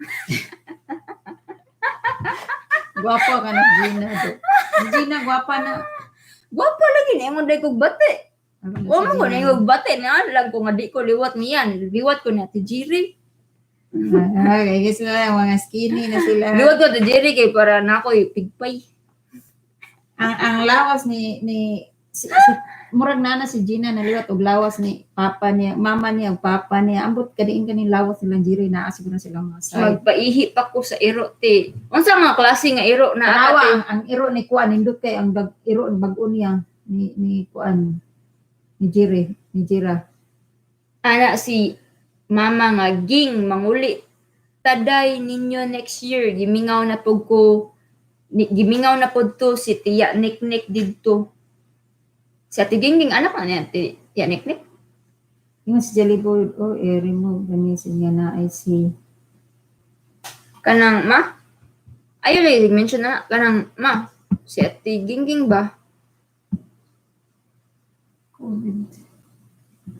Gwapa ka na Gina. Gina gwapa na. Gwapa lagi ni mo dai kog bate. Wa mo ko na yung bate na lang ko nga di ko liwat niyan. Liwat ko na ti Jerry. Kaya sila mga skinny na sila. Liwat ko ti Jerry kay para nako pigpay. Ang lawas ni murag nana si Gina naliwat og lawas ni papa niya, mama niya ug papa niya. Ambot kadiin kaning lawas nilang Jerry naa siguro silang mga side. Magpaihi pa ko sa iro ti. Unsa nga klase nga iro na Tanawa ate? ang iro ni Kuan nindot kay ang iro ang bag-o niya ni Kuan ni Jerry, ni Jira. Ana si mama nga ging manguli taday ninyo next year gimingaw na pud ko gimingaw na pud to si Tiya Niknik didto. Si Ate Gingging anak na niya Tiya Niknik. Yung si Jellyboy remove gamisin niya na ay si Kanang ma. Ayun lagi mention na kanang ma. Si Ate Gingging ba? COVID.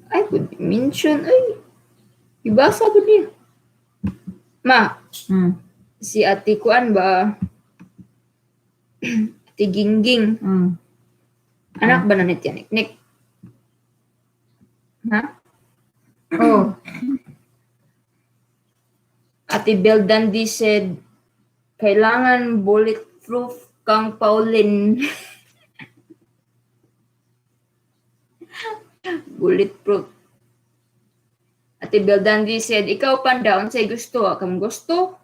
Ay, pwede mention. Ay, ibasa ko niya. Ma, Si Ate Kuan ba? Ate Gingging. Anak ba na ni Tiyanik-nik? Ha? Oh, Ate Beldandi said, kailangan bulletproof kang Pauline. Bulletproof. Ate Beldandi said, ikaw panda, unsay gusto? Akam gusto?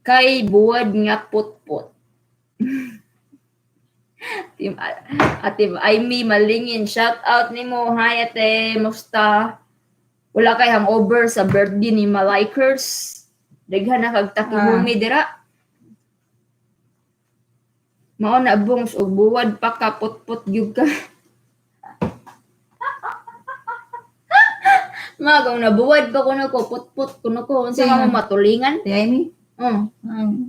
Kay buwad nga putput. Ate Aimee Malingin, shout out nimo. Hi ate, musta? Wala kay hangover sa birthday ni Malikers. Daghan na kag takihumi dira. Mao na bungs og buwad pa ka putput gyud ka. Magong nabuwad pa kuno ko putput kuno ko unsa ka mo matulingan? si Amy.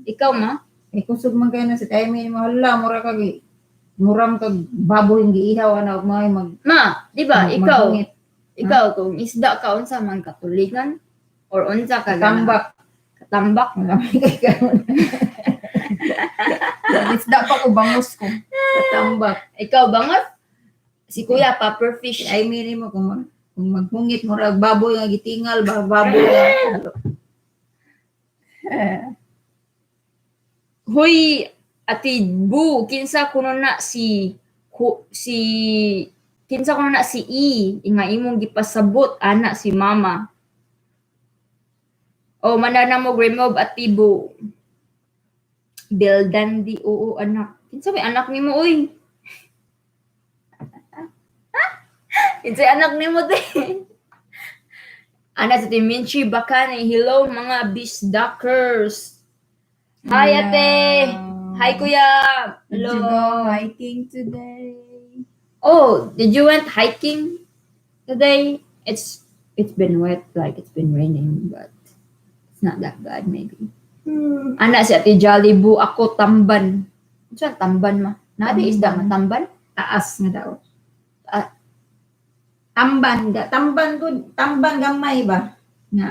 Ikaw ma? Kusog man kayo na si Amy mo hala mura kag muram kag baboy nga ihaw ana may mag Ma, di ba ikaw? maghungit. Ikaw kung isda ka unsa man katulingan or unsa ka Tambak. katambak? Wala may kay karon. Isda pa ko bangus ko. Tambak. Ikaw bangot? Si Kuya Si Pufferfish. Amy nimo kung maghungit mura baboy nga gitingal baboy nga Hoy, Ati Bu, kinsa kuno na kinsa kuno na si nga imong gipasabot ana si mama. O manana mo remove Ati Bu. Beldandi, oo anak. Kinsa may anak nimo oy? Kinsa anak nimo te? Ana sa Timinchi Bakane, hello mga Bisdakers. Hi ate. Hi kuya. Did Hello. you go hiking today? Oh, did you went hiking today? It's been wet, like it's been raining, but it's not that bad maybe. Ana si Ate Jollybu, ako tamban. Saan tamban ma? Nadi isda nga tamban? taas nga daw. Ah. Tamban gamay ba? Nga.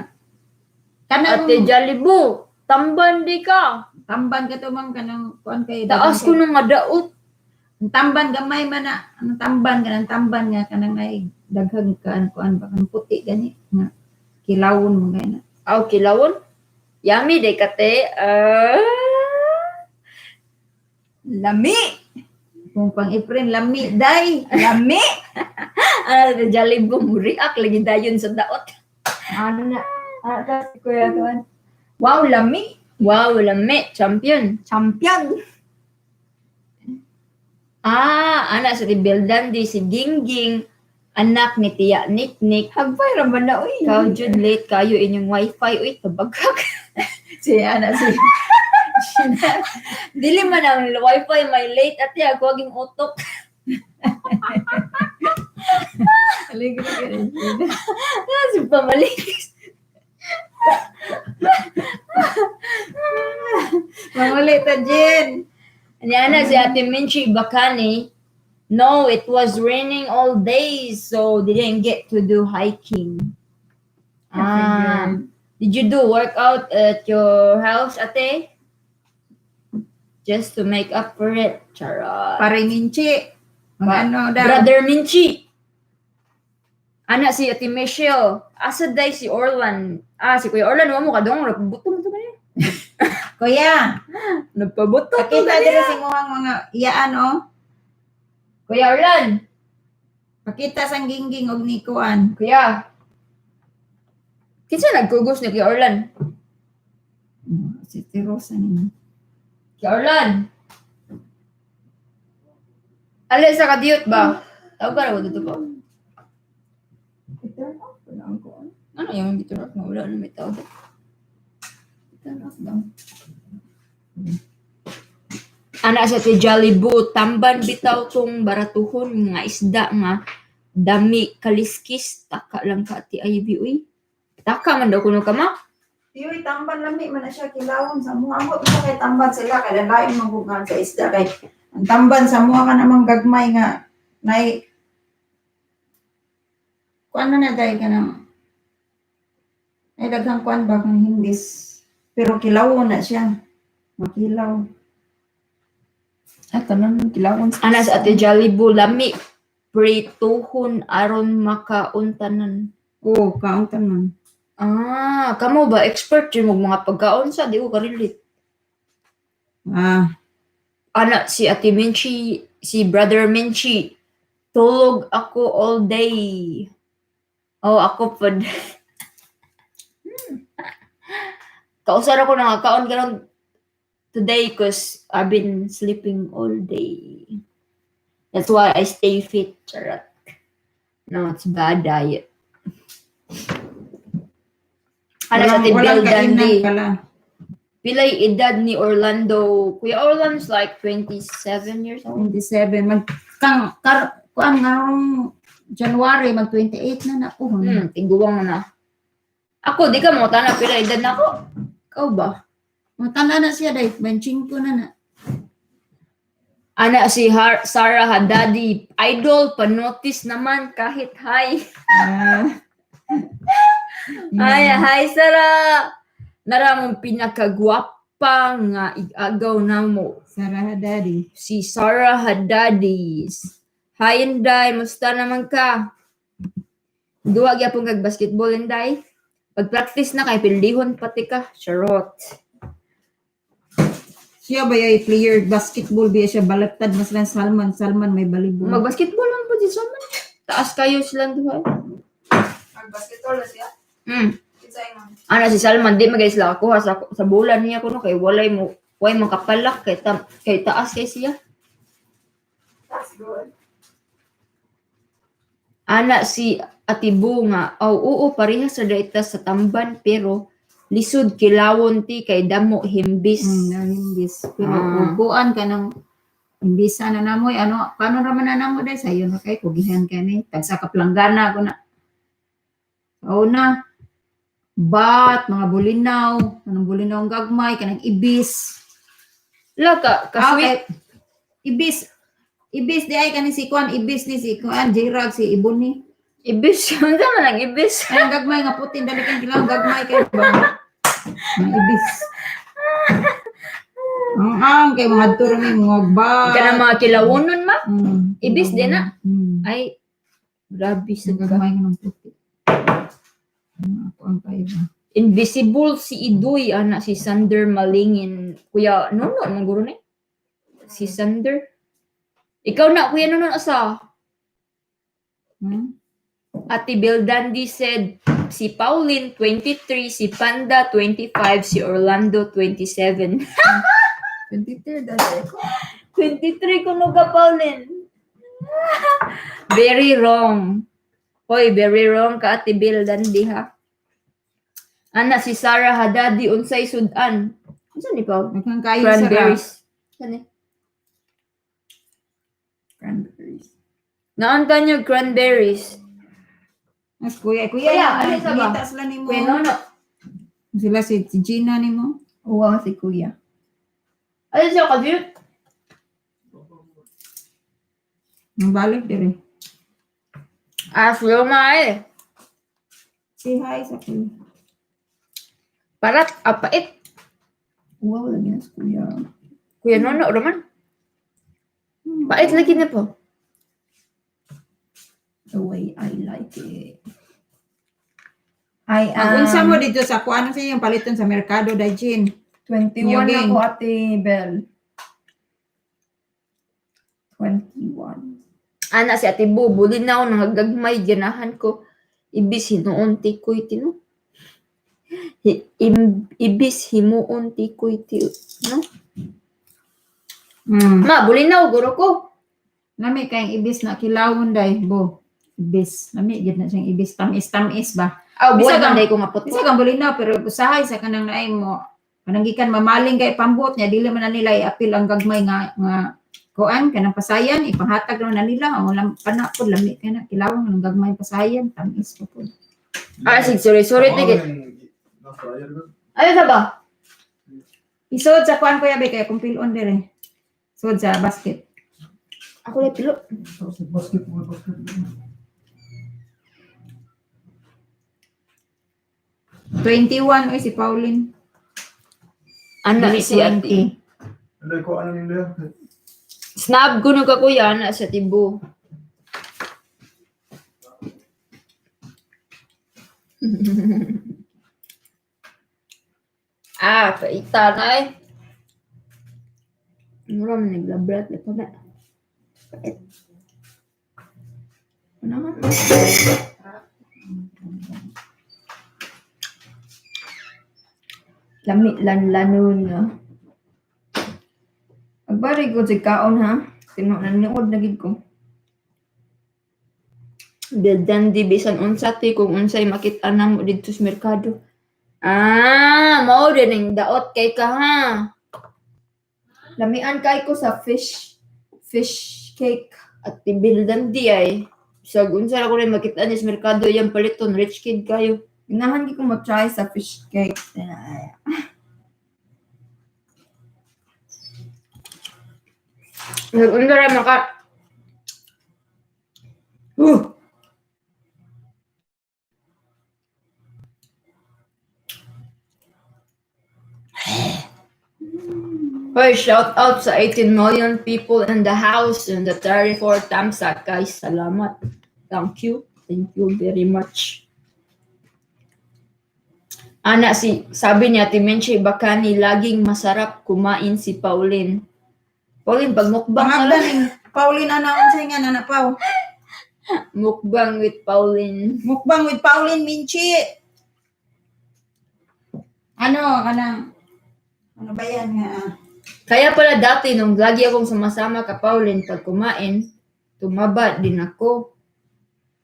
Kanang Ate Jollybu, tamban di ka. tamban ka to mang kanang kuan kay Taas ko nung madaot. ang tamban gamay man na ang tamban nga kanang ay daghang kuan ba kan puti gani nga kilawon mo gani. Aw, kilawon? Yummy de kate. Lami! Kung pang April lami day. Lami! Ate Jollybu, react lagi dayon sa daot. Ano na? Si Kuya Tuan. Wow, lami! Wow, lame, champion. Champion! Anak sa Beldandi, si Gingging, anak ni Tiya Niknik. Hagbay raman na, uy. Ikaw, Jud, late kayo inyong wifi. Uy, tabagak. Si ana si Dili man ang wifi, may late at ya, huwag yung utok. aligre Si Pamalikis. Manguli ta Jen. Ana si Ate Minchi Bakani, no, it was raining all day, so didn't get to do hiking. Did you do workout at your house, Ate? Just to make up for it. Charot. Pare Minchi. Ano daw? Brother Minchi. Anak si Ate Michelle. Asa day si Orlan. Si Kuya Orlan, mo ka dong. Napabuto mo ito ba niya? Kuya, Napabuto to pakita ba dito niya? sa imong mga iyaan oh. Kuya Orlan. Pakita sang gingging og ni kuan. Kuya. Kinsa nagkugos ni Kuya Orlan? Si Tirosa ni. Kuya Orlan. Alay sa kadiyot ba? Tawag ka na ba dito ba? I-turn off ko lang ko. Ano yung dito na? Wala na may tawag. Turn off lang. Ana sa ti Jollybu, tamban bitaw tong baratuhon nga isda nga dami kaliskis, taka lang ka ti Ivy uy. Taka man daw kuno ka ma. Tiyoy tamban lami man na siya kilawon sa mga amo sa kay tamban sila kay lain magbugan sa isda kay ang tamban sa mga ka namang gagmay nga nay kuan na dai ka nang ay daghang kuan ba kang hindis Pero kilaw na siya. Makilaw. At tanang kilawon sa Ana sa ate Jollibee lami prituhon aron makauntanan. Oo, kaon tanan. Kamo ba expert yun mo mga pagkaon sa di ko ka-relate. Ana si Ate Minchi, si Brother Minchi. Tulog ako all day. Oh, ako pod. Kausara ko na kaon karon today because I've been sleeping all day. That's why I stay fit. Charot. No, it's bad diet. Ano sa Ate Bill Dandy? Pala. Pilay edad ni Orlando. Kuya Orlando's like 27 years old. 27. Kuan ngarong January, mag-28 na na po. Tiguang na. Ako, di ka mo tanong pila edad na ako. Ikaw ba? Matanda na siya dahil 25 na na. Ana si Sarah Haddadi. Idol, panotis naman kahit hi. Hi Sarah. Nara mong pinakagwapa nga igagaw na mo. Sarah Haddadi. Si Sarah Haddadi. Hi Inday, musta naman ka? Duwag ya pong kag-basketball Inday. Pag-practice na kay pildihon pati ka. Charot. Siya ba yung player basketball biya siya balaktad mas lang Salman may balibol. Mag-basketball man po di Salman. Taas kayo silang duha. Mag-basketball na siya. Kinsay man. Ana si Salman di magay sila kuha sa bulan niya kuno kay walay makapalak kay taas kay siya. That's good. Ana si Atibu nga, oo parehas sa daita sa tamban pero lisod kilawon ti kay damo himbis. Himbis. Pero upuan ka ng imbisa na namoy, paano raman na namo dahil sa'yo na kay kugihan ka ni. Tagsa kaplanggana ako na. Na, bat, mga bulinaw, anong bulinaw ang gagmay, kanang ibis. Laka, kasweet. Ibis di ay kanin si Kuan, ibis ni si Kuan, J-Rag, si Ibon ni. Ibis, yung naman ang ibis. Ay, ang gagmay nga putin, dalikan kilang gagmay kayo ba? Ang ibis. Ang kay mga turong yung mga bat. Ka na mga kilawonon ma? Ibis din na. Ay, grabe sa gagmay nga ng puti. Ang kayo ba? Invisible si Idoy, ana si Sander Malingin. Kuya, nono, ang guro na si Sander. Ikaw na, kuya, nono, asa? Ate Bildandi said, si Pauline, 23, si Panda, 25, si Orlando, 27. 23 dahil ko. 23 kuno ka, Pauline. Very wrong. Hoy, very wrong ka, Ate Bildandi, ha? Ana, si Sarah Haddadi, unsay sudan. Saan ni Pau? Nagkang kayo Cranberries. Saan ni? Cranberries. Naanta niyo cranberries. Mas kuya, Kuya, ano sa ba? Kita sila ni mo. Kuya, nono. Sila si Gina ni mo. Uwa si kuya. Ano siya ka-view? Ang balik dire. Slow ma eh. Say hi sa kuya. Parat, apait. Uwa lagi na si kuya. Kuya, nono, raman. Pait lagi na po. The way I like it. Ang unsa mo dito sa kuano sa yung paliton sa merkado Dajin. 21 Yogeng. ako, Ate Bel. 21. Ana si Ate Bu, bulinaw nangagagmay ganahan ko. Ibis hinuon tikoy tino. Ibis himuon tikoy tino. No? Ma, bulinaw guro ko. Lami kayong ibis na kilawon day, bo. Ibis. Lami, gid na siyang ibis. Tamis ba? Buwan Bisa day ko nga puti. Isa kang bulinaw, pero usahay sa kanang naay mo. Pananggikan mamaling kay pambot niya, dili man na nila i-apil ang gagmay nga kuan kanang pasayan, ipanghatag naman na nila. Ang walang panapod, lami ka na. Kilawon ng gagmay pasayan, tamis po po. Sige, sorry. Tige. Ano sa ba? Isod sa kuan ko yabe, kaya kung pilon dire. Isod sa basket. Ako lang pilo. Basketball. 21 oy si Pauline. Ana si ate. Ano ko ano nila? Snap ko nung kakuya, ana sa tibo. Kaita na eh. Mura man naglabrat ito na. Kait. Ano man? Lamit lan lanon nga. Agbari ko si kaon ha. Sino nanood na gid ko. Bildan di bisan unsa ti kung unsay makita namo didto sa merkado. Mao din ang daot kay ka ha. Lamian kay ko sa fish cake. At tibildan di ay. Sa unsa ra ko rin makita ni sa merkado yung paliton rich kid kayo. Ganahan gi ko mo try sa fish cake. Unsa ra maka Hoy, shout out sa 18 million people in the house and the 34 tamsak, guys. Salamat. Thank you. Thank you very much. Ana sabi niya, Timenche Bakani, laging masarap kumain si Pauline. Pauline, pag mukbang ka lang. Pangagdaling, Pauline, unsay nga, Nana Pau? Mukbang with Pauline. Mukbang with Pauline Minchi. Ano ba yan nga? Kaya pala dati, nung lagi akong sumasama ka Pauline, pag kumain, tumaba din ako.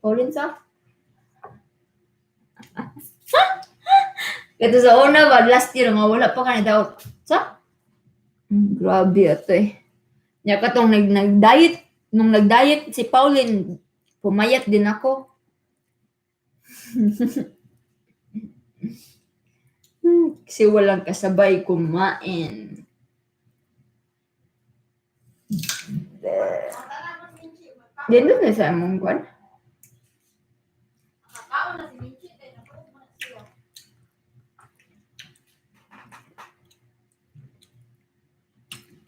Pauline sa? Ito sa una ba, last year nga, wala pa ka na daw. Sa? Grabe ito eh. Nya katong nag-diet, nung nag-diet si Pauline, pumayat din ako. Kasi walang kasabay kumain. Dito na sa among kwan.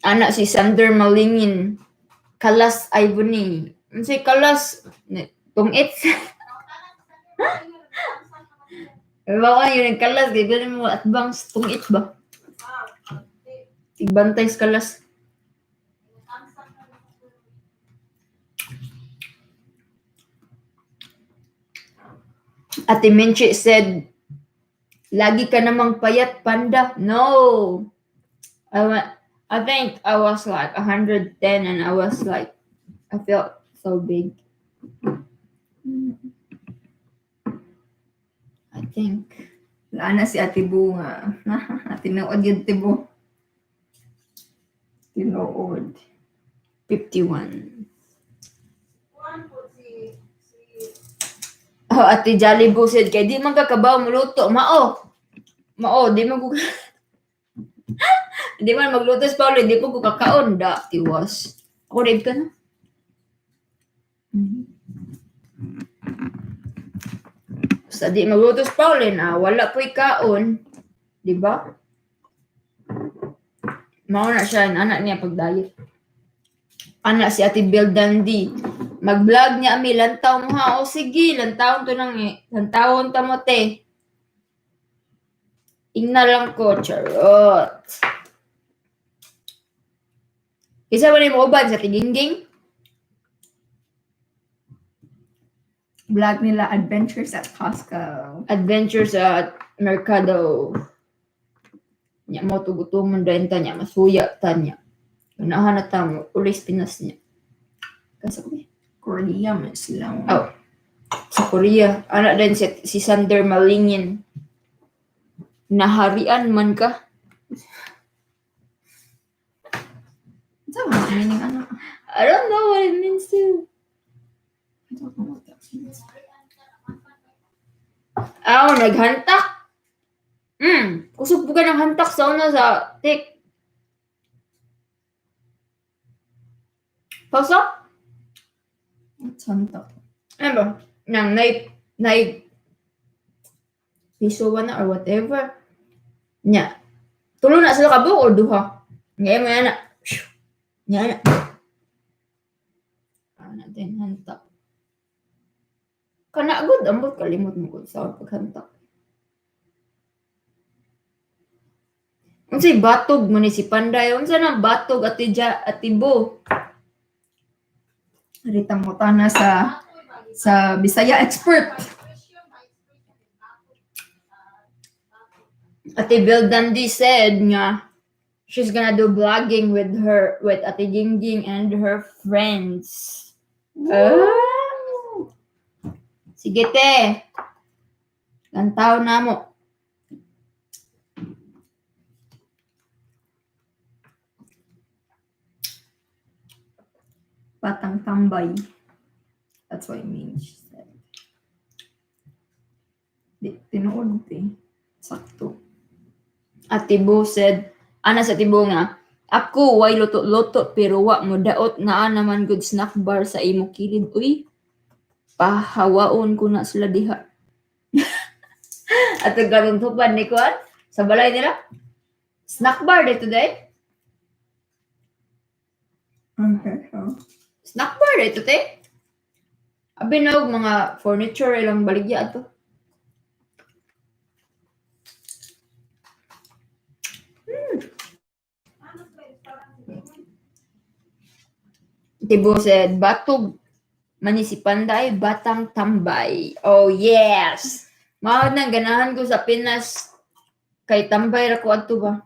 Anak si Sander Malingin. Kalas Ivony. Unsay kalas tungit. Baka yun ang kalas, gagawin mo at bang tungit ba? Tigbantay sa kalas. Ate Menchi said, lagi ka namang payat, panda. No. I think I was like 110 and I was like, I felt so big. I think. Wala na si Ate Bu nga. Tinood yun Tibo. Tinood. 51. Oh, Ate Jolly Boo said, kay di man kakabaw muluto. Mao, di man ko di man magluto sa Pauline, di po ko kakaon. Da, tiwas. Ako rib ka na. Sa di magluto sa Pauline, wala po'y kaon. Di ba? Mao na siya, anak niya pag-diet. Anak si Ate Bill Dandy. Mag-vlog niya ami, lantaw mo ha. O sige, lantawon to nang lantawon ta mo te. Ingna lang ko, charot. Isa ba mo uban sa Tigingging? Vlog nila Adventures at Costco. Adventures at Mercado. Nya mo tugutumon dayon ta niya, masuya ta niya. Unahan na ta mo, ulis Pinas niya. Kasa ko Korea man sila. Oh, sa Korea. Anak din si Sander Malingin. Naharian man ka. Saan ba meaning ano? I don't know what it means to. I don't know what that means. Naghantak. Kusog po ka ng hantak sa una sa tik. Pausa? What's hantak? Ano ba? Nang piso na or whatever. Nya. Tulo na sila kabuok o duha? Ngayon mo yan na. Yan na. Natin hantak. Kanagod, ambot kalimot mo kung saan paghantak. Unsay batog mo ni si Panday? Unsa na batog at tibo? Rita mo na sa Bisaya expert. Ate Bill Dundee said nga she's gonna do vlogging with Ate Gingging and her friends. Oh. Sige te. Lantaw na mo. Batang tambay. That's what it means, she said. Di, tinuod eh. Sakto. Ate Bo said, ana sa tibo nga, ako way luto-luto pero wa mo daot naa naman good snack bar sa imo kilid. Uy, pahawaon ko na sila diha. At ang tupan ni Kwan, sa balay nila, snack bar day today. Okay, so. Snack bar day today. Abi na og mga furniture ilang baligya ato. Tibo said, batog manisipanday, batang tambay. Oh, yes! Mahal nang ganahan ko sa Pinas. Kay tambay ra ko adto ba?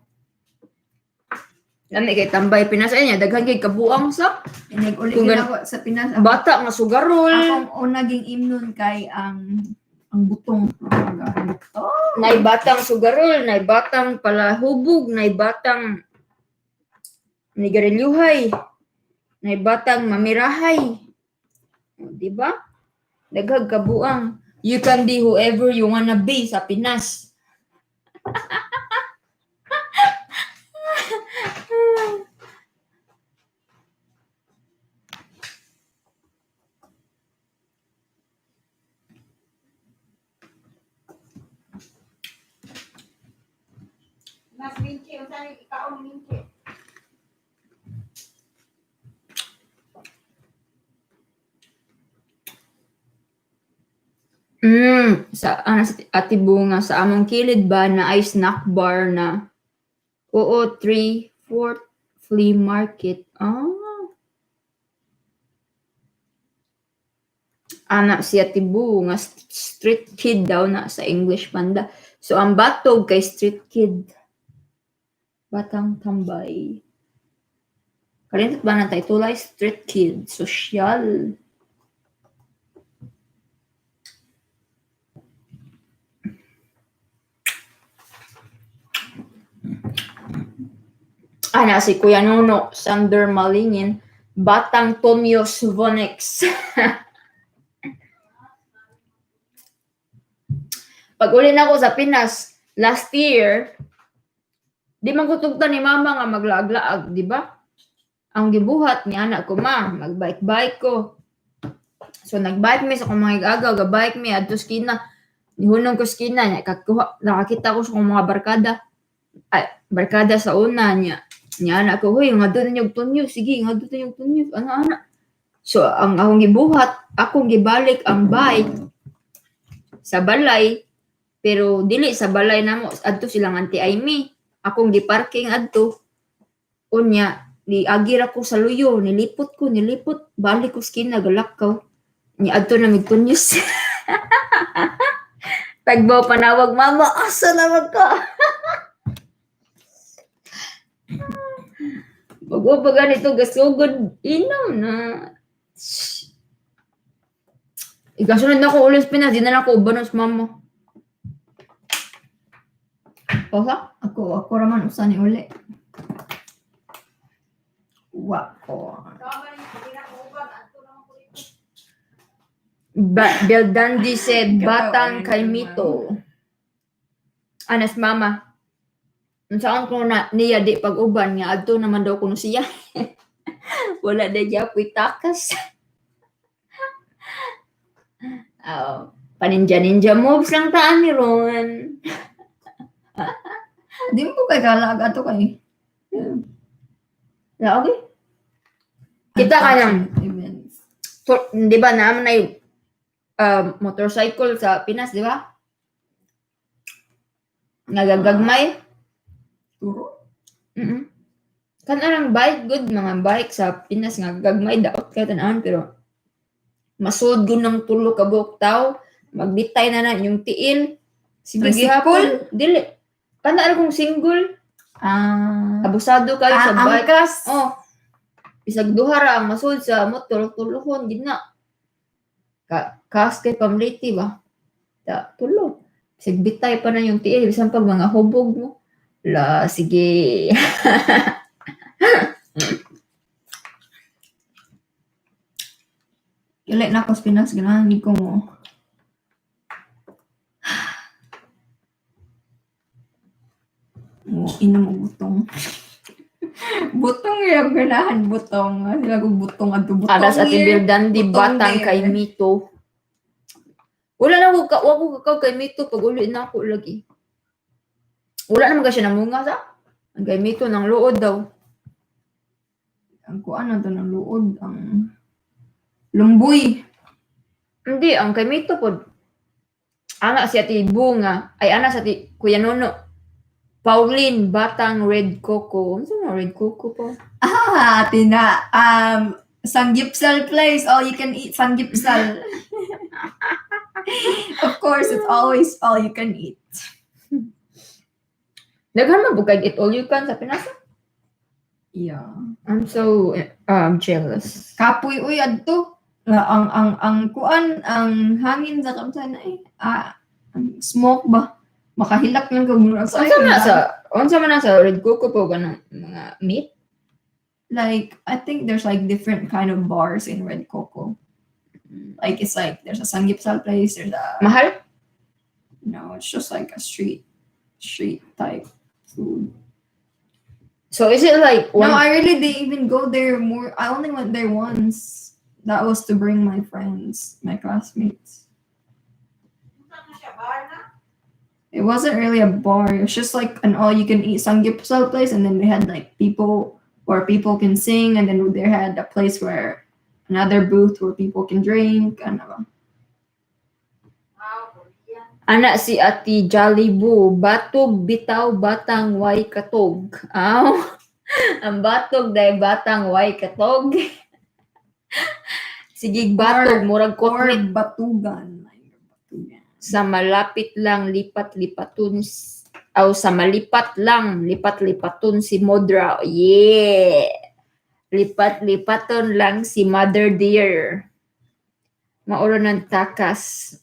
Lami kay tambay Pinas. Ay niya, daghan kay kabuang sa. Nag-uli Kung ako sa Pinas. Bata nga sugarol. Akong unaging imnon kay ang butong. Oh, Nay batang sugarol, nay batang palahubog, nay batang nigarilyuhay, nay batang mamirahay. O, diba? Daghag kabuang. You can be whoever you wanna be sa Pinas. Mas minci, unsa ni kaon minci. Sa Ate Bunga, sa among kilid ba na ay snack bar na 4 flea market. Anak si Ate Bunga, street kid daw na sa English panda. So ang batog kay street kid. Batang tambay. Kalintot ba na tayo? Tulay street kid. Social. Ana si Kuya Nuno, Sander Malingin, Batang Tomio Suvonex. Pag uli na ako sa Pinas, last year, di man ko tugtan ni mama nga maglaag-laag, di ba? Ang gibuhat ni anak ko, magbike-bike ko. So, nagbike mi sa kong mga agaw, gabike mi, adto skina. Nihunong ko skina niya, nakakita ko sa kong mga barkada sa una niya. Niya anak ko, huy, nga doon yung tunyo, sige, nga doon yung tunyo, ano. So, ang akong gibuhat, akong gibalik ang bike sa balay, pero dili sa balay na mo, adto silang Auntie Amy. Akong giparking adto, unya, agira ko sa luyo, nilipot, balik ko skina, galakaw. Ni adto na migtunyos. Tagbaw panawag, mama, asa naman ka? Pag ganito, gasugod, inom na. Ikasunod na ko ulit Pinas, di na lang ako ubanos, mama. Pasa? ako raman usa ni uli. Wako. Bill Dundee said, batang kay Mito. Anas mama. Saan ko na niya di pag-uban nga adto naman daw kuno siya. Wala na siya takas. Paninja-ninja moves lang taan ni Ron. Di mo kay galag ato kay. Yeah, okay. Kita ka ng, Events. so, di ba naman na yung motorcycle sa Pinas, di ba? Nagagagmay. Turo. Kan arang bike, good mga bike sa Pinas nga gagmay daot kay tanan pero masud gud ng tulo ka buok tao, magbitay na yung tiil. Sige gihapon, dili. Kana kung single, abusado kayo sa bike. Angkas. Oh. Bisag duha ra ang masud sa motor tulohon gid na. Kas kay pamliti ba? Ta tulo. Bisag bitay pa na yung tiil bisan pag mga hubog mo. La sige. Kailan na ako sa Pinas, ganahan ko mo. Ina mo butong. Butong yung ganahan, butong. Sila ko butong at butong. Alas at ibildan di Butong batang there. kay Mito. Wala na ako kakaw kay Mito pag uli na ako lagi. Wala naman kasi namunga sa. Ang kay Mito ng luod daw. Ang kuan na to ng luod, ang lumboy. Hindi, ang kay Mito po. Anak si Ati Bunga. Ay, anak si Ati Kuya Nono. Pauline, Batang Red Coco. Ano sa Red Coco po? Tina, Sanggipsal place, all you can eat Sanggipsal. Of course, it's always all you can eat. Daghan man bukag it all you can sa Pinas. Yeah. I'm so jealous. Kapoy uy adto. Ang kuan, ang hangin sa kamsa na ang smoke ba? Makahilak lang kag mura sa Unsa man na sa Red Coco po ganang mga meat? like I think there's like different kind of bars in Red Coco. Like it's like there's a Sanggipsal place, there's a Mahal? no, it's just like a street type food. So is it like No, one? I really didn't even go there more. I only went there once. That was to bring my friends, my classmates. It wasn't really a bar. It was just like an all-you-can-eat Sanggipsal place, and then they had like people where people can sing, and then they had a place where another booth where people can drink. Ano ba? Anak si Ati Jollybu, batog bitaw batang way katog. Aw. Ang batog dahil batang way katog. Sigig batog, murag Or koklit. batugan. Sa malapit lang lipat-lipatun sa malipat lang lipat-lipatun si Modra. Yeah. Lipat-lipaton lang si Mother Dear. Mauro ng takas.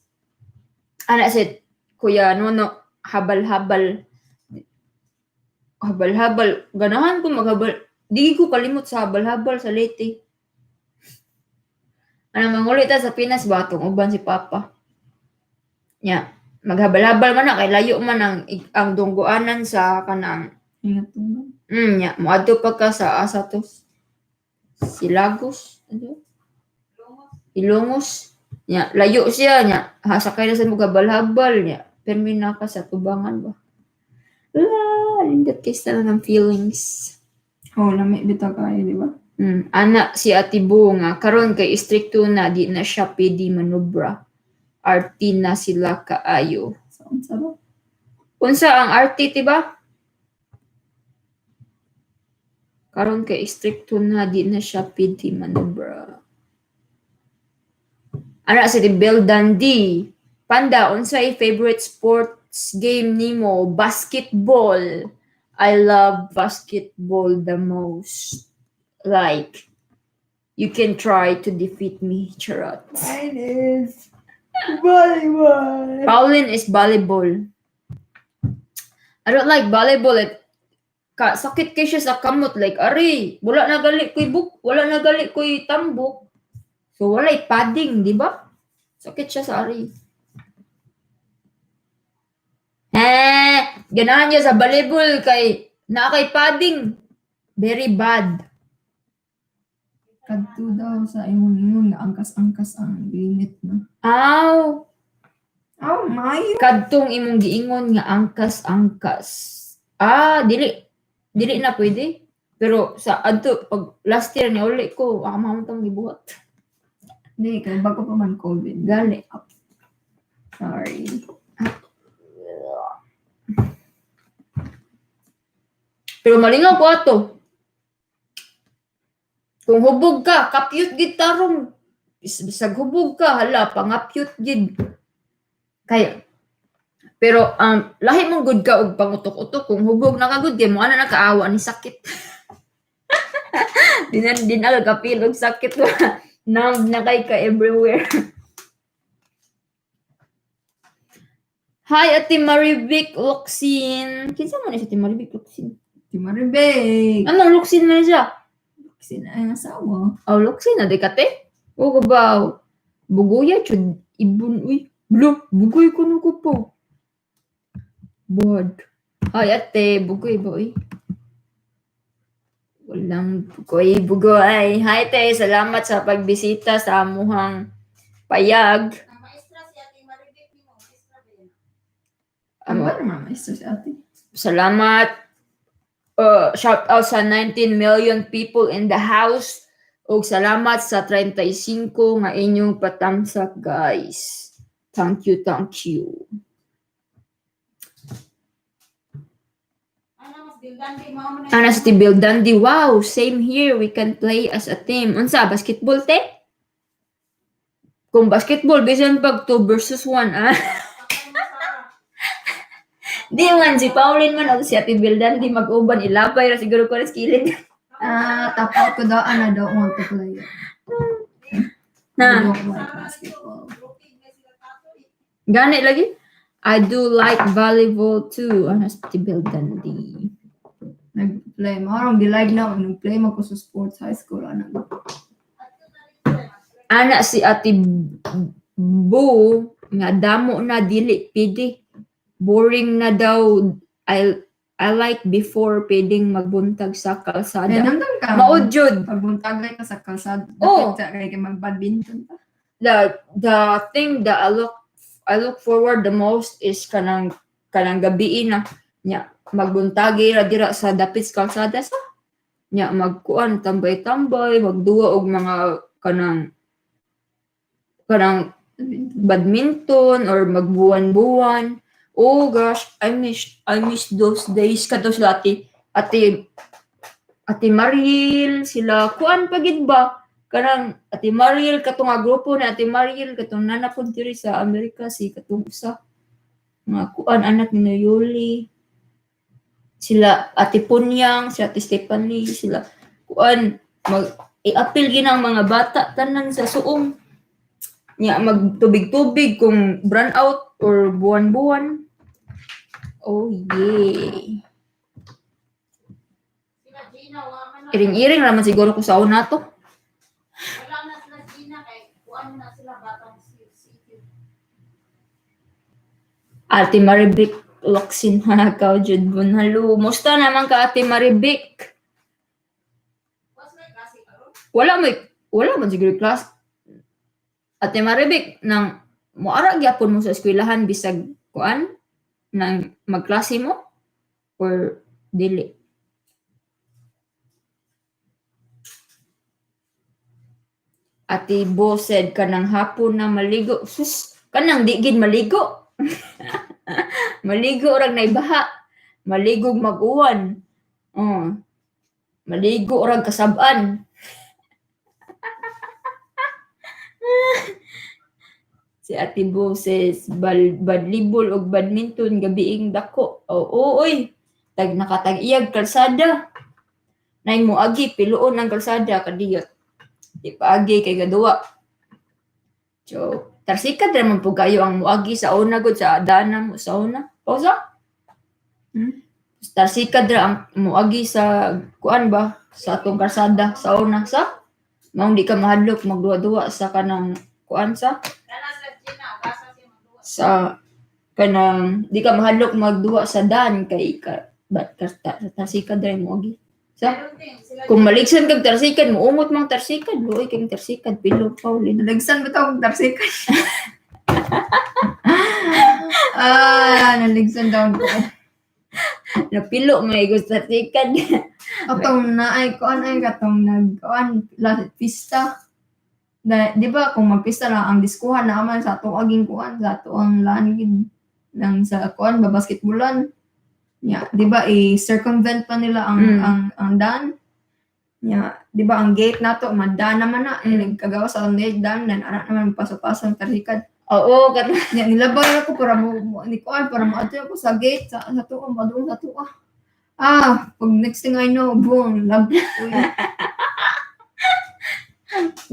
Anak si Kuya Nono, habal-habal. Habal-habal. Ganahan ko maghabal. Di ko kalimot sa habal-habal sa Leyte. Ano mangulit sa Pinas ba itong uban si Papa? Nya, maghabal-habal man na kay layo man ang dungguanan sa kanang nya, moadto pa ka sa asa to. Silagos, ano? Ilongos. Nya, layo siya nya. Sakay na sa maghabal-habal nya. Permina ka sa tubangan ba? Lindot kay sa ng feelings. Oh, lami bitaw kayo, di ba? Anak si Ati Bunga, karon kay istrikto na di na siya pwede manubra. Arty na sila kaayo. Unsa ba? Unsa ang arty, tiba? Karon kay istrikto na di na siya pwede manubra. Anak si Bel Dundee. Panda, unsay favorite sports game nimo? Basketball. I love basketball the most. Like, you can try to defeat me, charot. Mine is volleyball. Pauline is volleyball. I don't like volleyball. Sakit kay siya sa kamot. Like, ari, wala na gali ko'y tambok. So, wala'y padding, di ba? Sakit siya sa ari. Ganahan niya sa volleyball kay kay padding. Very bad. Kadto daw sa imong nga angkas-angkas ang limit na. Aw. Oh my. Kadtong imong giingon nga angkas-angkas. Dili na pwede. Pero sa adto pag last year ni uli ko, mamamtang gibuhat. Hindi, kaya bago pa man COVID. Gali. Sorry. Pero malingaw ko ato. Kung hubog ka, kapyut gid tarong. Bisag hubog ka, hala, pangapyut gid. Kaya, pero lahi mong good ka og pangutok-utok. Kung hubog na ka good kay mo ana nakaawa ni sakit. Din na kapil og sakit. Numb na kay ka everywhere. Hi, Ate Marivic Luxin. Kinsa man ni si Ate Marivic Luxin? Si Maribig. Anong Luxin man siya? Sina ang asawa. Oh, Luxin na dekate. O ba? Bugoya chud ibon uy. Blo, bugoy ko no ko po. Bod. Hi, Ate, bugoy ba uy? Walang bugoy. Hi, Te. Salamat sa pagbisita sa amuhang payag. Ang maestra si Ate Maribek mo, maestra ba yan? Ano ba naman maestro si ate? Salamat. Shout out sa 19 million people in the house. Ug salamat sa 35 nga inyong patamsak, guys. Thank you. Ana sa Tibil Dundee. Wow, same here. We can play as a team. Unsa, basketball, te? Kung basketball, bisan pag 2 versus 1, ah. Di man, si Pauline man o si Ate Tibil Dundee mag-uban, ilapay ra siguro ko rin skillet. Tap out ko daw. I don't want to play it. I Na, don't like basketball. gani lagi? I do like volleyball too. Ana sa Tibil Dundee. Nag-play. Maharong gilag na. Nag-play mo ko sa sports high school. Ana si Ate Bo nga damo na dili pidi. Boring na daw. I like before pwedeng magbuntag sa kalsada. Nandun ka. Maudjod. Pagbuntagay ka sa kalsada. Oo. Dapat kay mag-badminton ta. The thing that I look forward the most is kanang gabi na nya magbuntagi ra dira sa dapit sa kalsada sa nya magkuan tambay-tambay magduwa og mga kanang badminton or magbuwan-buwan. Oh gosh, I miss those days kadto sila ate Mariel sila kuan pagid ba kanang Ate Mariel katong nga grupo na Ate Mariel katong nanapod diri sa Amerika si katong usa nga kuan anak ni Yuli sila Ate Punyang si Ate Stephanie sila kuan i-appeal ginang mga bata tanan sa suong nya magtubig-tubig kung brand out or buwan-buwan. Oh yeah. Iring-iring naman siguro ko sa una to. Wala na sila Gina kay kuan na sila batang city. Ate Marivic Luxin Hanakaw Jud Bunhalo. Musta naman ka Ate Marivic? Was may klase karon? Wala man siguro class. Ate Marivic nang moara gyapon mo sa eskwelahan bisag kuan nang magklase mo or dili? Ate Bo said kanang hapon na maligo. Sus, kanang di gid maligo. Maligo rag naibaha. Maligog mag-uwan. Maligo rag kasab-an. Si Ate Bo says badlibol og badminton gabiing dako. Oy. Nakatag-iyag kalsada. Nay mo agi piluon ang kalsada kadiyot. Di paagi kay gaduwa. So, tarsikat naman po kayo ang muagi sa una gud sa dana mo sa una. Pausa? Tarsikat ra ang muagi sa kuan ba sa atong kalsada sa una sa maong di ka mahadlok magduwa-duwa sa kanang kuan sa sa kanang di ka mahadlok magduwa sa dan kay tarsikat ra muagi. Sa kung maligsan kag tarsikan mo umot mang tarsikan luoy kay tarsikan pilo Pauline. Nalagsan ba ito tarsikan? Naligsan daw ko. Napilo may gusto tikan. Atong naay kuan ay katong nagkuan la pista. Di ba kung magpista na ang diskuhan naman sa atong aging kuan sa atong langid ng sa kuan ba basketballan. Yeah, di ba i-circumvent pa nila ang dan. Yeah, di ba ang gate nato madan naman na nagkagawa sa ang gate dan nan ana naman pasok-pasok tarikad. Oo, kat Yeah, nilabay ako para mo ni kuan para maato ako sa gate sa tuwa madung sa tuwa. Pag next thing I know, boom, lab.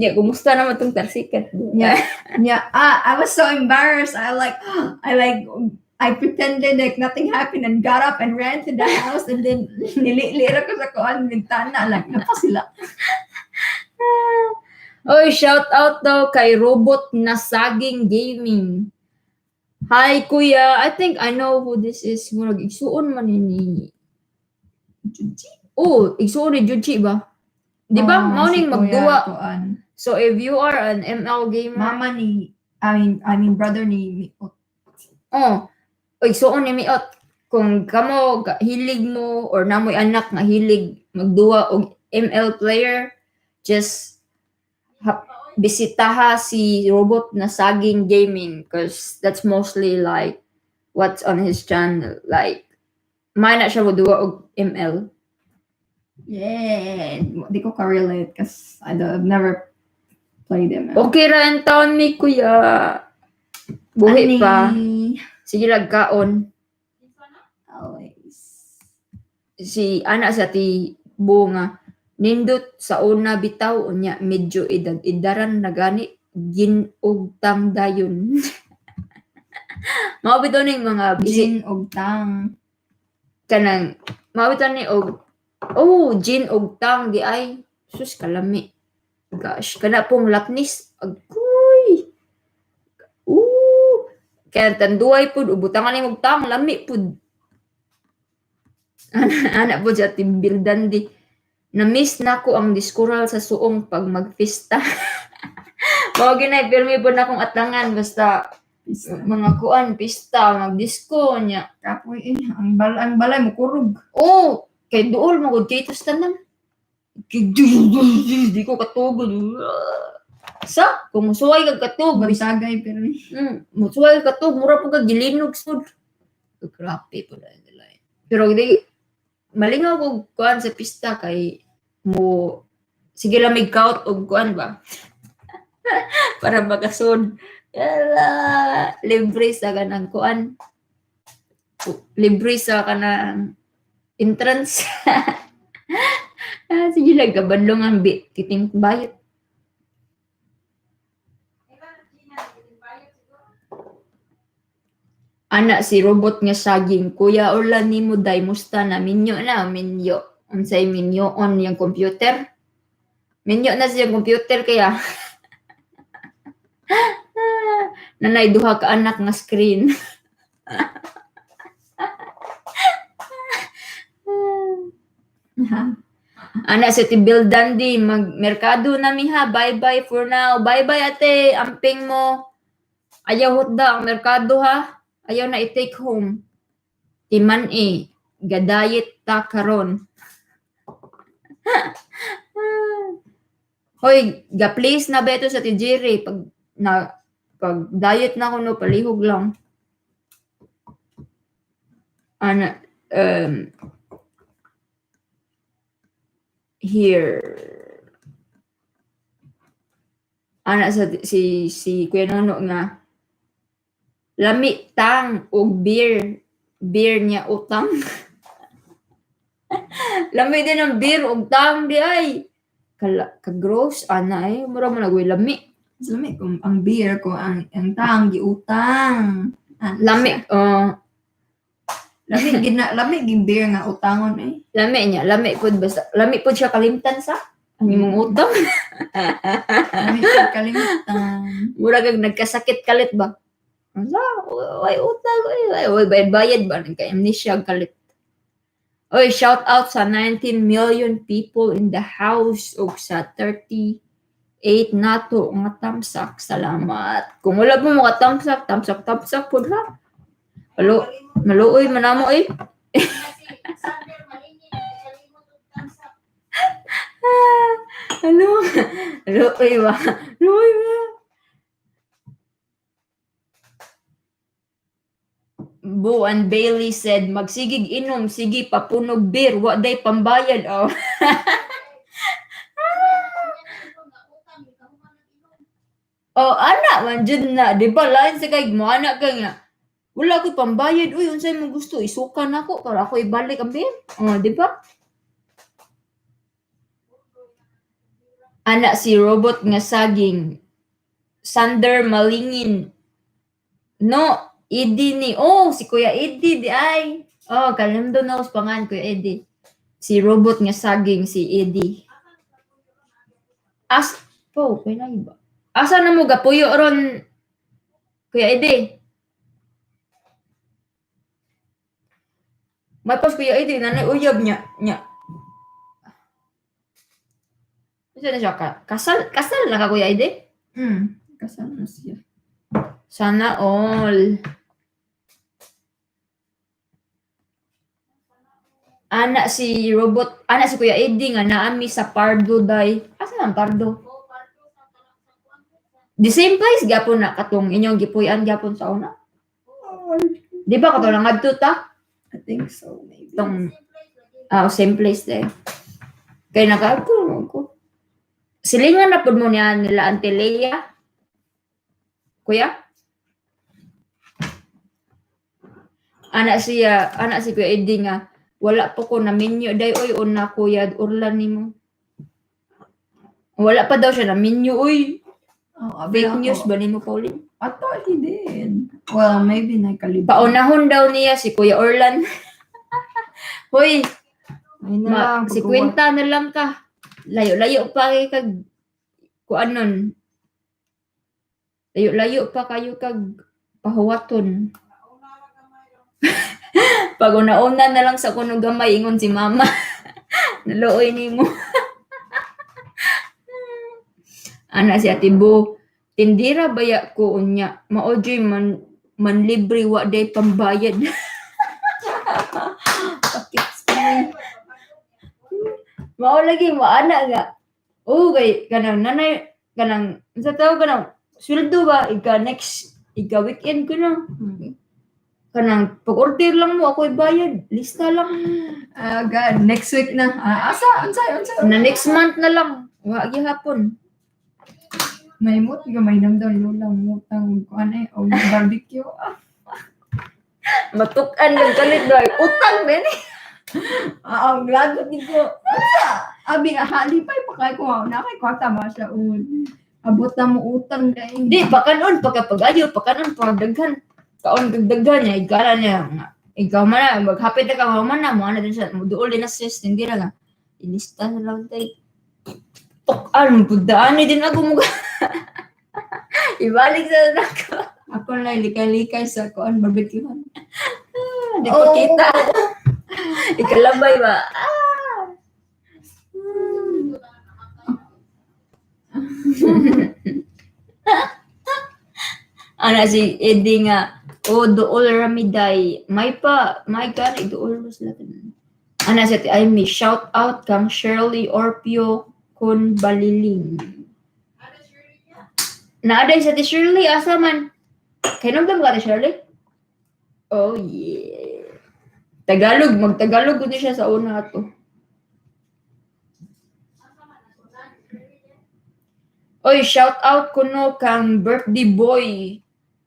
ya kumusta naman tong tarsikat? Yeah. I was so embarrassed. I pretended like nothing happened and got up and ran to the house and then nililira ko sa kuan bintana like napa sila. Oy, shout out daw kay Robot na Saging Gaming. Hi, kuya. I think I know who this is. Murag igsuon man ni Juji. Oh, igsuon ni Juji ba? Di ba? Morning magduwa. Kuan. So if you are an ML gamer, Mama ni I mean brother ni igsuon ni Miot. Kung kamo hilig mo or namoy anak nga hilig magduwa og ML player, just bisitaha si Robot na Saging Gaming because that's mostly like what's on his channel. Like, may na siya magduwa og ML. Yeah, di ko ka-relate kasi I've never played them. Okay ra ang taon ni kuya. Buhi pa. Sige lang kaon. Always. Si anak sa ti bunga. Nindot sa una bitaw unya medyo idaran na gani ginugtang dayon. Mao bitaw ning mga Jin og tang. kanang mao bitaw ni og gin og tang di ay sus kalami. Gosh, kana pong lapnis agoy. Kaya tanduay pud ubutangan ni og tang lami pud. Anak pud sa timbildan di. Na-miss na ko ang diskural sa suong pag magpista. Mao ginay pirmi po na akong atlangan basta mga kuan pista magdisko nya. Kapoy ang balay mo kurog. Kay duol mo gud kay tos tanan. Di ko katugod. Sa kung musuway kag katug Bansagay pero musuway kag katug mura po kag gilinog sud. Grabe po dahil nila. Pero di malingaw ko kuan sa pista kay mo sige lang may count og kuan ba para makasud libre sa kanang kuan libre sa kanang entrance. Sige lang kabadlong ang kiting bayot. Anak si Robot nga saging, Kuya Orlan nimo day musta na minyo unsay minyo on yung computer. Minyo na siya computer kaya nanay duha ka anak nga screen. Anak sa tibildan di magmerkado na miha, bye for now. Bye ate, amping mo. Ayaw hotda ang merkado ha. Ayaw na i-take home. Timan gadayet ta karon. Hoy, ga-please na beto sa tijiri pag diet na ko no palihog lang. Here. Sa si Kuya Nono nga lami tang og beer niya utang. Lami din ang beer og tang di ay ka-gross mura mo nagoy lami. Lami kung ang beer ko ang tang giutang. Lami lami gin beer nga utangon lami pud basta lami pud siya kalimtan sa ang imong utang. Lami kalimutan. Mura kag nagkasakit kalit ba? Ay utang bayad ba nagka-amnesia kalit. Oy, shout out sa 19 million people in the house o sa 38 nato nga tamsak. Salamat. Kung wala mo mga tamsak pud ha. Maluoy manamo Ano? Luoy ba? Luoy ba? Bo and Bailey said, magsigig inom, sige papunog beer, wa day pambayad. Oh. Oh, anak man jud na, di ba? Lain sa kay mo anak ka nga. Wala ko pambayad. Uy, unsay mo gusto? Isuka na ko para ako ibalik ang beer. Oh, di ba? Anak si robot nga saging. Sander Malingin. No, Eddie ni. Oh, si Kuya Eddie di ay. Oh, kalimdo na us pangan Kuya Eddie. Si robot nga saging si Eddie. Kaya na iba. Asa na mo gapuyo ron Kuya Eddie? May pas Kuya Eddie nanay uyab niya. Isa na siya kasal na ka Kuya Eddie? Kasama siya. Sana all. Anak si Kuya Eddie nga naami sa Pardo day. Asa ang Pardo? The same place gapon na katong inyong gipuy-an gapon sa una. Di ba katong ngadto ta? I think so, maybe. Tong same place day. Kay ko. Silingan na pud mo niya nila Auntie Leia. Kuya? Anak si Kuya Eddie nga wala po ko na menu day oy una kuya urlan nimo. Wala pa daw siya na menu oy. Fake news ba nimo Pauline? I thought he did. Well, maybe nakalimutan. Paunahon daw niya si Kuya Orlan. Hoy, Ay na lang. si Kwenta na lang ka. Layo-layo pa kag kuanon. Layo-layo pa kayo kag pahuwaton. Pag una-una na lang sa kuno gamay ingon si mama. Naluoy nimo. Ana si Ate Bo, tindira baya ko unya, maojoy man libre wa day pambayad. Mao lagi maana nga. Oh, kay kanang nanay kanang sa tao kanang sweldo ba ika weekend ko na. Kanang pag-order lang mo ako ibayad, lista lang. God, next week na. Unsay. Na next month na lang. Wa gyapon. May may namdaw lulang mutang kuan o barbecue. Matukan ng kalit na utang din. Ang lagot nito. Abi halipay pa kay ko na kay kwata ma siya abot na mo utang dai. Di pakanon pagkapagayo pakanon pagdaghan. Kaon dagdagan niya igala niya. Ikaw man na maghapit na ka man na mo ana din sa duol din na stress hindi ra nga. Ilista na lang tay. Tukan budaan ni din ako mo. Ibalik sa nako. Ako na likay-likay sa kuan barbecue. Di ko kita. Ikalabay ba? Ana si Eddie nga, dool ramiday. May gani dool mas latin. Ana si Ate Amy, shout out kang Shirley Orpio kun Baliling. Naaday sa Ate Shirley, asa man? Kinugdam ka Ate Shirley? Oh yeah. Tagalog, magtagalog ko siya sa una ato. Oy, shout out kuno kang birthday boy.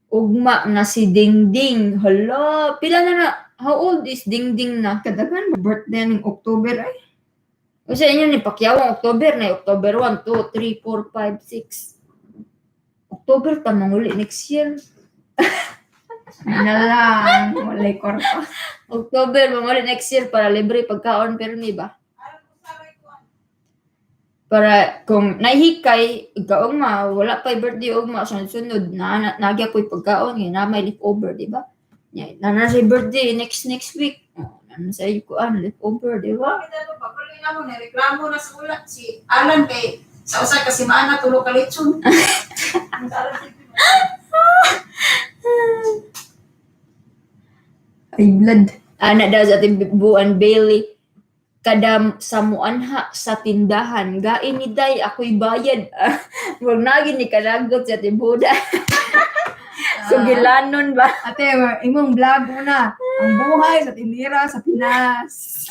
Ugma na si Dingding. Hala, pila na. How old is Dingding na? Kadagan mo birthday ng October ay. Kasi inyo ni Pakyawang October na. October 1, 2, 3, 4, 5, 6. October pa manguli next year. Na lang. Walay korpa. October manguli next year para libre pagkaon pero ni ba? Para kung nahikay, ikaw ma, wala pa birthday o ma, sunod na nagya ko'y pagkaon, na may leftover, di ba? Na sa birthday, next week, na sa iyo ko, leftover, di ba? Pagkuloy na mo, nireklamo na sa ulat si Alan kay sa usa ka semana tulo ka lechon. Ay blood. Anak daw sa ating buwan Bailey, kada samuanha sa tindahan gain ni day ako'y bayad. Wag nagin ni kanagot sa tibuda. So gilanon ba? Ate, imong vlog muna. Ang buhay sa tindira sa Pinas.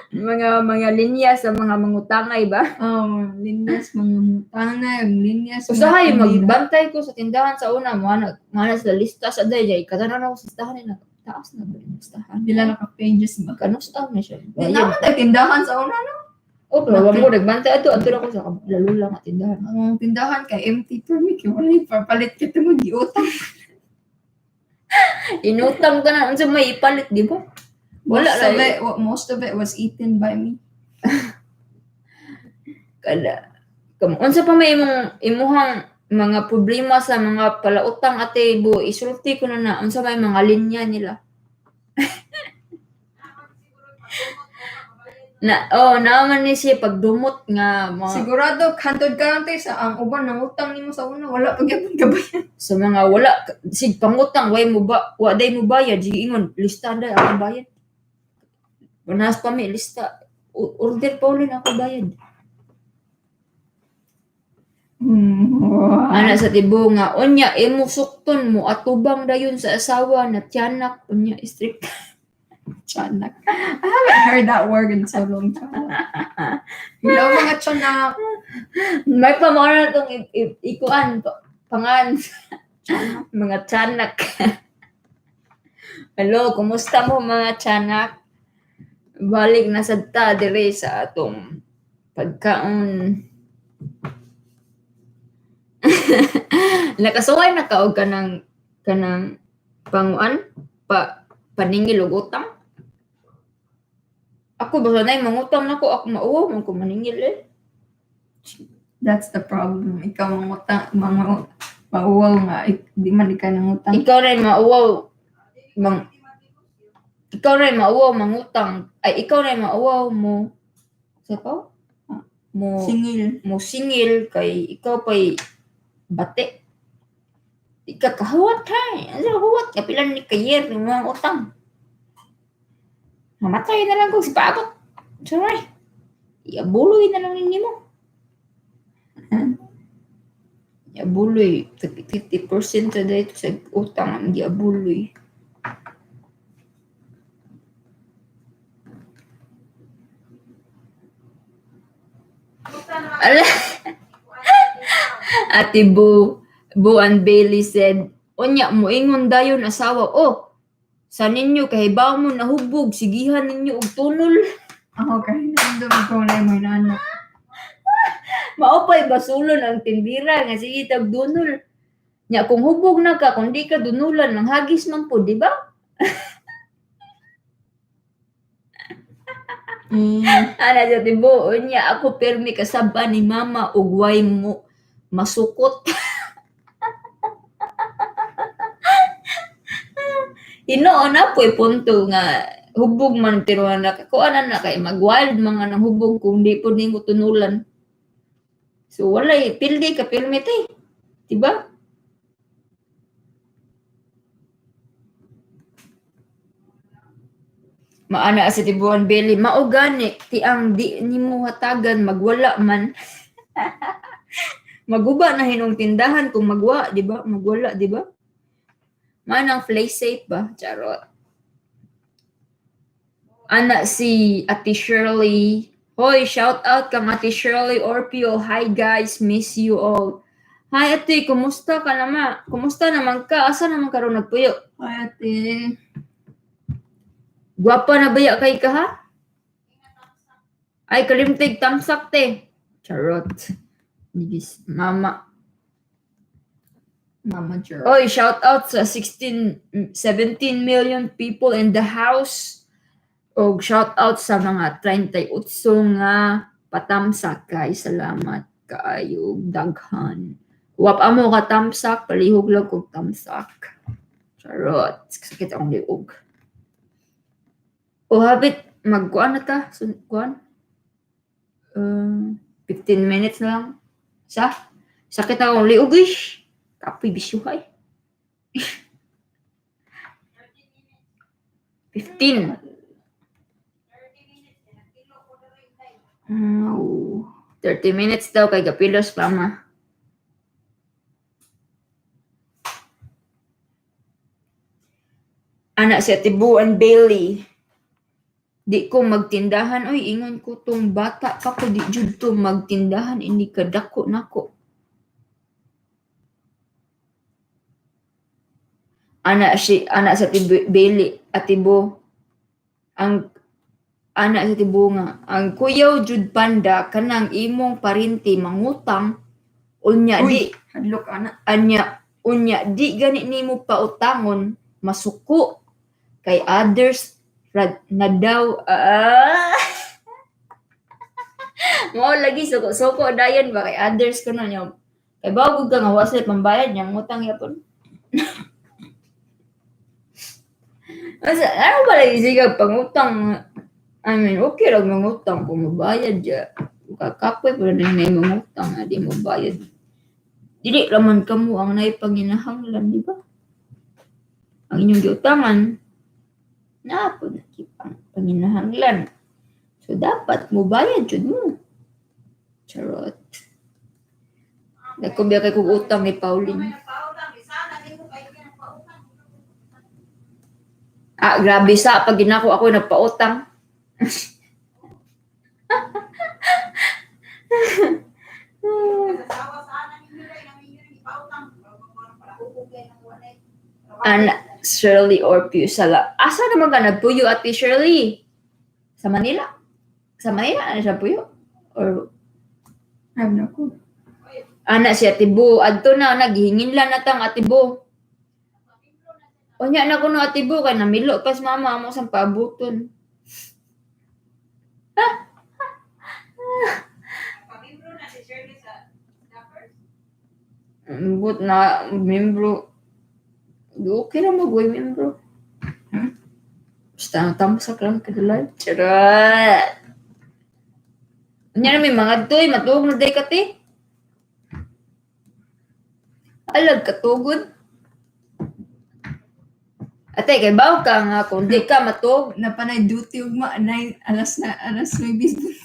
Mga linya sa mga mangutangay ba? Linyas, mga mutanay, linyas. Usahay magbantay ko sa tindahan sa una mana sa lista sa day katanan ako sa listahan nila. Taas na ba yung listahan? Bila naka-pages ba? Kanusta na siya. Di naman tayo tindahan sa una, no? Oh, pero wag mo nagbantay ato ako sa lalo lang at tindahan. Ang tindahan kay empty permit, wala yung papalit kita mo, giutang. Inutang ka na unsa may ipalit, di ba? Most of it was eaten by me. Kada unsa pa may imuhang mga problema sa mga palautang ate bu isulti ko na unsa may mga linya nila. Naman ni siya pagdumot nga mga Sigurado, hantod ka lang tayo sa ang uban ng utang nimo sa una, wala pag yapon gabayan. sa mga wala sig pangutang way mo ba wa day mo bayad ingon lista na ako bayad. Banas pa may lista order pa ulit ako bayad. Ana sa tibo nga unya imo sukton mo atubang dayon sa asawa na tiyanak unya strict. Tiyanak. I haven't heard that word in so long time. Hello mga tiyanak. May pamana tong ikuan pangan mga tiyanak. Hello, kumusta mo mga tiyanak? Balik na sad ta dire sa atong pagkaon. Nakasuway na kaog kanang panguan paningil og utang. Ako ba sanay mangutang nako ako mauwaw man ko maningil eh. That's the problem. Ikaw mga mauwaw nga, di man ikaw nangutang. Ikaw rin mauwaw mangutang. Ay ikaw rin mauwaw mo sa ko? Mo singil kay ikaw pay bate. Ika kahawat hay. Ano huwat? Kapilan ni kayer ng mga utang. Mamatay na lang kung sipagot. Sorry. Iabuloy na lang ninyo mo. Iabuloy. 50% na dito sa utang ang iabuloy. Ate Buan Bailey said, "Onya mo ingon dayon asawa, sa ninyo kahibaw mo nahubog, sigihan ninyo og tunol." Ako kahit nandun ko na yung anak. Maupay basulon ang tindira nga sige tag dunol. Nya kung hubog na ka, kung di ka dunulan, nang hagis man po, di ba? Ana sa tibo, onya ako permi kasaba ni mama ug way mo masukot. Hinoon na po punto nga hubog man pero na kuan na kay mag-wild mga nang hubog kung di po nimo tunulan. So wala pildi ka permit eh. Diba? Maana sa tibuan belly mao gani ti ang di nimo hatagan magwala man. Maguba na hinong tindahan kung magwa, di ba? Magwala, di ba? Manang play safe ba? Charot. Ana si Ate Shirley. Hoy, shout out kang Ate Shirley Orpio. Hi guys, miss you all. Hi Ate, kumusta ka naman? Kumusta naman ka? Asa naman ka ron nagpuyo? Hi Ate. Gwapa na baya kay ka ha? Ay, kalimtig tamsak te. Charot. Mama Jerk. Oy, shout out sa 17 million people in the house. O shout out sa mga 38 nga patamsak kay salamat kaayo daghan. Wap amo ka tamsak, palihog lang kog tamsak. Charot, sakit akong liog. O habit magkuan na ta, kuan. 15 minutes na lang. Sakit akong liog ish. Kapoy bisyuhay. 15. 30 minutes daw kay gapilos pa ma. Anak si Tibuan Bailey. Di ko magtindahan. Oy, ingon ko tong bata pa ko di jud to magtindahan. Hindi ka dako nako. Anak sa Bailey, Atibo. Ang anak sa Tibo nga. Ang kuyaw jud panda kanang imong parinti mangutang. Unya di. Hadlok anak. Unya di gani nimo pautangon masuko kay others na daw mo lagi suko dayon ba kay others kuno nya kay bago ka nga wasay pambayad nya ngutang yapon. Asa ano ba lagi siga pangutang? I mean, okay lang mangutang kung mabayad ya. Kakapoy pa rin na yung mangutang di mo bayad. Dili raman kamo ang naipanginahanglan, di ba? Ang inyong giutangan na po nakipang panginahanglan. So, dapat mo bayad yun mo. Charot. Nagkubya kay kong utang ni Pauline. Grabe sa pag ginako ako nagpautang. Anak Shirley or Pusala. Asa naman ka nagpuyo at Shirley? Sa Manila? Sa Manila ano siya puyo? Or Ano ko? anak si Atibo. Adto na naghihingin lang natang Atibo. Onya na kuno Atibo kay namilo pas mama mo sang paabuton. But na membro. Okay na mag-way membro. Basta tamsak lang kadalay. Charot! Anya na may mga toy, matuog na day kati. Alag katugod. Ate, kay baw ka nga kung di ka matuog. Napanay duty ugma alas may business.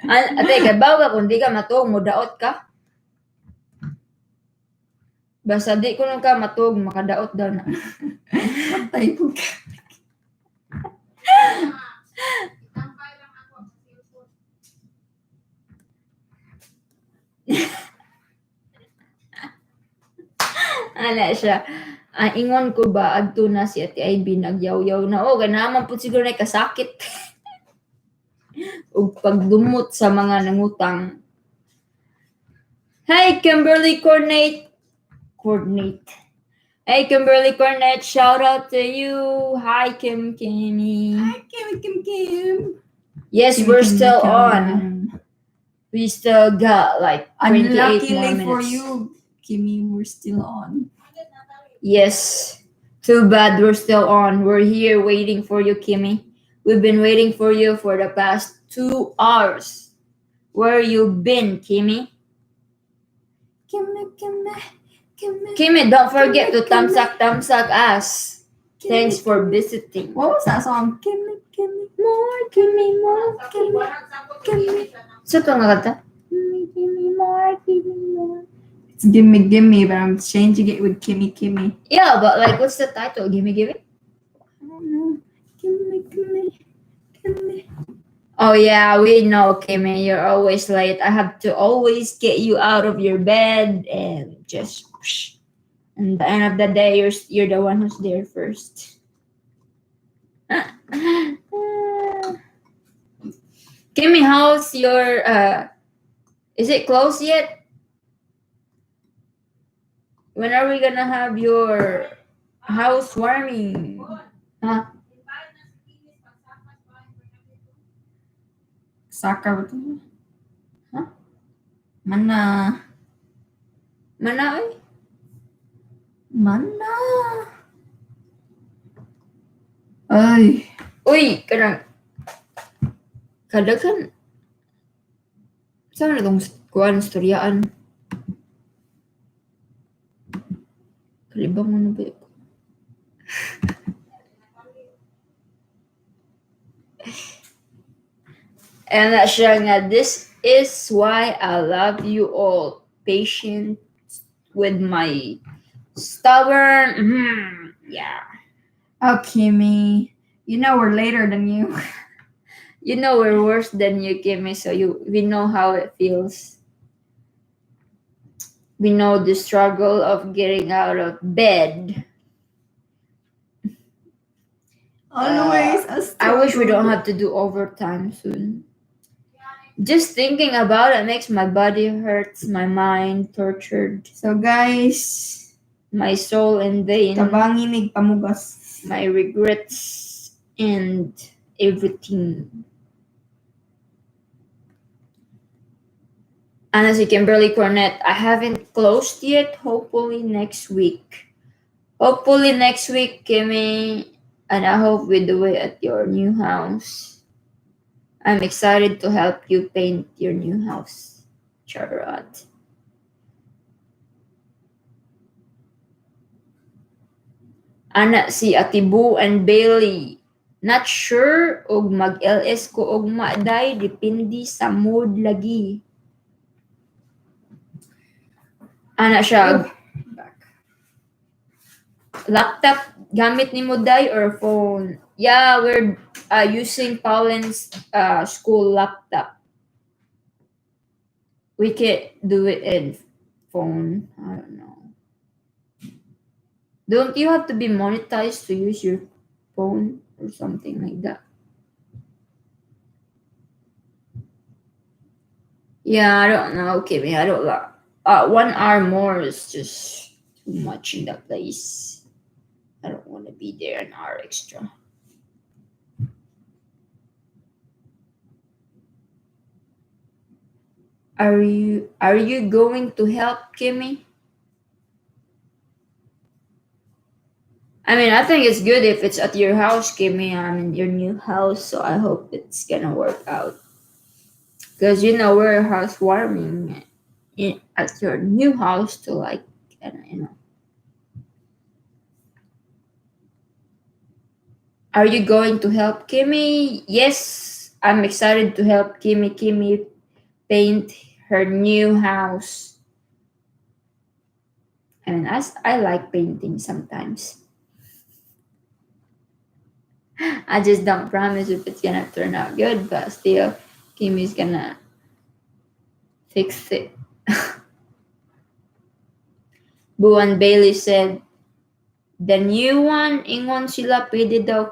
Ate, kay baw ka kung di ka matuog, mudaot ka. Basta di ko nung ka matuog, makadaot daw na. Patay po ka. Ala siya. Ingon ko ba, adto na si Ate Ivy nagyaw-yaw na. Ganaman po siguro na kasakit. O pagdumot sa mga nangutang. Hi, Kimberly Coordinate. Hey, Kimberly Cornett, shout out to you. Hi, Kimmy. Hi, Kim. Yes, Kim, we're Kim, still Kim. on. We still got like 28 more Unluckily minutes. for you, Kimmy, we're still on. Yes. Too bad we're still on. We're here waiting for you, Kimmy. We've been waiting for you for the past 2 hours. Where you been, Kimmy? Kimmy, don't forget to thumbs up us. Thanks for visiting. What was that song? More, Kimmy, more, Kimmy. So ito nga kanta? Kimmy, more. It's Gimme, but I'm changing it with Kimmy. Yeah, but like, what's the title? Gimme. I don't know. Gimme. Oh yeah, we know, Kimmy. You're always late. I have to always get you out of your bed and just. And at the end of the day, you're the one who's there first. Kimmy, how's your is it closed yet? When are we gonna have your housewarming? Huh? Saka ba ito? Huh? Mana. Mana? Ay. Uy, kadaghan. Saan na itong kuhaan, istoryaan? Kalibang mo na ba yun? And siya nga, this is why I love you all. Patient with my stubborn. Yeah. Oh, Kimmy, you know we're later than you. You know we're worse than you, Kimmy, so we know how it feels. We know the struggle of getting out of bed. Always a I wish we don't struggle. have to do overtime soon. Just thinking about it makes my body hurts, my mind tortured, So guys, my soul in vain, tabanginig pamugas. my regrets, and everything. Ana si Kimberly Cornett, I haven't closed yet. Hopefully next week. Hopefully next week, Kimmy. And I hope we do it at your new house. I'm excited to help you paint your new house. Charot. Ana si Atibu and Bailey. Not sure og mag-LS ko og maday. Depende sa mood lagi. Ana siya. Laptop gamit ni mo day or phone? Yeah, we're using Pauline's school laptop. We can do it in phone. I don't know. Don't you have to be monetized to use your phone or something like that? Yeah, I don't know. Okay, I don't like. 1 hour more is just too much in that place. I don't want to be there an hour extra. Are you going to help, Kimmy? I mean, I think it's good if it's at your house, Kimmy. I'm in your new house, so I hope it's gonna work out. Because we're housewarming at your new house to Are you going to help Kimmy? Yes, I'm excited to help Kimmy paint her new house. I mean, I like painting sometimes. I just don't promise if it's gonna turn out good, but still, Kimmy's gonna fix it. Buwan Bailey said, the new one, ingon sila pwede daw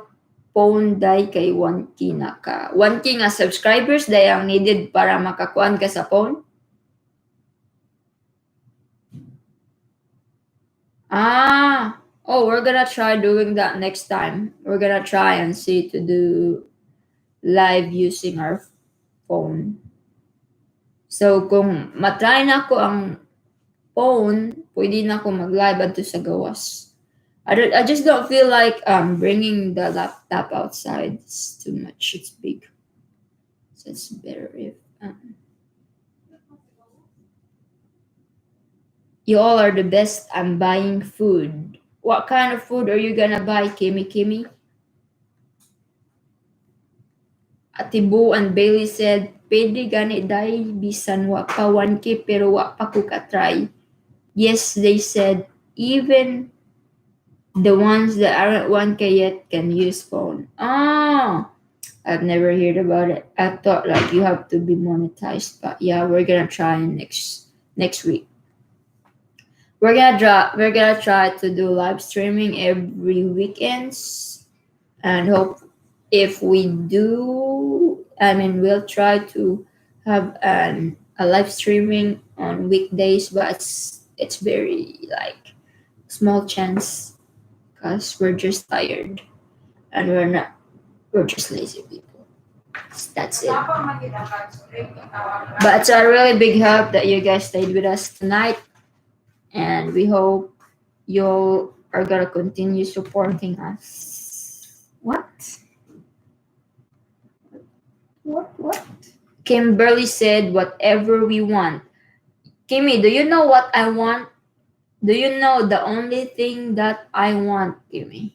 phone day kay 1K na ka. 1K nga subscribers day ang needed para makakuan ka sa phone. We're gonna try doing that next time. We're gonna try and see to do live using our phone. So, kung matry na ko ang phone, pwede na ako mag-live adto sa gawas. I just don't feel like bringing the laptop outside. It's too much. It's big. So it's better if you all are the best. I'm buying food. What kind of food are you gonna buy, Kimmy? Atibu and Bailey said, pwede gani dai bisan wa pa 1K pero wa pa ko ka-try. Yes, they said, even the ones that aren't 1K yet can use phone. I've never heard about it. I thought like you have to be monetized, but yeah, we're gonna try next week. We're gonna try to do live streaming every weekends, and hope if we do, we'll try to have a live streaming on weekdays, but it's very like small chance because we're just tired and we're just lazy people. That's it. But it's a really big help that you guys stayed with us tonight, and we hope you all are gonna continue supporting us. What? Kimberly said, whatever we want. Kimmy, do you know what I want? Do you know the only thing that I want, Kimmy?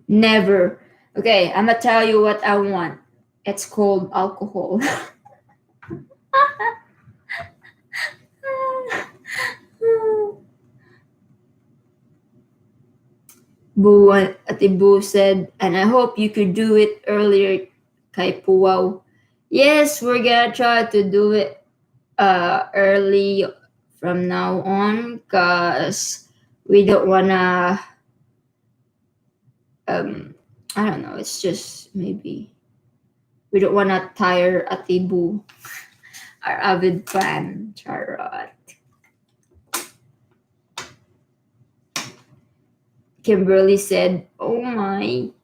Never. Okay, I'm gonna tell you what I want. It's called alcohol. Ate Boo said, and I hope you could do it earlier, kay Puwaw. Yes, we're gonna try to do it early from now on, cause we don't wanna I don't know, it's just maybe we don't wanna tire Ate Boo, our avid fan. Charot. Kimberly said, "Oh my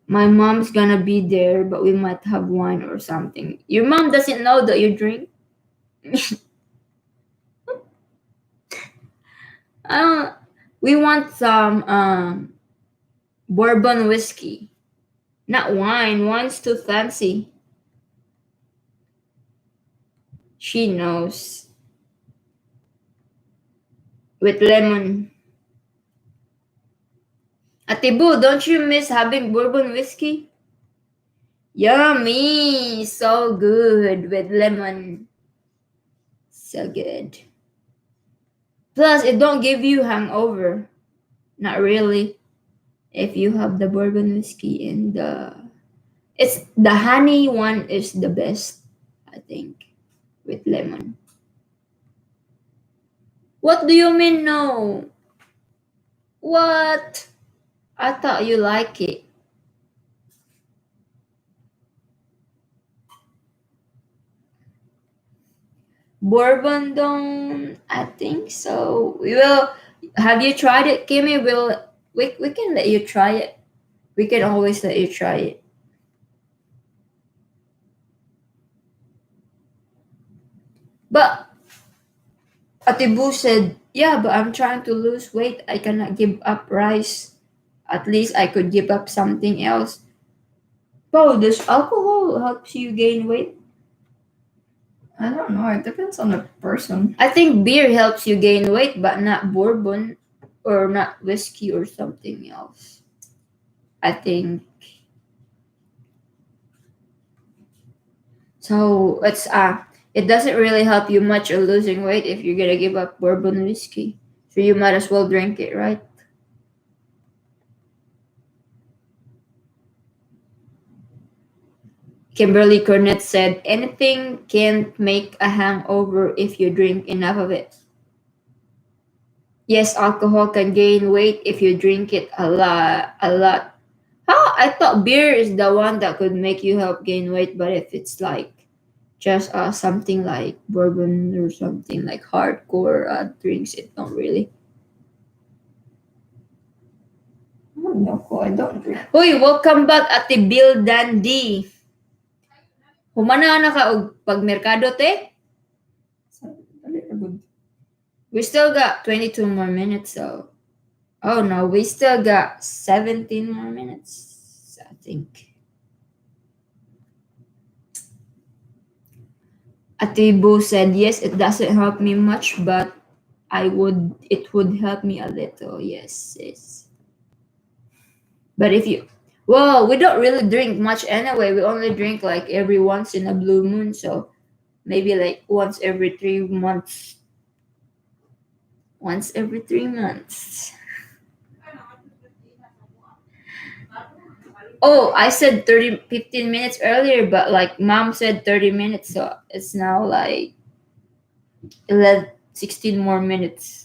mom's gonna be there, but we might have wine or something." Your mom doesn't know that you drink? We want some bourbon whiskey. Not wine. Wine's too fancy. She knows. With lemon. Ate Boo, don't you miss having bourbon whiskey? Yummy! So good with lemon. So good. Plus, it don't give you hangover. Not really. If you have the bourbon whiskey and the honey one is the best, I think, with lemon. What do you mean no? What? I thought you like it. Bourbon don't, I think so. We will. Have you tried it, Kimmy? We can let you try it. We can always let you try it. But Ate Boo said, yeah, but I'm trying to lose weight. I cannot give up rice. At least I could give up something else. Oh, does alcohol helps you gain weight? I don't know. It depends on the person. I think beer helps you gain weight, but not bourbon or not whiskey or something else. I think. So it doesn't really help you much in losing weight if you're gonna give up bourbon whiskey. So you might as well drink it, right? Kimberly Cornett said, anything can make a hangover if you drink enough of it. Yes, alcohol can gain weight if you drink it a lot. How? I thought beer is the one that could make you help gain weight, but if it's like just something like bourbon or something like hardcore drinks, it don't really. No, I don't drink. Uy, welcome back Ate Bill Dandy. Humana na ka og pagmerkado te? We still got 22 more minutes, so. Oh no, we still got 17 more minutes, I think. Ate Boo said, yes, it doesn't help me much, but it would help me a little, yes. But well, we don't really drink much anyway. We only drink like every once in a blue moon, so maybe like once every 3 months. Once every 3 months. Oh, I said 15 minutes earlier, but like mom said 30 minutes, so it's now like 16 more minutes.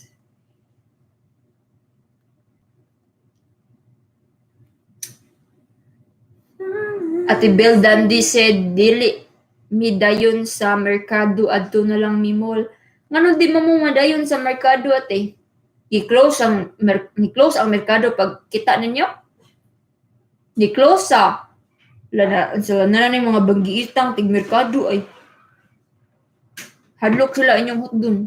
Ate Bill Dandy said, dili mi dayon sa merkado adto na lang mi mall. Ngano di mo madayon sa merkado ate? Ni-close ang merkado pag kita ninyo? Ni-close sa sila na yung mga banggiitang tig-merkado ay hadlok sila inyong hotdon.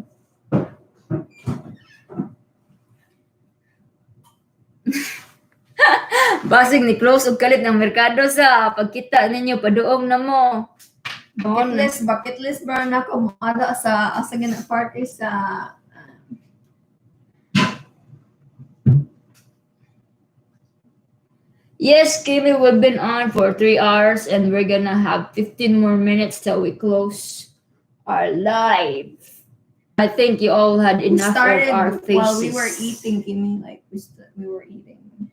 Basig ni-close og kalit ng merkado sa pagkita ninyo paduong na mo. Bucket list ba na ako ada sa gina party sa Yes, Kimmy, we've been on for 3 hours and we're gonna have 15 more minutes till we close our live. I think you all had We enough started of our faces. while we were eating, Kimmy. Like we were eating.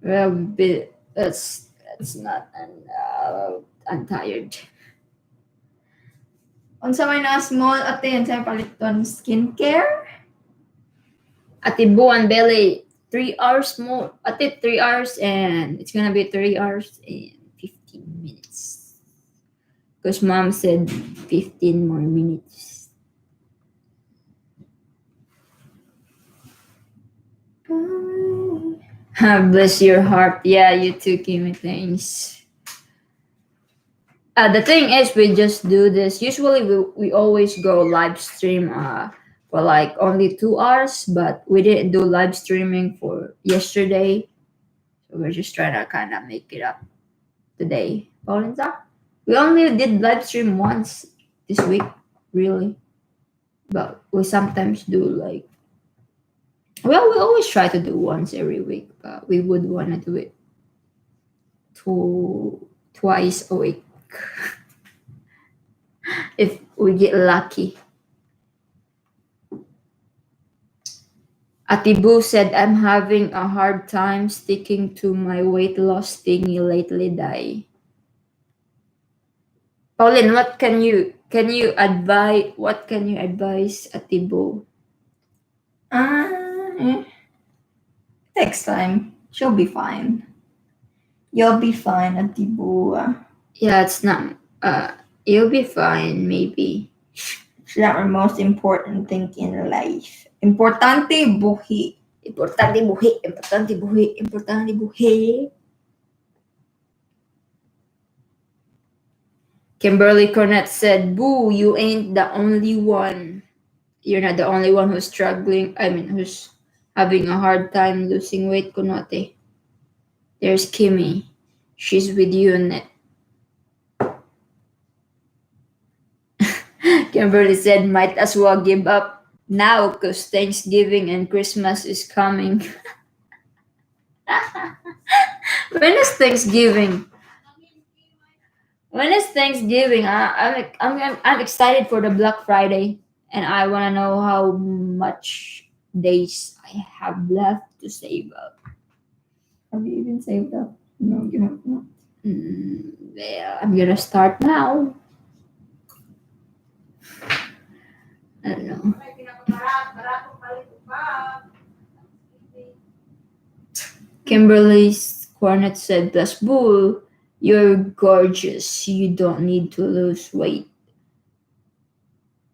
Well, that's not enough. I'm tired. Unsa may na small ate unsa may paliton skincare? Ate Buan Belly, 3 hours more. Ate 3 hours and it's gonna be 3 hours and 15 minutes. Because mom said 15 more minutes. Bless your heart. Yeah, you too, Kimmy. Thanks. The thing is, we just do this. Usually, we always go live stream for like only 2 hours, but we didn't do live streaming for yesterday. So we're just trying to kind of make it up today. Paulinza, we only did live stream once this week, really. But we sometimes do like, well, we always try to do once every week, but we would want to do it twice a week if we get lucky. Atibu said, I'm having a hard time sticking to my weight loss thingy lately, Dai. Pauline, what can you advise Atibu? Next time she'll be fine. You'll be fine, Atibu. Yeah, it's not you'll be fine, maybe. It's not the most important thing in life. Importante buhi. Importante buhi, importante buhi, importante buhi. Kimberly Cornett said, Boo, you ain't the only one. You're not the only one who's struggling. Who's having a hard time losing weight, Kunote. There's Kimmy. She's with you in it. Kimberly said, might as well give up now because Thanksgiving and Christmas is coming. When is Thanksgiving? When is Thanksgiving? I'm excited for the Black Friday, and I want to know how much days I have left to save up. Have you even saved up? No, you have not. Yeah, I'm gonna start now. I don't know. Kimberly's Cornet said, plus Bull, you're gorgeous. You don't need to lose weight.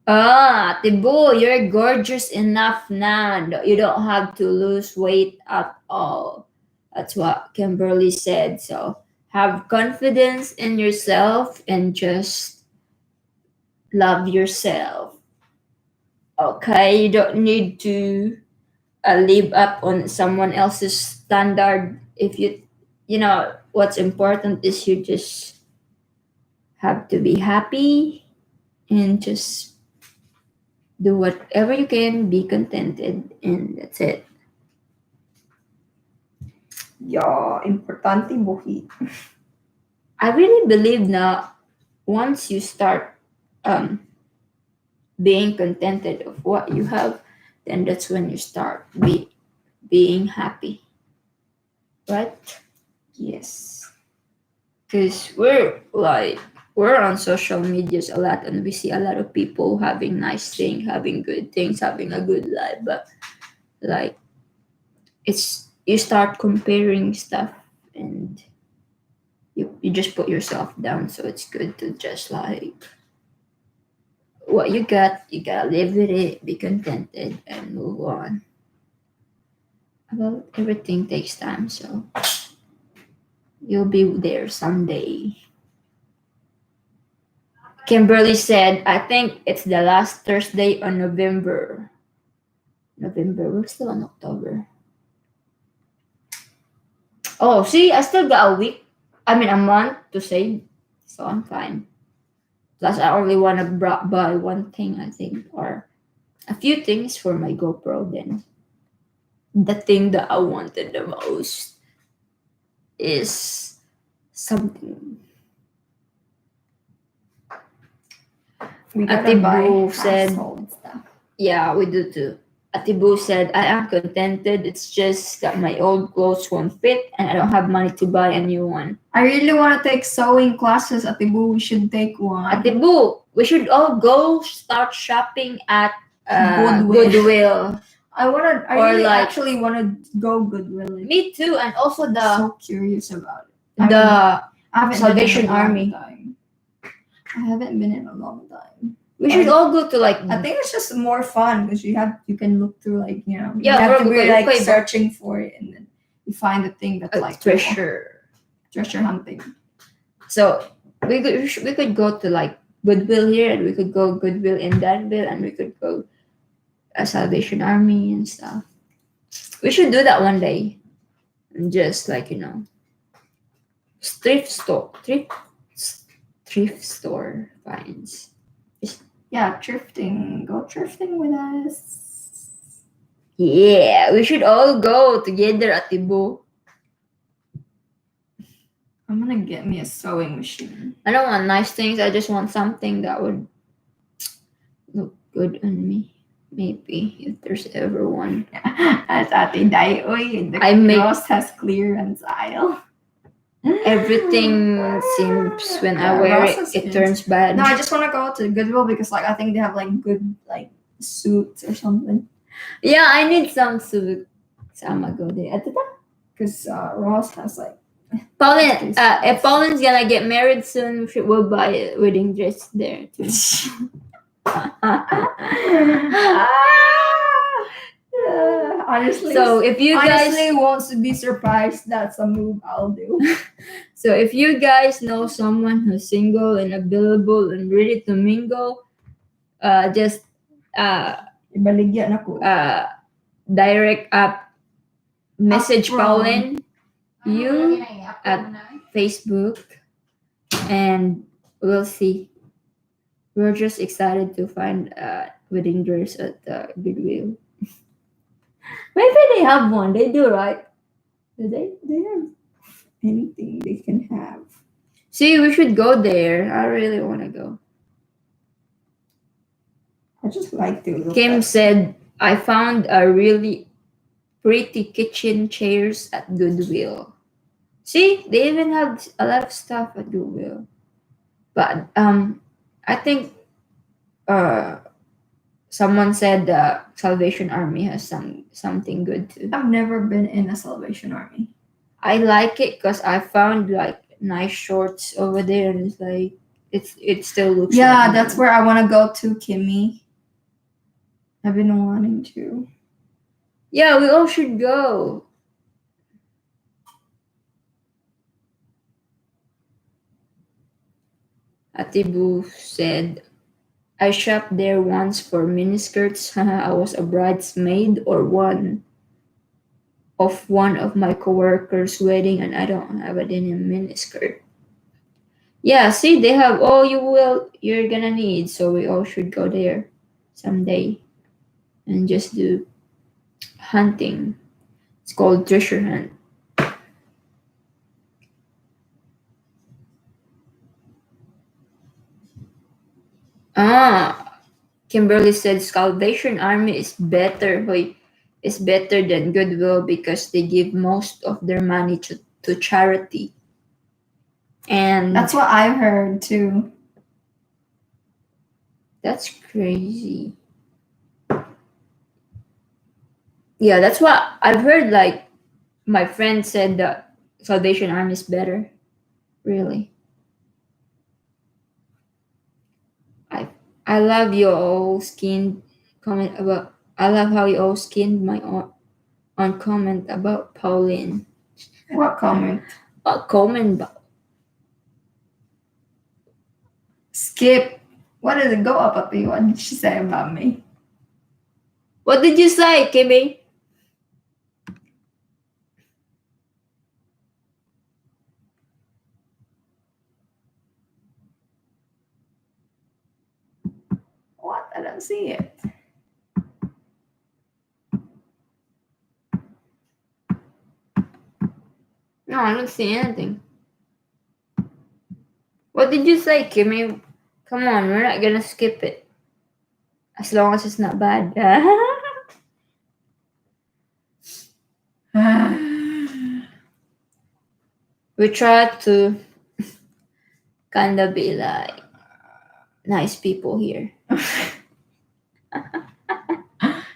Tibu, you're gorgeous enough now. You don't have to lose weight at all. That's what Kimberly said. So have confidence in yourself and just love yourself. Okay, you don't need to live up on someone else's standard. If you know what's important is you just have to be happy and just do whatever you can, be contented, and that's it. Yeah, importante buhi. I really believe now once you start being contented of what you have, then that's when you start being happy. Right? Yes. Because we're on social medias a lot and we see a lot of people having nice things, having good things, having a good life, but like it's you start comparing stuff and you just put yourself down. So it's good to just like what you got, you gotta live with it, be contented and move on. Well, everything takes time, so you'll be there someday. Kimberly said, I think it's the last Thursday on November. We're still on October. Oh, see, I still got a month to save. So I'm fine. Plus, I only want to buy one thing, I think, or a few things for my GoPro then. The thing that I wanted the most. is something. We Ate gotta buy Boo said- household stuff. Yeah, we do too. Atibu said, I am contented. It's just that my old clothes won't fit and I don't have money to buy a new one. I really want to take sewing classes, Atibu. We should take one. Atibu, we should all go start shopping at Goodwill. Goodwill. I Or really like- actually want to go Goodwill. Like, Me too, and also I'm the so curious about it. the I haven't Salvation been in a long Army. time. I haven't been in a long time. we should all go to like I think it's just more fun because you can look through like you Yeah, have to bro, be like okay, but- searching for it and then you find the thing that's a like treasure. treasure hunting. So we could go to like Goodwill here, and we could go Goodwill in Danville, and we could go a Salvation Army and stuff. We should do that one day, and just like thrift store finds. Yeah, thrifting. Go thrifting with us. Yeah, we should all go together at Tibo. I'm gonna get me a sewing machine. I don't want nice things. I just want something that would look good on me. Maybe if there's ever one. As Ate Daioy, the I make- Ross has clearance aisle. Everything seems when I Yeah, wear Ross it, is it good. turns bad. No, I just want to go to Goodwill because like I think they have like good like suits or something. Yeah, I need some suit. So I'm gonna go there. Because Ross has like Pauline, if Pauline's gonna get married soon, we'll buy a wedding dress there too. honestly. So if you guys, honestly wants to be surprised, that's a move I'll do. so if you guys know someone who's single and available and ready to mingle, just Ibaligyan ako. direct up, message Upfront. Pauline, you at Facebook, and we'll see. We're just excited to find a wedding dress at Goodwill. Maybe they have one. They do, right? Do they? They have anything they can have. See, we should go there. I really want to go. I just like to look Kim at said, I found a really pretty kitchen chairs at Goodwill. See, they even have a lot of stuff at Goodwill. But I think someone said the Salvation Army has something good too. I've never been in a Salvation Army. I like it because I found like nice shorts over there, and it's like it still looks. Yeah, like that's new. where I want to go to, Kimmy. I've been wanting to. Yeah, we all should go. Atibu said, I shopped there once for miniskirts. I was a bridesmaid or one of my coworkers' wedding, and I don't have a denim miniskirt. Yeah, see, they have all you're gonna need, so we all should go there someday and just do hunting. It's called treasure hunt. Kimberly said Salvation Army is better. Is better than Goodwill because they give most of their money to charity. And That's what I heard too. that's crazy. Yeah, that's what I've heard. Like my friend said that Salvation Army is better. Really. I love you all skinned comment about. I love how you all skinned my on comment about Pauline. What comment? Comment about. Skip. What did it go up at me? What did she say about me? What did you say, Kimmy? What? I don't see it. No, I don't see anything. What did you say, Kimmy? Come on, we're not gonna skip it. As long as it's not bad. We try to kind of be like nice people here.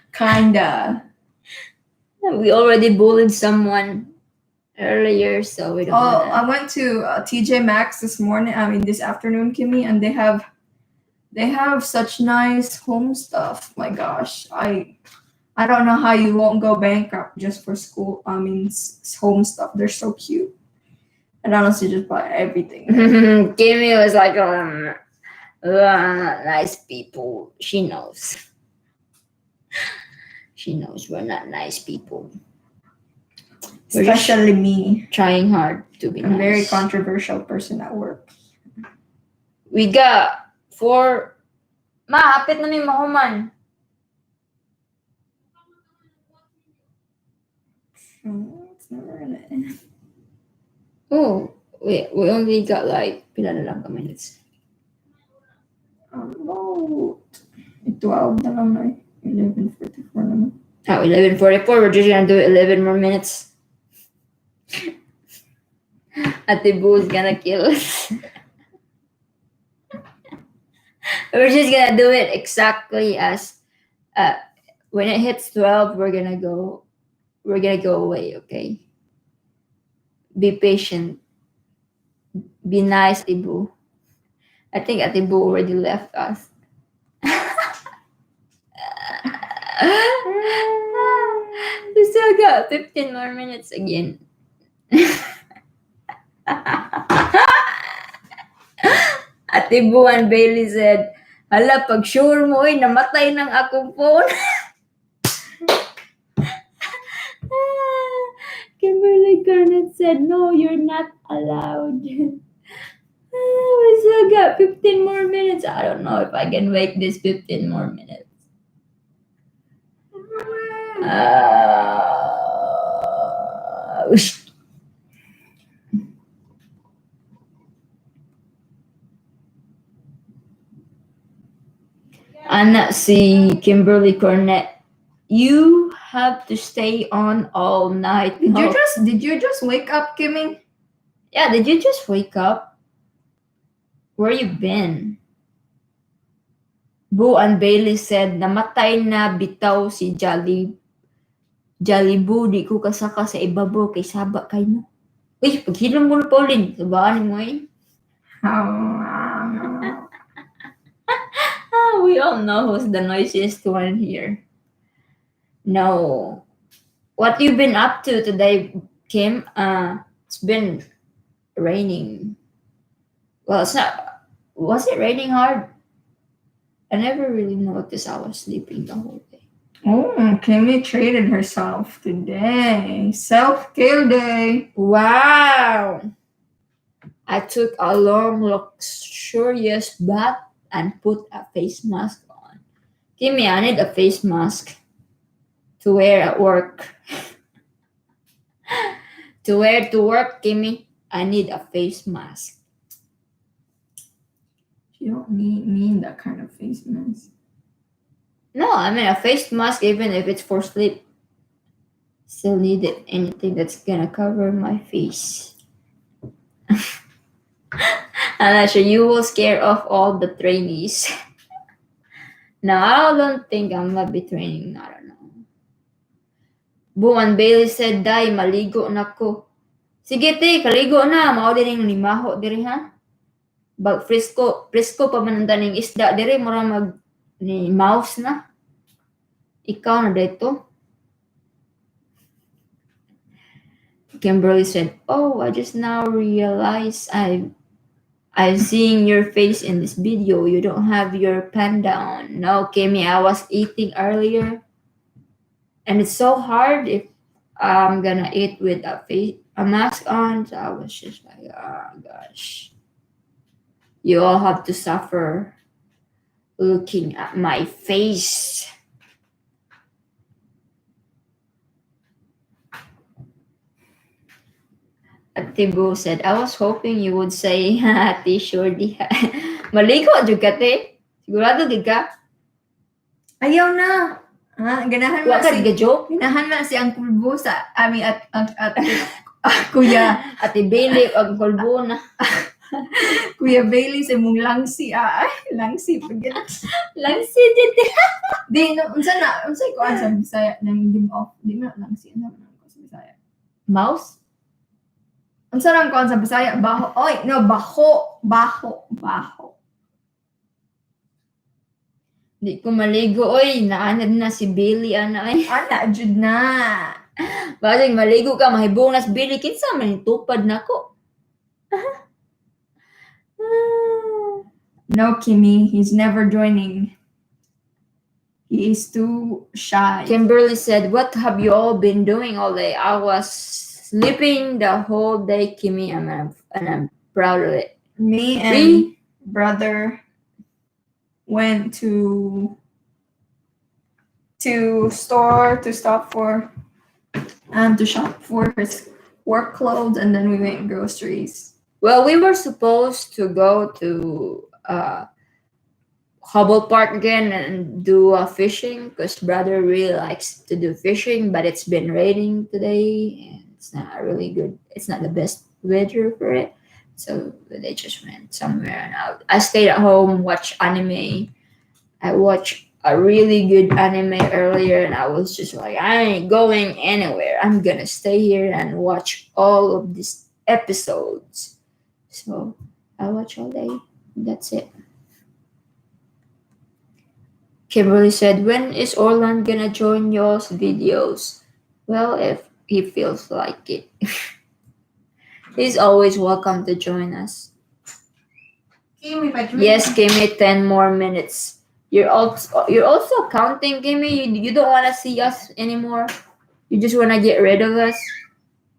Kinda. We already bullied someone earlier, so we don't Oh, wanna... I went to TJ Maxx this morning. I mean, this afternoon, Kimmy, and they have such nice home stuff. My gosh, I don't know how you won't go bankrupt just for school. I mean, home stuff. They're so cute. And honestly, just buy everything. Kimmy was like, nice people. She knows. She knows we're not nice people. We're just Especially me. trying hard to be I'm a very nice. controversial person at work. We got 4... Ma, hapit na ni mahuman. It's never gonna end. Oh, we only got like pila na lang ka minutes. About 12 na lang na eh. 11:44 naman. Oh, 11:44. We're just gonna do 11 more minutes. Ate Boo's gonna kill us. We're just gonna do it exactly as when it hits 12, we're gonna go away, okay? Be patient. Be nice, Ate Boo. I think Ate Boo already left us. We still got 15 more minutes again. Ate Boo and Bailey said, hala, pag sure mo, namatay ng akong phone. Kimberly Garnett said, no, you're not allowed. We still got 15 more minutes. I don't know if I can make this 15 more minutes. Anna, si Kimberly Cornett, you have to stay on all night. Did you just wake up, Kimmy? Yeah, did you just wake up? Where you been? Boo and Bailey said, namatay na bitaw si Jolliboo, di ko kasaka sa ibabaw kay saba kay mo. Uy, paghilom mo na Pauline, sabaan mo eh. We all know who's the noisiest one here. No. What you been up to today, Kim? It's been raining. Well, it's not. Was it raining hard? I never really noticed I was sleeping the whole day. Oh, Kimmy treated herself today. Self-care day. Wow! I took a long, luxurious bath and put a face mask on. Kimmy, I need a face mask to wear at work. To wear to work, Kimmy, I need a face mask. You don't need that kind of face mask. No, I mean a face mask, even if it's for sleep. Still need it. Anything that's gonna cover my face. I'm not sure you will scare off all the trainees. No, I don't think I'm gonna be training. I don't know. Boo and Bailey said, Day, maligo na ko. Sige te, kaligo na. Mao din yung limaho diri ha. Bag frisco pa man ang daning isda diri mura mag ni mouse na. Ikaw na dito. Kimberly said, oh, I just now realized I'm seeing your face in this video. You don't have your pen down. No, Kimmy, I was eating earlier. And it's so hard if I'm gonna eat with a mask on. So I was just like, oh gosh. You all have to suffer looking at my face. Ate Boo said, I was hoping you would say, Ate Shorty. Maligo, jud ka, te. Sigurado, gid ka. Ayaw na. Ganahan Wa na ka, si... joke. Ganahan na si Uncle Bo sa... at Kuya... Ate Bailey, ang kulbo na. Kuya Bailey sa mong langsi. Ay, langsi. Pagkat... Langsi, dito. Di, no, unsa ko sa Bisaya nang give off. Di na langsi. Ano ko sa Bisaya? Mouse? Unsa lang ko sa Bisaya? Baho. Oy, no, baho. Di ko maligo, oy. Naanad na si Bailey, ana, ay. Ana, jud na. Basig maligo ka, mahibong nas Bailey. Kinsa man yung tupad na ko. No, Kimmy, he's never joining. He is too shy. Kimberly said, what have you all been doing all day? I was sleeping the whole day, Kimmy, and I'm proud of it. Me and Me? brother went to shop for his work clothes, and then we went groceries. Well, we were supposed to go to Hubble Park again and do fishing because brother really likes to do fishing, but it's been raining today and it's not really good. It's not the best weather for it. So they just went somewhere and I stayed at home, watched anime. I watched a really good anime earlier and I was just like, I ain't going anywhere. I'm gonna stay here and watch all of these episodes. So I watch all day. That's it. Kimberly said, when is Orland gonna join y'all's videos? Well, if he feels like it. He's always welcome to join us. Kimi, Yes, Kimmy, 10 more minutes. You're also counting, Kimmy. You don't want to see us anymore. You just want to get rid of us.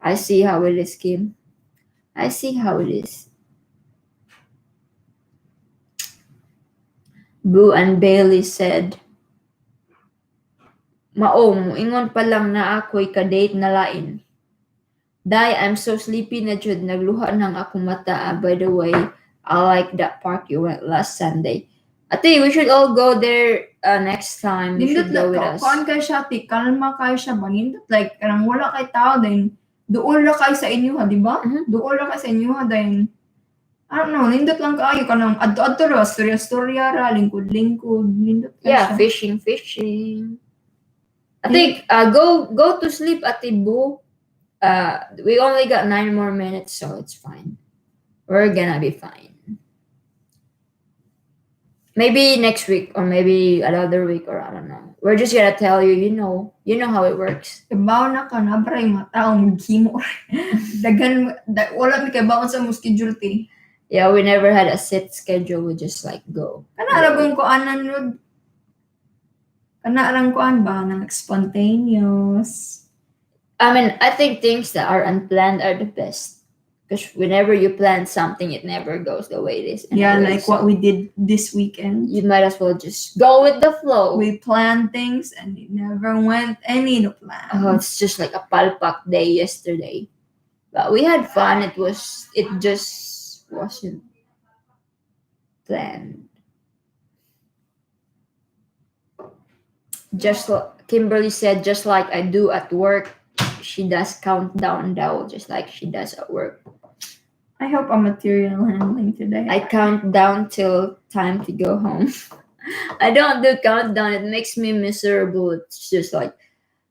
I see how it is, Kim. I see how it is. Boo and Bailey said, Maong, ingon pa lang na ako'y ka-date na lain. Day, I'm so sleepy na jud. Nagluha ng akong mata. By the way, I like that park you went last Sunday. Ate, we should all go there next time. You Nindot should go with lang us. kuan kay siya, kalma kay siya ba? Nindot like kanang wala kay tao din. Duol ra kay sa inyo ha, di ba? Mhm. Duol ra kay sa inyo ha din. I don't know, nindot lang kaayo kanang adto ra, storya ra, lingkod. Nindot kay Yeah, siya. fishing. I think go to sleep, Ate Boo. We only got 9 more minutes, so it's fine. We're gonna be fine. Maybe next week or maybe another week or I don't know. We're just gonna tell you, you know how it works. Kabaw na ka na bray mga taong gimo. Wala mi kay baon sa mo schedule ti. Yeah, we never had a set schedule. We just like go. Kana ra bang kuanan rod. Kana rang kuan ba nang spontaneous. I mean, I think things that are unplanned are the best. Because whenever you plan something, it never goes the way it is. Yeah, anyway, like what we did this weekend. You might as well just go with the flow. We planned things and it never went any to plan. Oh, it's just like a palpak day yesterday. But we had fun. It just wasn't planned. Just like Kimberly said, just like I do at work, she does countdown down just like she does at work. I hope I'm material handling today. I count down till time to go home. I don't do countdown. It makes me miserable. It's just like,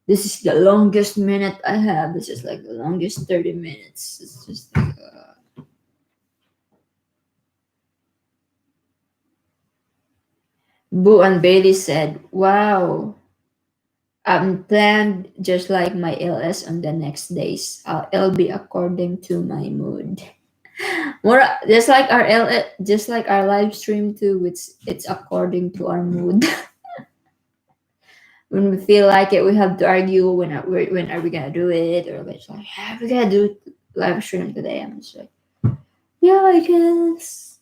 this is the longest minute I have. This is like the longest 30 minutes. It's just like, Boo and Bailey said, wow, I'm planned just like my LS on the next days. I'll be according to my mood. More just like our live stream too. It's according to our mood. When we feel like it, we have to argue when are we gonna do it, or it's like, yeah, we gotta do live stream today. I'm just like, yeah, I guess.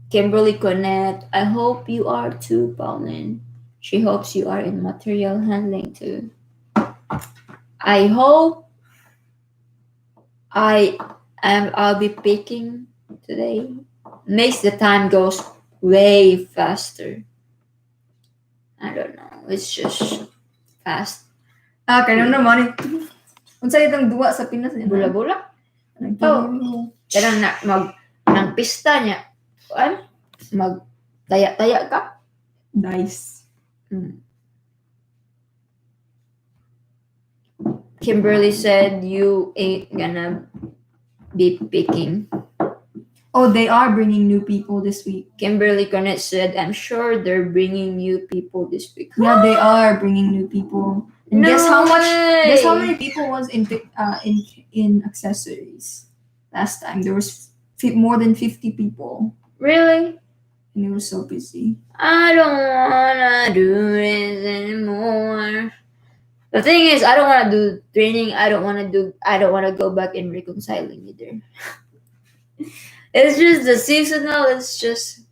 Kimberly Connect, I hope you are too, Pauline. She hopes you are in material handling too. I hope I'll be picking today. Makes the time goes way faster. I don't know. It's just fast. Kaya naman unsa itong duwa sa Pinas niya? Bula-bula. Oh. Kaya ng pista niya. Mag taya-taya ka. Nice. Kimberly said you ain't gonna be picking. Oh, they are bringing new people this week. Kimberly Cornett said, I'm sure they're bringing new people this week. Yeah, they are bringing new people. And No guess how much? way. Guess how many people was in accessories last time? There was more than 50 people, Really? and it was so busy. I don't wanna do this anymore. The thing is, I don't wanna do training. I don't wanna go back in reconciling either. It's just the seasonal. It's just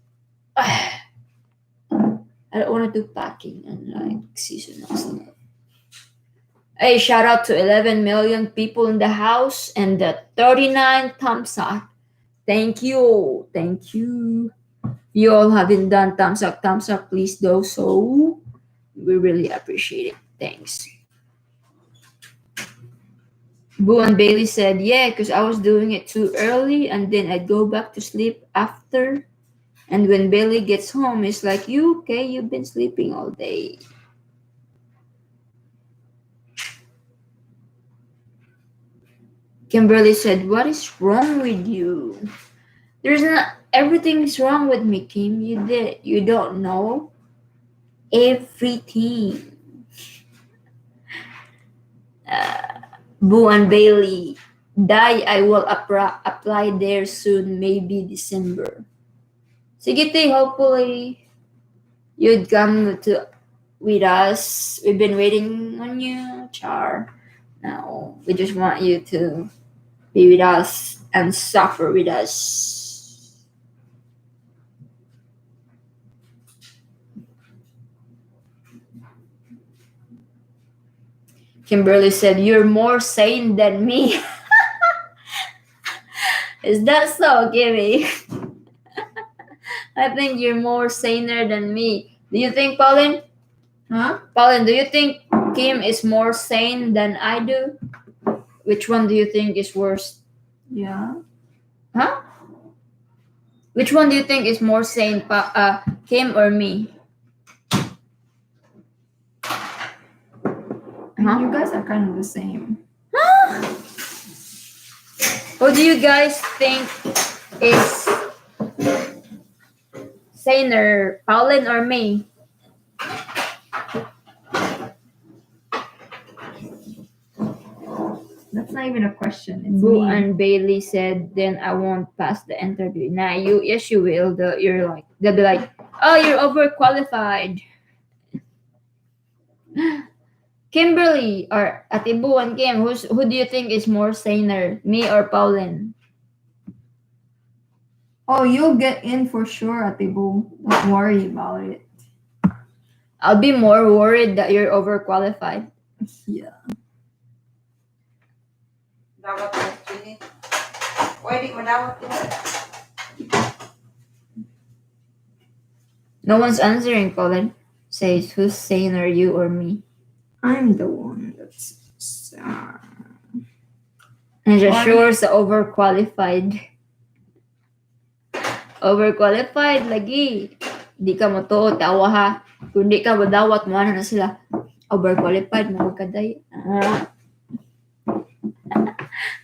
I don't wanna do packing and like seasonal stuff. Hey, shout out to 11 million people in the house and the 39 thumbs up. Thank you. You all haven't done thumbs up, please do so. We really appreciate it. Thanks. Boo and Bailey said, yeah, because I was doing it too early and then I'd go back to sleep after. And when Bailey gets home, it's like, you okay? You've been sleeping all day. Kimberly said, what is wrong with you? There's not, everything's wrong with me, Kim. You don't know everything. Boo and Bailey, I will apply there soon, maybe December. Sige, hopefully you'd come with us. We've been waiting on you, Char. Now we just want you to be with us and suffer with us. Kimberly said, you're more sane than me. Is that so, Kimmy? I think you're more saner than me. Do you think, Pauline? Huh? Pauline, do you think Kim is more sane than I do? Which one do you think is worse? Yeah. Huh? Which one do you think is more sane, Kim or me? You guys are kind of the same. Who do you guys think is saner, Pauline or me? That's not even a question. It's Boo me. and Bailey said, then I won't pass the interview. Nah, yes you will. They'll be like, oh, you're overqualified. Kimberly or Ate Boo and Kim, who do you think is more saner, me or Pauline? Oh, you'll get in for sure, Ate Boo. Don't worry about it. I'll be more worried that you're overqualified. Yeah. Dawat mo, Jenny. Pwede mo dawat mo. No one's answering, Pauline. Says, who's saner, you or me? I'm the one that's And just sure sa overqualified. Overqualified lagi. Di ka mo to, tawa ha. Kung di ka madawat mo, ano na sila. Overqualified, magkaday.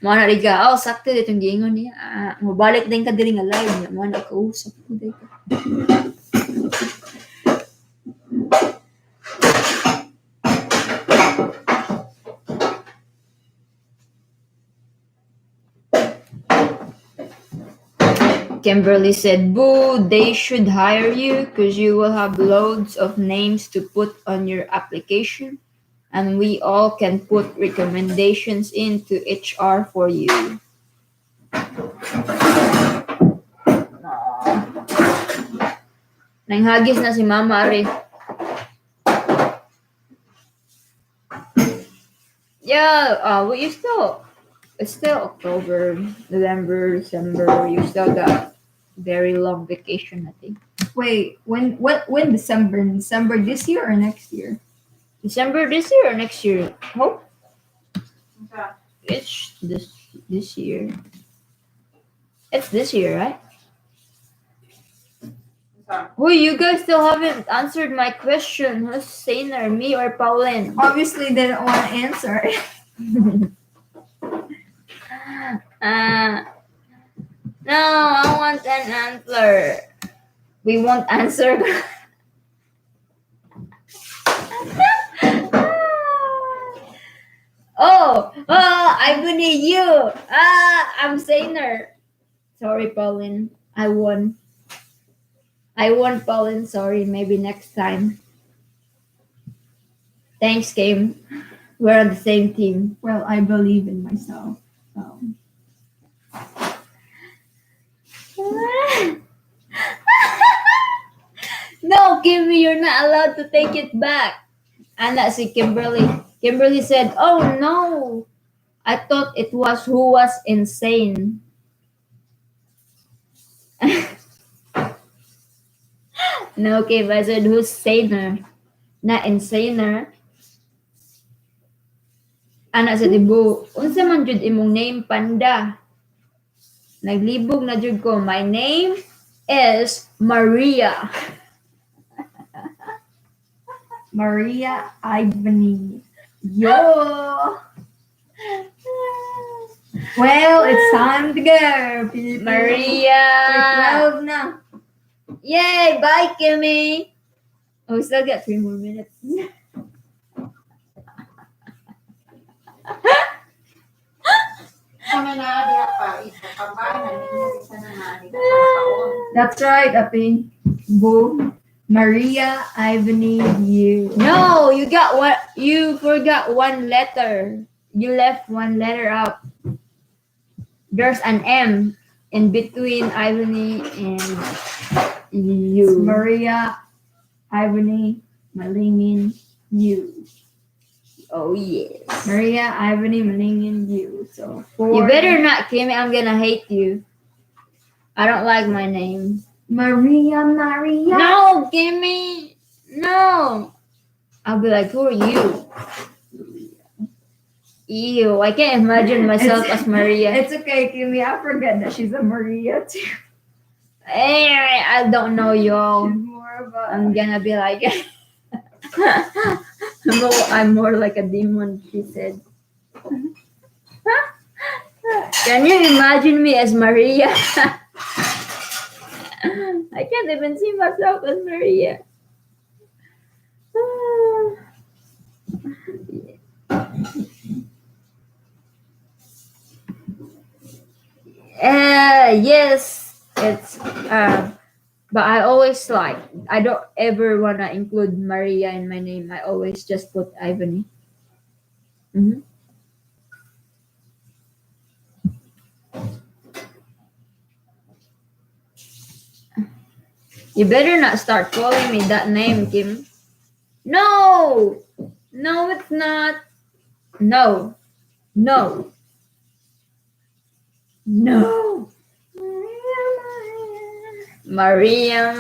Mga na rin ka, sakto dito yung giingon niya. Mabalik din ka diri nga live niya. Mga nakausap ko dito. Kimberly said, boo, they should hire you because you will have loads of names to put on your application. And we all can put recommendations into HR for you. Nanghagis na si Mama Ari. Yeah, we used to. It's still October, November, December. You still got very long vacation, I think. Wait, when December? December this year or next year? December this year or next year? Hope Sa- it's this year. It's this year, right? sa- Oh, you guys still haven't answered my question. Who's Sainer, me or Pauline? Obviously, they don't want to answer. No, I want an answer. We won't answer. Oh, I believe you. I'm Sainer. Sorry, Pauline. I won. Pauline. Sorry. Maybe next time. Thanks, Kim. We're on the same team. Well, I believe in myself. So. No, Kimmy, you're not allowed to take it back. Anak si Kimberly. Kimberly said, "Oh no, I thought it was who was insane." No, Kim, I said who's saner, not insaner. Anak sa tibo, unsa man jud imong name, Panda? Naglibog na jud ko. My name is Maria. Maria Ivany. Yo! Well, it's time to go, people. Maria. We're 12 now. Yay! Bye, Kimmy. Oh, we still got 3 more minutes. Kami na diya pa, ito kabayan, isa na nga diya kaon. That's right, Api. Boom. Maria Ivany you. No, you got what? You forgot one letter. You left one letter out. There's an M in between Ivany and It's you. Maria Ivany Malingin you. Oh yes. Maria Ivany Malingin you. So 4. You better not, Kimmy. I'm gonna hate you. I don't like my name. Maria. No, Kimmy. No. I'll be like, who are you? Ew, I can't imagine myself as Maria. It's okay, Kimmy. I forget that she's a Maria too. I don't know y'all. She's more of a. I'm gonna be like, I'm more like a demon, she said. Can you imagine me as Maria? I can't even see myself as Maria. Yes, it's but I always I don't ever wanna include Maria in my name. I always just put Ivany. Mhm. You better not start calling me that name, Kim. No, it's not. No. Maria.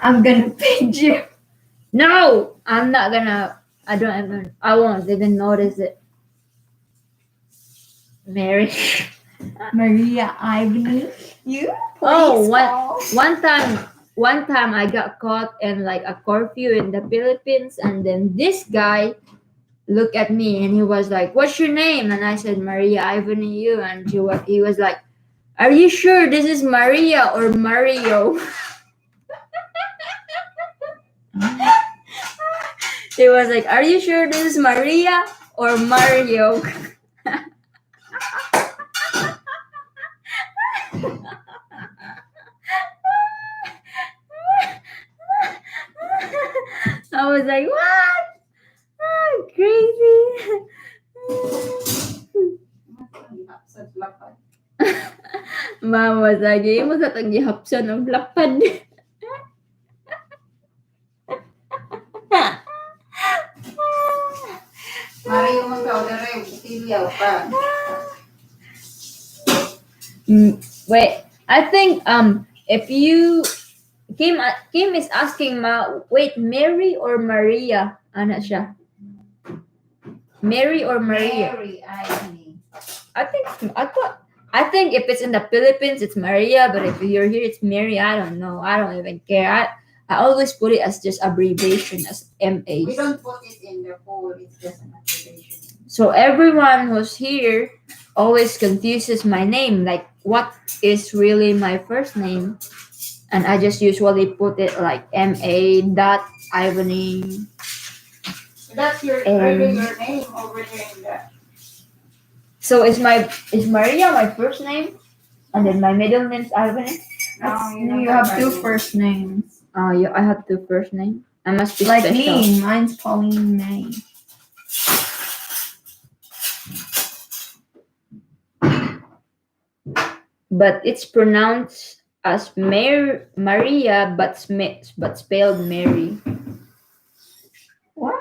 I'm gonna page you. No, I'm not gonna. I won't even notice it. Mary. Maria Ivany you. Oh, Please call. one time I got caught in like a curfew in the Philippines, and then this guy looked at me and he was like, "What's your name?" And I said, "Maria Ivany you," and he was like, "Are you sure this is Maria or Mario?" He was like, "Are you sure this is Maria or Mario?" I was like, "What? Crazy." Sa lapad. Mom was like, mo sa tagihapsan ng lapad. Mario mo ka, o dere, tilyaw pa. Wait, I think if you Kim is asking wait, Mary or Maria? Ano siya? Mary or Maria? Mary, Ivy. I think if it's in the Philippines it's Maria, but if you're here it's Mary. I don't know. I don't even care. I always put it as just abbreviation as MA. We don't put it in the poll, it's just an abbreviation. So everyone who's here always confuses my name, like what is really my first name, and I just usually put it like MA dot Ivany. That's your Um, regular name over there in the. So is Maria my first name, and then my middle name's Ivany? You have two first names. Yeah, I have two first names. I must be Like special. me, mine's Pauline May. But it's pronounced as Maria, but spelled Mary. What?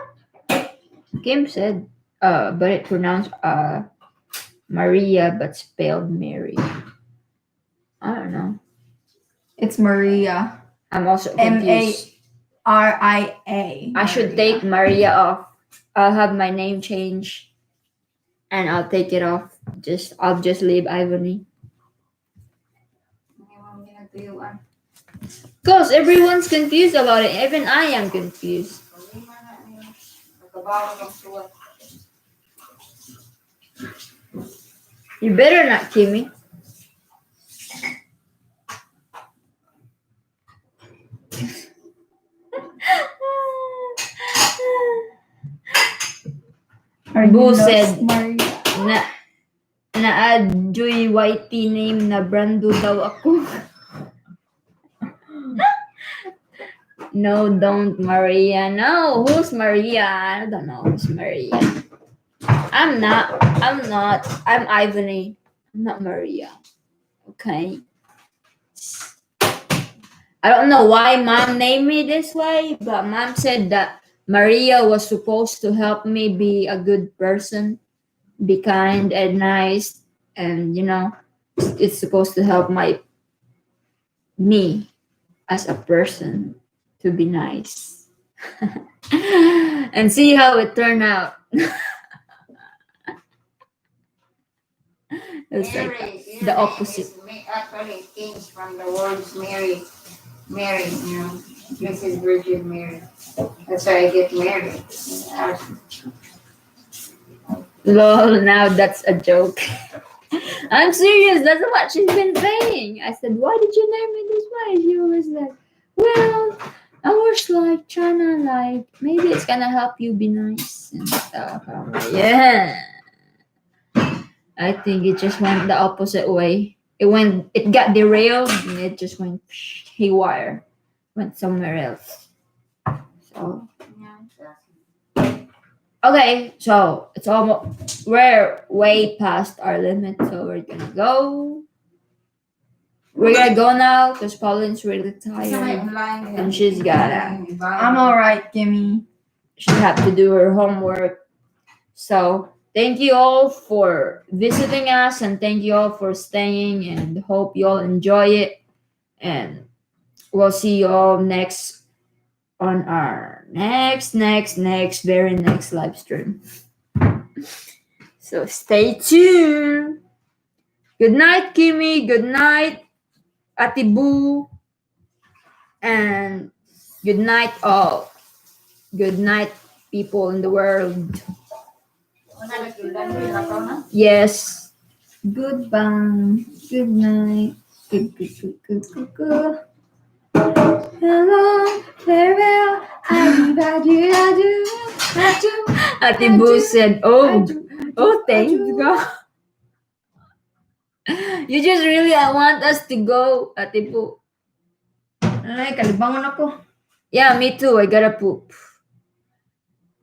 Kim said, but it pronounced Maria, but spelled Mary. I don't know. It's Maria. I'm also confused. Maria. I should take Maria off. I'll have my name change, and I'll take it off. I'll just leave Ivany. Cause everyone's confused about it. Even I am confused. You better not, Kimmy. Boo said, na-add Joy Whitey name na Brando daw ako. No, don't Maria. No, who's Maria? I don't know who's Maria. I'm not. I'm Ivany. I'm not Maria. Okay. I don't know why mom named me this way, but mom said that Maria was supposed to help me be a good person, be kind and nice, and it's supposed to help me as a person to be nice. And see how it turned out. It's Mary, like the opposite. Actually, it came from the words Mary, Mrs. Virgin Mary. That's why I get married. Lol, now that's a joke. I'm serious, that's what she's been saying. I said, why did you name me this way? She was like, well, I was like trying to maybe it's gonna help you be nice and stuff. I'm like, yeah. I think it just went the opposite way. It got derailed and it just went haywire. Went somewhere else. So okay, so it's almost we're way past our limit, so we're gonna go. We're gonna go now because Pauline's really tired and she's gotta. I'm alright, Kimmy. She have to do her homework. So thank you all for visiting us and thank you all for staying and hope you all enjoy it. And we'll see you all next on our next very next live stream. So stay tuned. Good night, Kimmy. Good night, Ate Boo. And good night, all. Good night, people in the world. Yes. Goodbye. Good night. Good. Hello, farewell. I do. Ate Boo said, oh, thanks, God. You just really want us to go, Ate Boo. Ay, kalibangon ako. Yeah, me too. I gotta poop.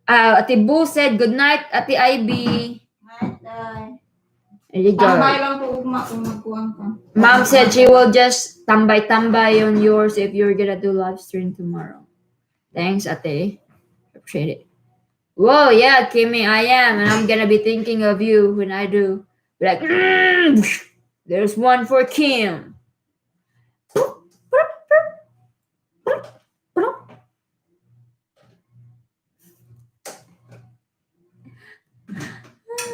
Ate Boo said, good night, Ate Ivy. There you go. Tambay lang po ugma kung magkuhan ka. Mom said she will just tambay on yours if you're gonna do live stream tomorrow. Thanks, Ate. Appreciate it. Whoa, yeah, Kimmy, I am. And I'm gonna be thinking of you when I do. Be like, There's one for Kim.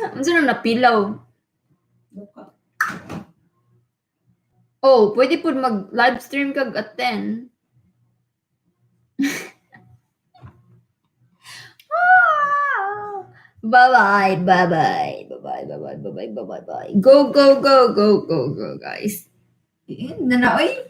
Ano na napilaw? Oh, pwede po mag-live stream kag at 10. Bye-bye, bye-bye, bye-bye, bye-bye, bye-bye, bye-bye, bye. Go, go, go, go, go, go, guys. Nanaoy.